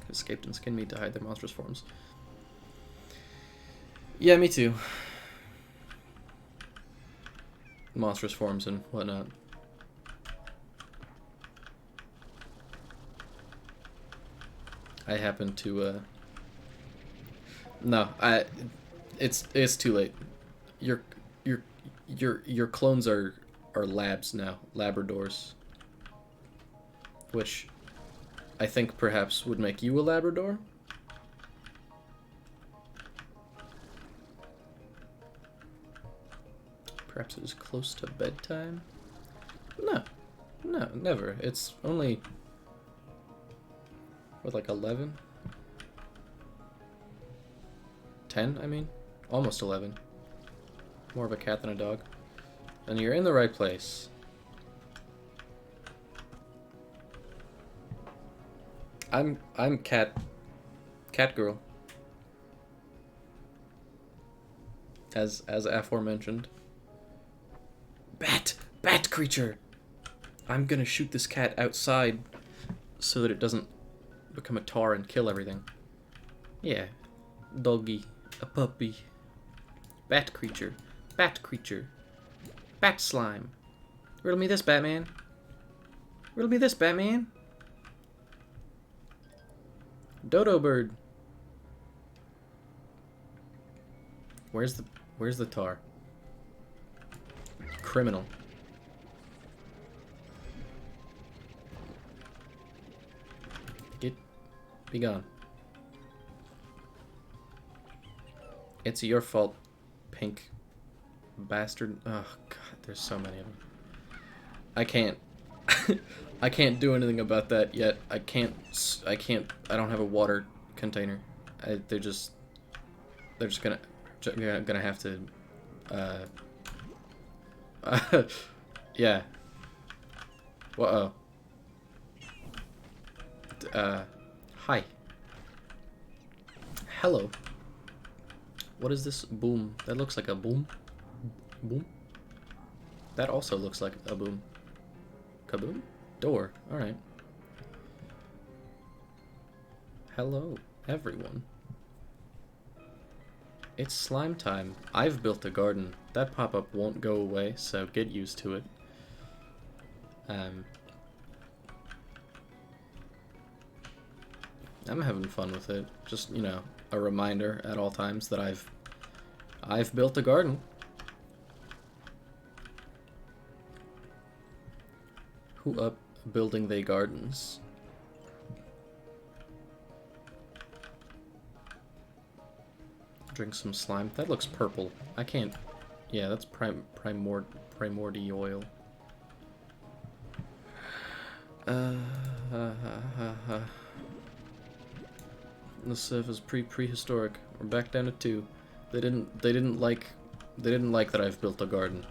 have escaped and skinned me to hide their monstrous forms. Yeah, me too. Monstrous forms and whatnot. I happen to no, it's too late. Your clones are labs now, Labradors. Which I think perhaps would make you a Labrador. Perhaps it is close to bedtime? No, never. It's only what, like 11? 10, I mean? Almost 11. More of a cat than a dog. And you're in the right place. I'm cat girl. As aforementioned. Bat creature. I'm gonna shoot this cat outside so that it doesn't become a tar and kill everything. Yeah. Doggy. A puppy. Bat creature. Bat creature. Bat slime. Riddle me this, Batman. Riddle me this, Batman. Dodo bird. Where's the tar? Criminal. Be gone. It's your fault, pink bastard. Oh god, there's so many of them. I can't I can't do anything about that yet. I don't have a water container. They're just gonna have to yeah. Whoa. Hi. Hello. What is this boom? That looks like a boom. Boom. That also looks like a boom. Kaboom? Door. Alright. Hello, everyone. It's slime time. I've built a garden. That pop-up won't go away, so get used to it. I'm having fun with it. Just, you know, a reminder at all times that I've built a garden. Who up building they gardens? Drink some slime. That looks purple. I can't. Yeah, that's primordial. The surf is prehistoric. We're back down to 2. They didn't like that I've built a garden.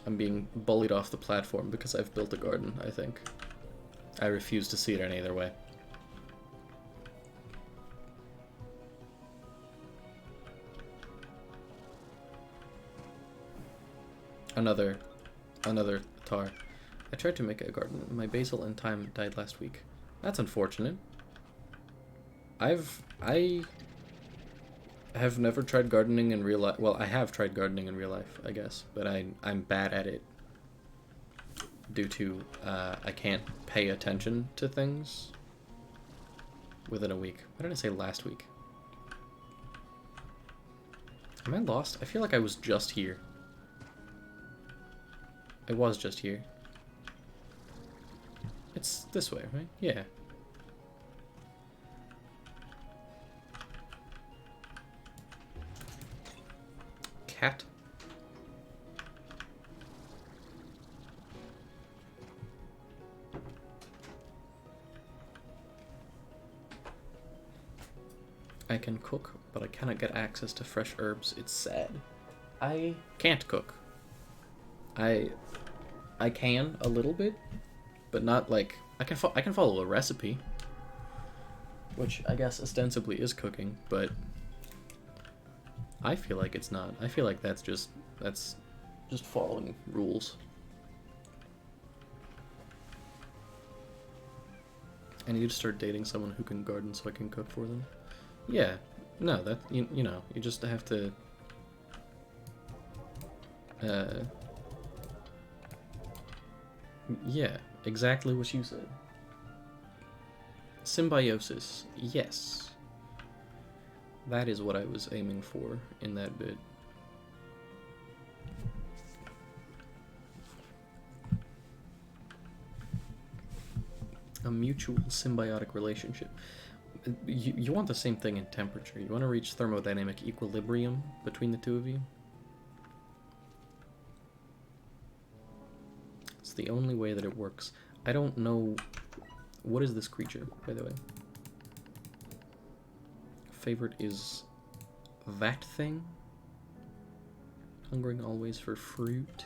I'm being bullied off the platform because I've built a garden, I think. I refuse to see it any other way. Another tar. I tried to make a garden. My basil and thyme died last week. That's unfortunate. I have never tried gardening in real life. Well, I have tried gardening in real life, I guess, but I'm bad at it due to I can't pay attention to things within a week. Why did I say last week? Am I lost? I feel like I was just here. I was just here. It's this way, right? Yeah. Cat. I can cook, but I cannot get access to fresh herbs. It's sad. I can't cook. I can a little bit, but not like I can follow a recipe, which I guess ostensibly is cooking, but I feel like it's not. I feel like that's just following rules. I need to start dating someone who can garden so I can cook for them. Yeah, no, that you know, you just have to yeah, exactly what you said. Symbiosis, yes. That is what I was aiming for in that bit. A mutual symbiotic relationship. You want the same thing in temperature. You want to reach thermodynamic equilibrium between the two of you. It's the only way that it works. I don't know... What is this creature, by the way? Favorite is that thing? Hungering always for fruit.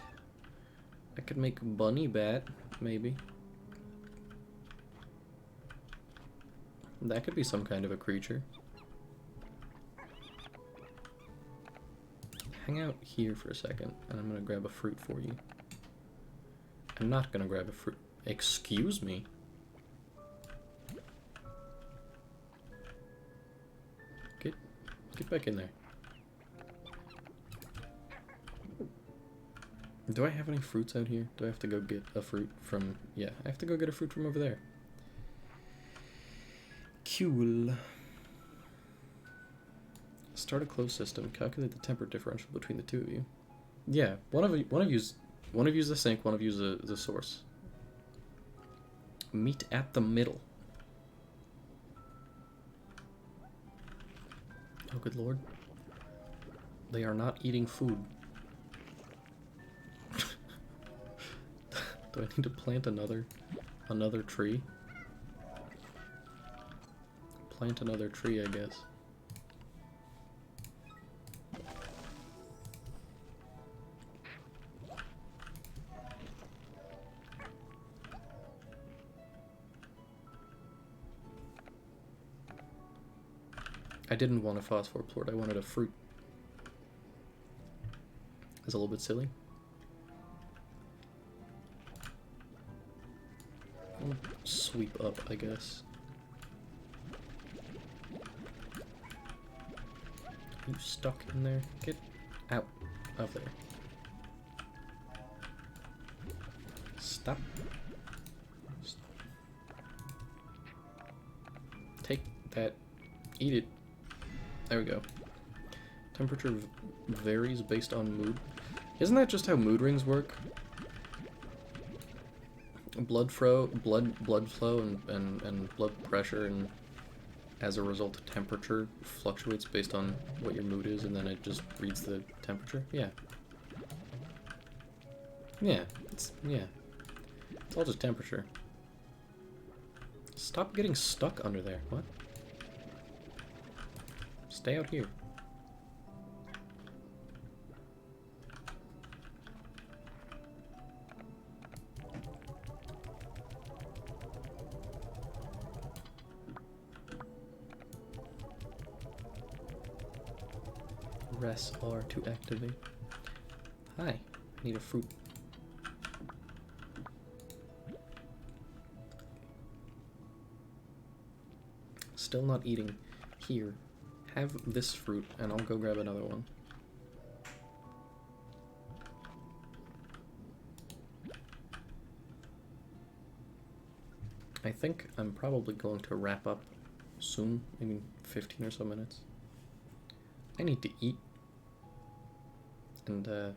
I could make bunny bat, maybe. That could be some kind of a creature. Hang out here for a second, and I'm gonna grab a fruit for you. I'm not gonna grab a fruit. Excuse me? Get back in there. Do I have any fruits out here? Do I have to go get a fruit from... Yeah, I have to go get a fruit from over there. Cool. Start a closed system. Calculate the temperature differential between the two of you. Yeah, one of you's the sink, one of you's the source. Meet at the middle. Oh, good lord. They are not eating food. Do I need to plant another tree? Plant another tree, I guess. I didn't want a phosphor plort, I wanted a fruit. It's a little bit silly. I'll sweep up, I guess. You stuck in there? Get out of there. Stop. Take that. Eat it. There we go. Temperature varies based on mood. Isn't that just how mood rings work? Blood flow and blood pressure, and as a result all fluctuates based on what your mood is, and then it just reads the temperature. Yeah. Yeah. It's all just temperature. Stop getting stuck under there. What? Stay out here. Press R to activate. Hi, I need a fruit. Still not eating. Here, have this fruit, and I'll go grab another one. I think I'm probably going to wrap up soon, maybe 15 or so minutes. I need to eat. And, I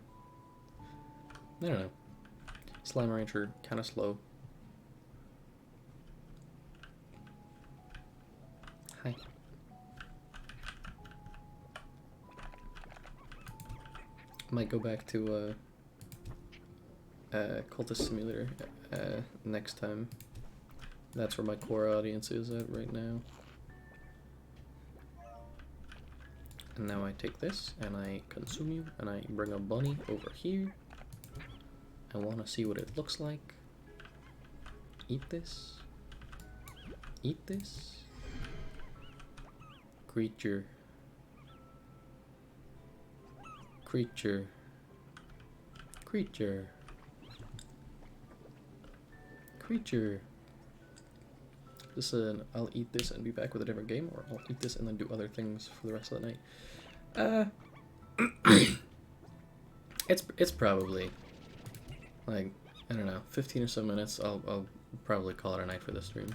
don't know. Slime Rancher, kind of slow. Hi. Might go back to, Cultist Simulator, next time. That's where my core audience is at right now. And now I take this, and I consume you, and I bring a bunny over here. I want to see what it looks like. Eat this. Eat this. Creature. Creature. Creature. Creature. This, I'll eat this and be back with a different game, or I'll eat this and then do other things for the rest of the night. It's probably like, I don't know, 15 or so minutes. I'll probably call it a night for this stream.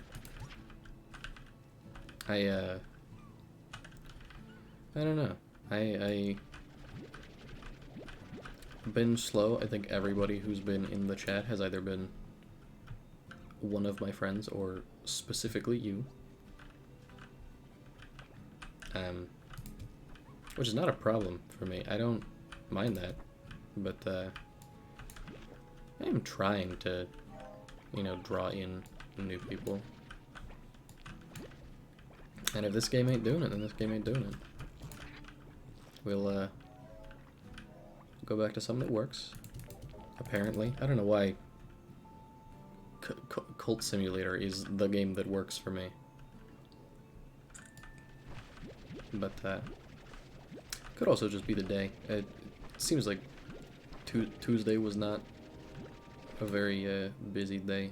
I don't know. I been slow. I think everybody who's been in the chat has either been one of my friends or specifically you. Which is not a problem for me. I don't mind that. But I am trying to, you know, draw in new people. And if this game ain't doing it, then this game ain't doing it. We'll go back to something that works. Apparently. I don't know why Cult Simulator is the game that works for me. But could also just be the day. It seems like Tuesday was not a very busy day.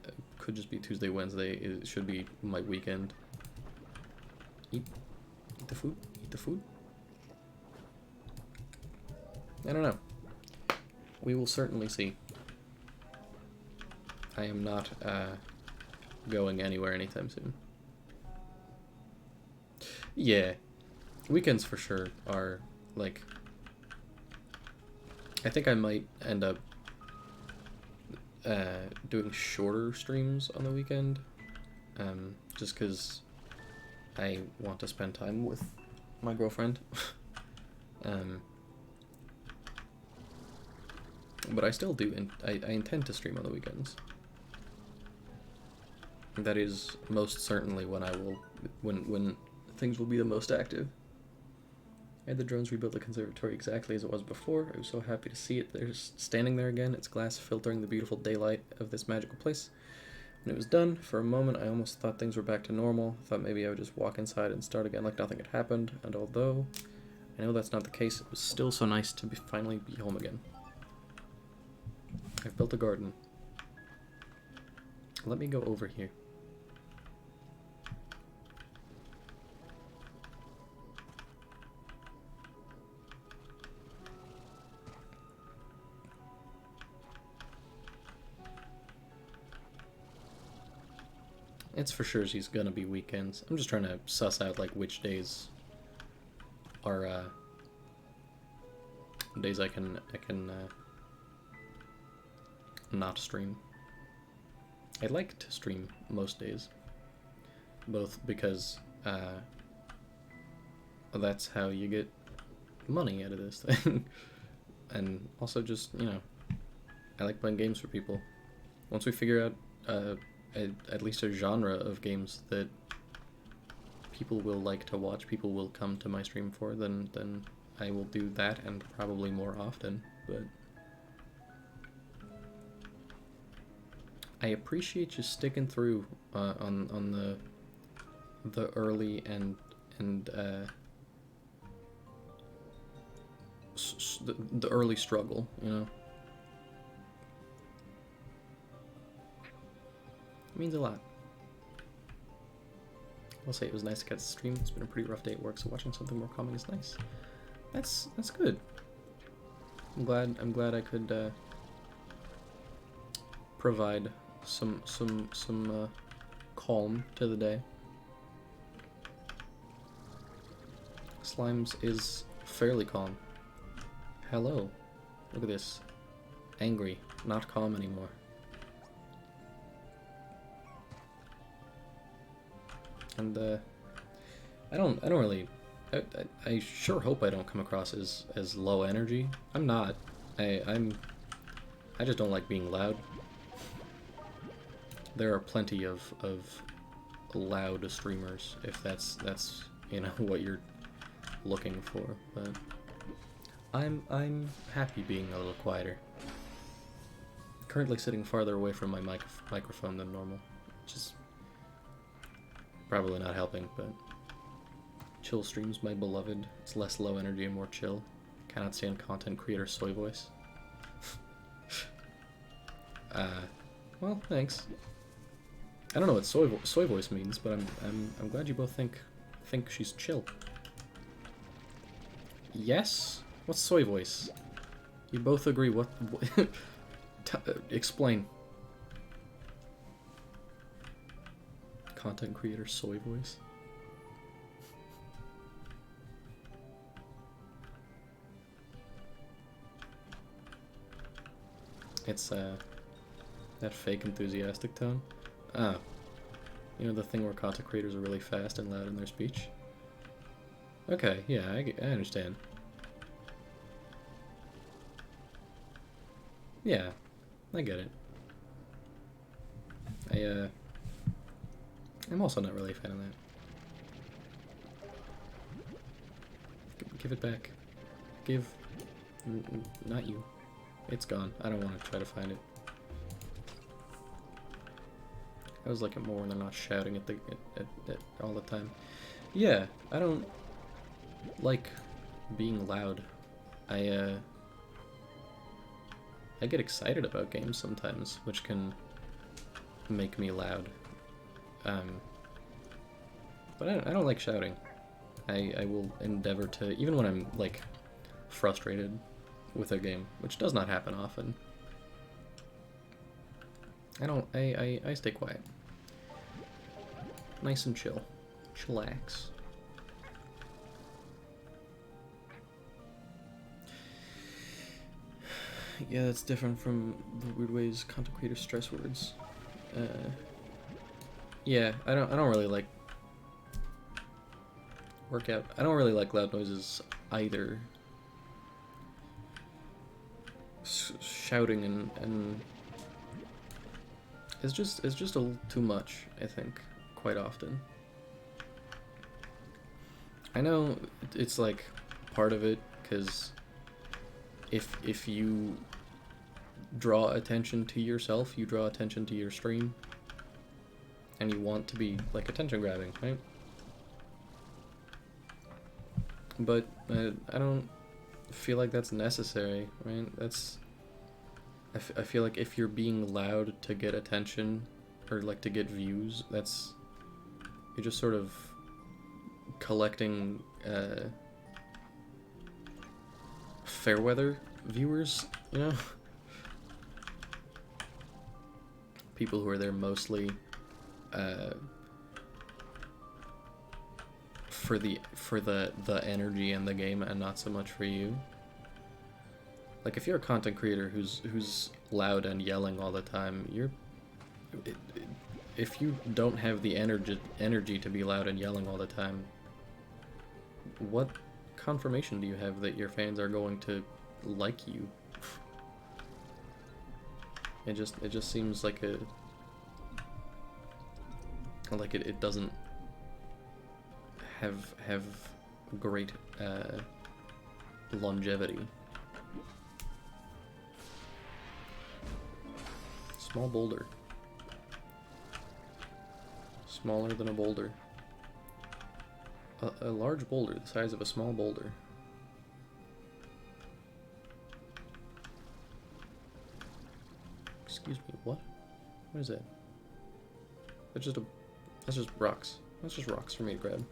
It could just be Tuesday, Wednesday. It should be my weekend. Eat the food. Eat the food. I don't know. We will certainly see. I am not going anywhere anytime soon. Yeah, weekends for sure are like. I think I might end up doing shorter streams on the weekend, just because I want to spend time with my girlfriend. But I still do, and I intend to stream on the weekends. That is most certainly when I will, when things will be the most active. I had the drones rebuild the conservatory exactly as it was before. I was so happy to see it there, standing there again, its glass filtering the beautiful daylight of this magical place. When it was done, for a moment I almost thought things were back to normal. I thought maybe I would just walk inside and start again like nothing had happened, and although I know that's not the case, it was still so nice to finally be home again. I've built a garden. Let me go over here. It's for sure she's gonna be weekends. I'm just trying to suss out like which days are days I can not stream. I like to stream most days, both because that's how you get money out of this thing, and also just, you know, I like playing games for people. Once we figure out at least a genre of games that people will like to watch, people will come to my stream for, then I will do that, and probably more often. But I appreciate you sticking through on the early and the early struggle, you know. It means a lot. I'll say it was nice to get to stream. It's been a pretty rough day at work, so watching something more calming is nice. That's good. I'm glad I could provide some calm to the day. Slimes is fairly calm. Hello. Look at this. Angry, not calm anymore. And I don't really. I sure hope I don't come across as low energy. I'm not. I just don't like being loud. There are plenty of loud streamers, if that's you know what you're looking for. But I'm happy being a little quieter. Currently sitting farther away from my microphone than normal, which is probably not helping, but chill streams, my beloved. It's less low energy and more chill. Cannot stand content creator soy voice. Well, thanks. I don't know what soy voice means, but I'm glad you both think she's chill. Yes? What's soy voice? You both agree. What explain. Content creator soy voice. It's that fake enthusiastic tone. Ah, you know the thing where content creators are really fast and loud in their speech? Okay, yeah, I understand. Yeah, I get it. I'm also not really a fan of that. Give it back. Give Not you. It's gone. I don't want to try to find it. I was like it more when they're not shouting at all the time. Yeah, I don't like being loud. I get excited about games sometimes, which can make me loud. But I don't like shouting. I will endeavor to, even when I'm like frustrated with a game, which does not happen often. I stay quiet. Nice and chill. Chillax. Yeah, that's different from the weird ways content creators stress words. Yeah, I don't really like workout. I don't really like loud noises either. Shouting and it's just a little too much, I think, quite often. I know it's like part of it, because if you draw attention to yourself, you draw attention to your stream, and you want to be like attention grabbing, right? But I don't feel like that's necessary, right? I feel like if you're being loud to get attention, or like to get views, you're just sort of collecting fair weather viewers, you know? People who are there mostly for the energy in the game and not so much for you. Like if you're a content creator who's loud and yelling all the time, if you don't have the energy to be loud and yelling all the time, what confirmation do you have that your fans are going to like you? It just seems like it doesn't have great longevity. Small boulder. Smaller than a boulder. A large boulder the size of a small boulder. Excuse me, what? What is that? That's just rocks. That's just rocks for me to grab.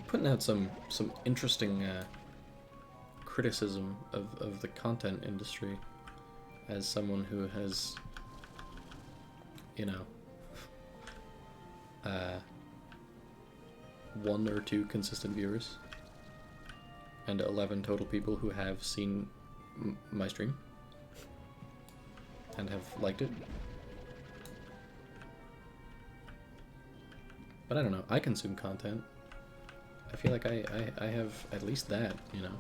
Putting out some interesting criticism of the content industry as someone who has, you know, 1 or 2 consistent viewers and 11 total people who have seen my stream and have liked it. But I don't know, I consume content. I feel like I have at least that, you know.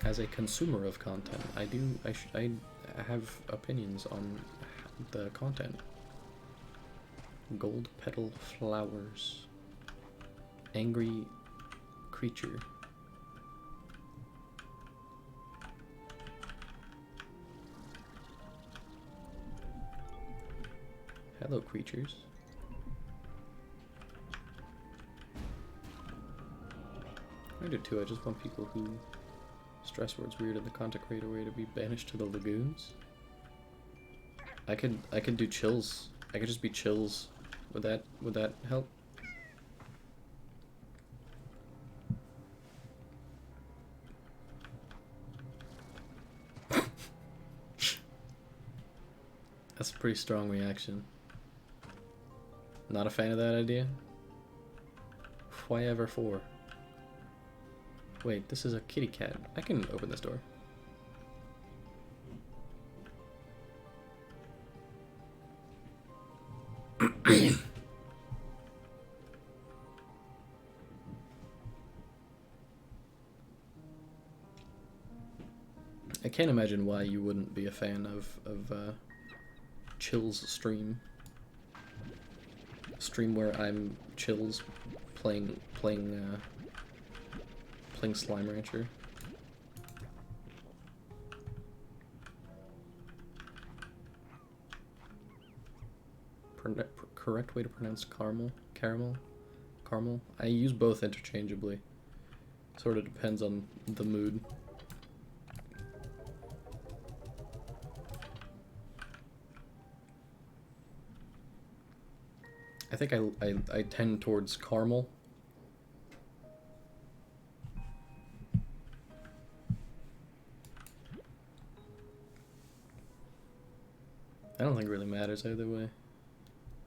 As a consumer of content, I have opinions on the content. Gold petal flowers. Angry creature. Hello, creatures. I do too. I just want people who stress words weird in the content creator way to be banished to the lagoons. I could do chills. I could just be chills. Would that help? That's a pretty strong reaction. Not a fan of that idea? Why ever for? Wait, this is a kitty cat. I can open this door. I can't imagine why you wouldn't be a fan of Chill's stream. stream where I'm chills playing Slime Rancher. Correct way to pronounce caramel. I use both interchangeably. Sort of depends on the mood. I think I tend towards caramel. I don't think it really matters either way.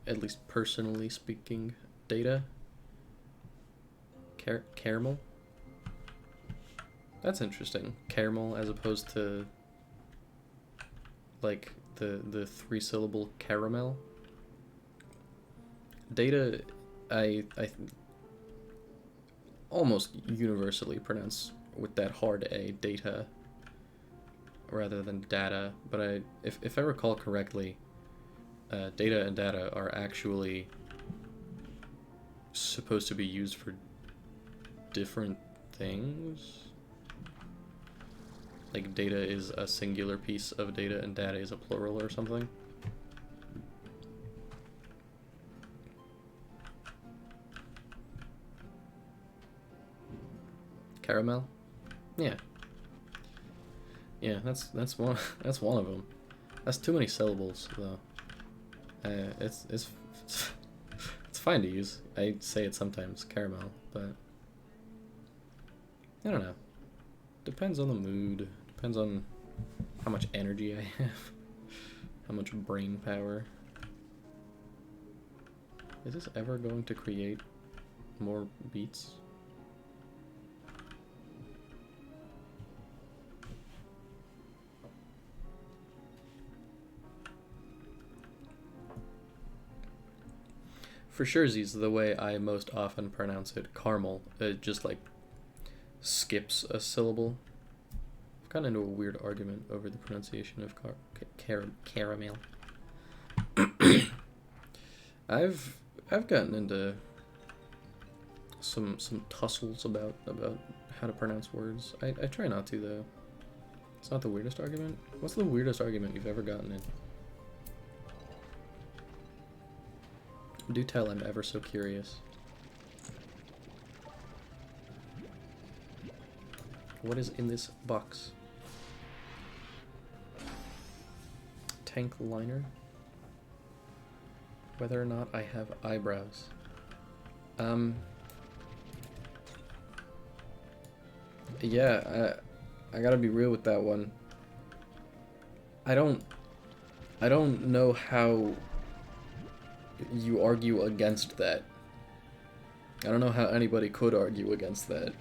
At least personally speaking. Data? Caramel? That's interesting. Caramel as opposed to like the 3-syllable caramel. Data, I almost universally pronounce with that hard A, data, rather than data. But if I recall correctly, data and data are actually supposed to be used for different things. Like data is a singular piece of data and data is a plural or something. Caramel? Yeah. Yeah, that's one that's one of them. That's too many syllables though. It's fine to use. I say it sometimes, caramel, but I don't know. Depends on the mood. Depends on how much energy I have. How much brain power. Is this ever going to create more beats? For surezies, the way I most often pronounce it, caramel, it just like skips a syllable. I've gotten into a weird argument over the pronunciation of caramel. I've gotten into some tussles about how to pronounce words. I try not to though. It's not the weirdest argument. What's the weirdest argument you've ever gotten in? Do tell, I'm ever so curious. What is in this box? Tank liner? Whether or not I have eyebrows. Yeah, I gotta be real with that one. I don't know how you argue against that. I don't know how anybody could argue against that.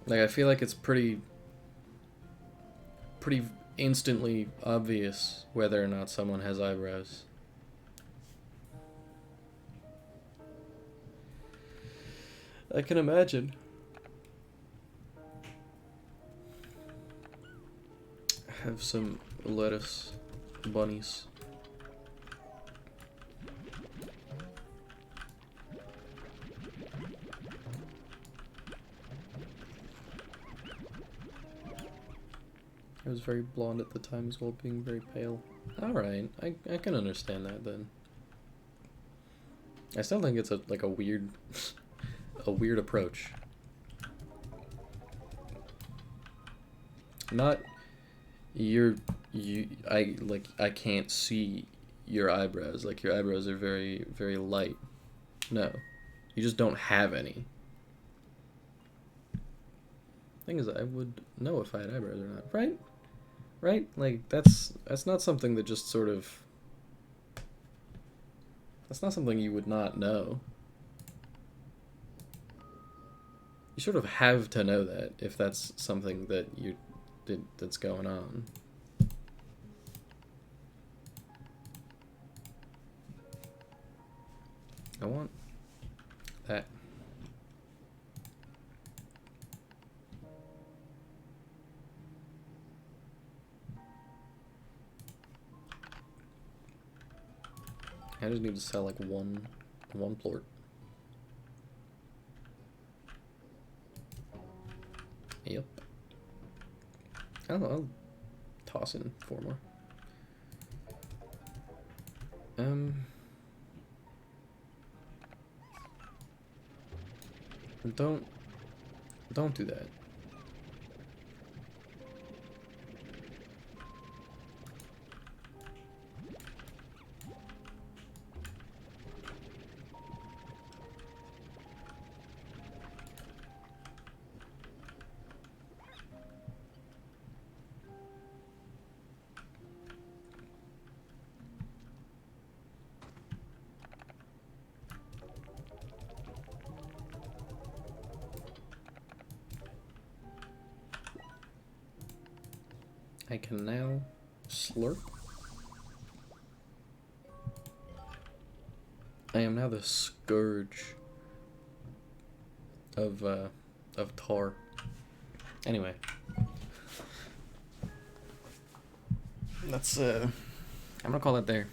Like, I feel like it's pretty instantly obvious whether or not someone has eyebrows. I can imagine. Have some lettuce bunnies. I was very blonde at the time as well, being very pale. Alright, I can understand that then. I still think it's a weird a weird approach. Not I can't see your eyebrows. Like, your eyebrows are very, very light. No. You just don't have any. Thing is, I would know if I had eyebrows or not, right? Right? Like, that's not something that just sort of... That's not something you would not know. You sort of have to know that if that's something that that's going on. I want that. I just need to sell like one plort. Yep. I'll toss in 4 more. Don't do that. I can now slurp. I am now the scourge of tar. Anyway, That's I'm gonna call it there.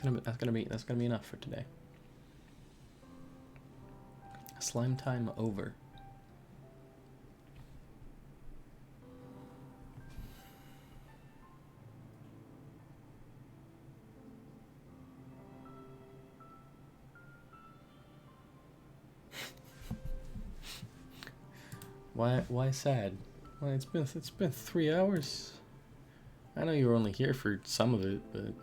That's gonna be enough for today. Slime time over. Why sad? Well, it's been 3 hours. I know you were only here for some of it, but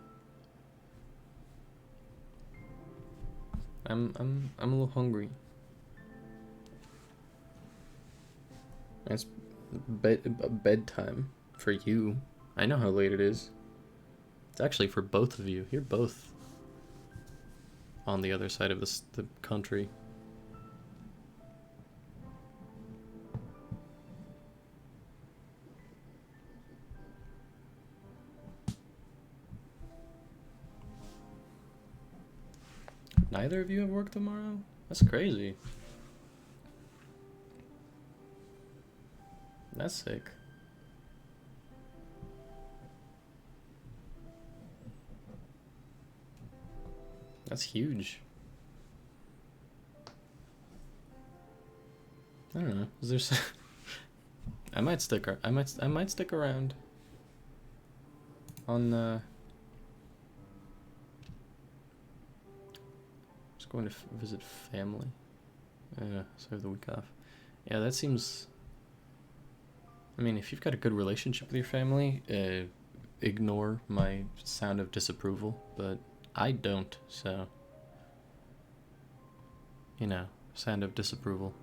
I'm a little hungry. It's bedtime for you. I know how late it is. It's actually for both of you. You're both on the other side of the country. Neither of you have work tomorrow? That's crazy. That's sick. That's huge. I don't know. Is there I might stick around on just going to visit family. So I have the week off. Yeah, that seems, I mean, if you've got a good relationship with your family, ignore my sound of disapproval, but I don't, so, you know, sound of disapproval.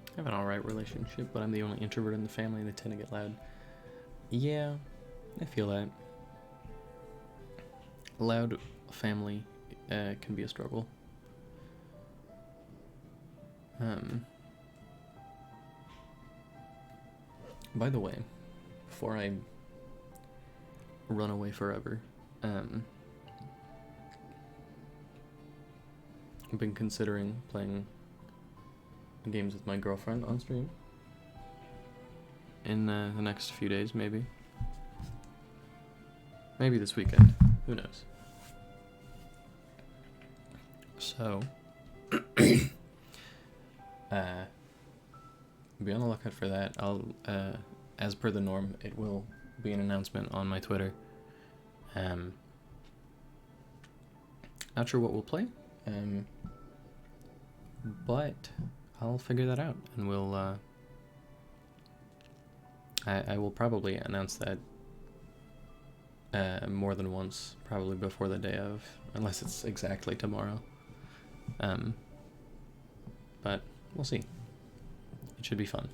I have an alright relationship, but I'm the only introvert in the family and they tend to get loud. Yeah, I feel that. A loud family can be a struggle. By the way, before I run away forever, I've been considering playing games with my girlfriend on stream in the next few days, maybe this weekend, who knows. So be on the lookout for that. I'll as per the norm, it will be an announcement on my Twitter. Not sure what we'll play, but I'll figure that out, and we'll I will probably announce that more than once, probably before the day of, unless it's exactly tomorrow. But we'll see. It should be fun.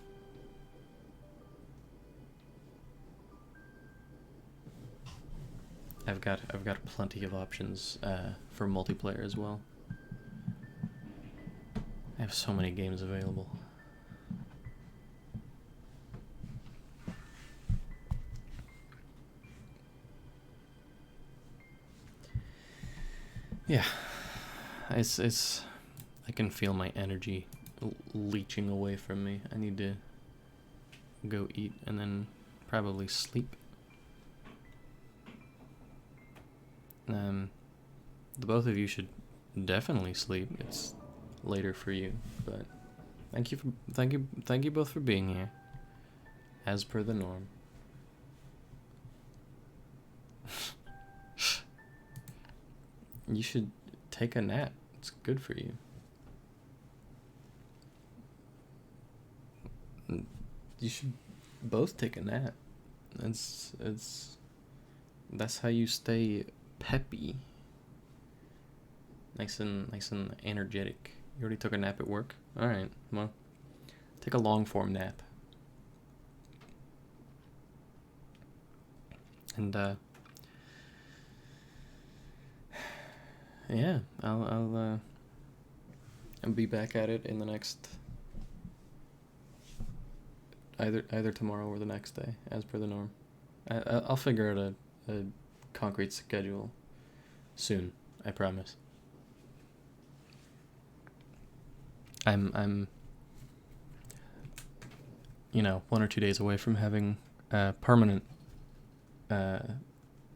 I've got plenty of options for multiplayer as well. I have so many games available. Yeah, it's I can feel my energy leeching away from me. I need to go eat and then probably sleep. The both of you should definitely sleep. It's later for you, but thank you both for being here, as per the norm. You should take a nap. It's good for you. You should both take a nap. That's how you stay peppy. Nice and energetic. You already took a nap at work? Alright, well, take a long form nap. And yeah, I'll be back at it in the next either tomorrow or the next day, as per the norm. I'll figure out a concrete schedule soon, I promise. I'm 1 or 2 days away from having a permanent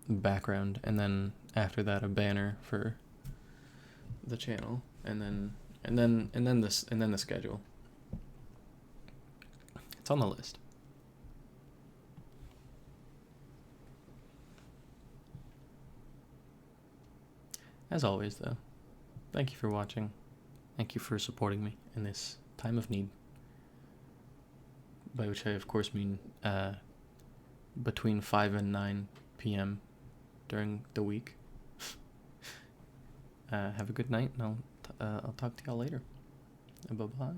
background, and then after that a banner for the channel, and then the schedule. It's on the list. As always, though, thank you for watching. Thank you for supporting me in this time of need. By which I, of course, mean between 5 and 9 p.m. during the week. Have a good night, and I'll talk to y'all later. Bye-bye.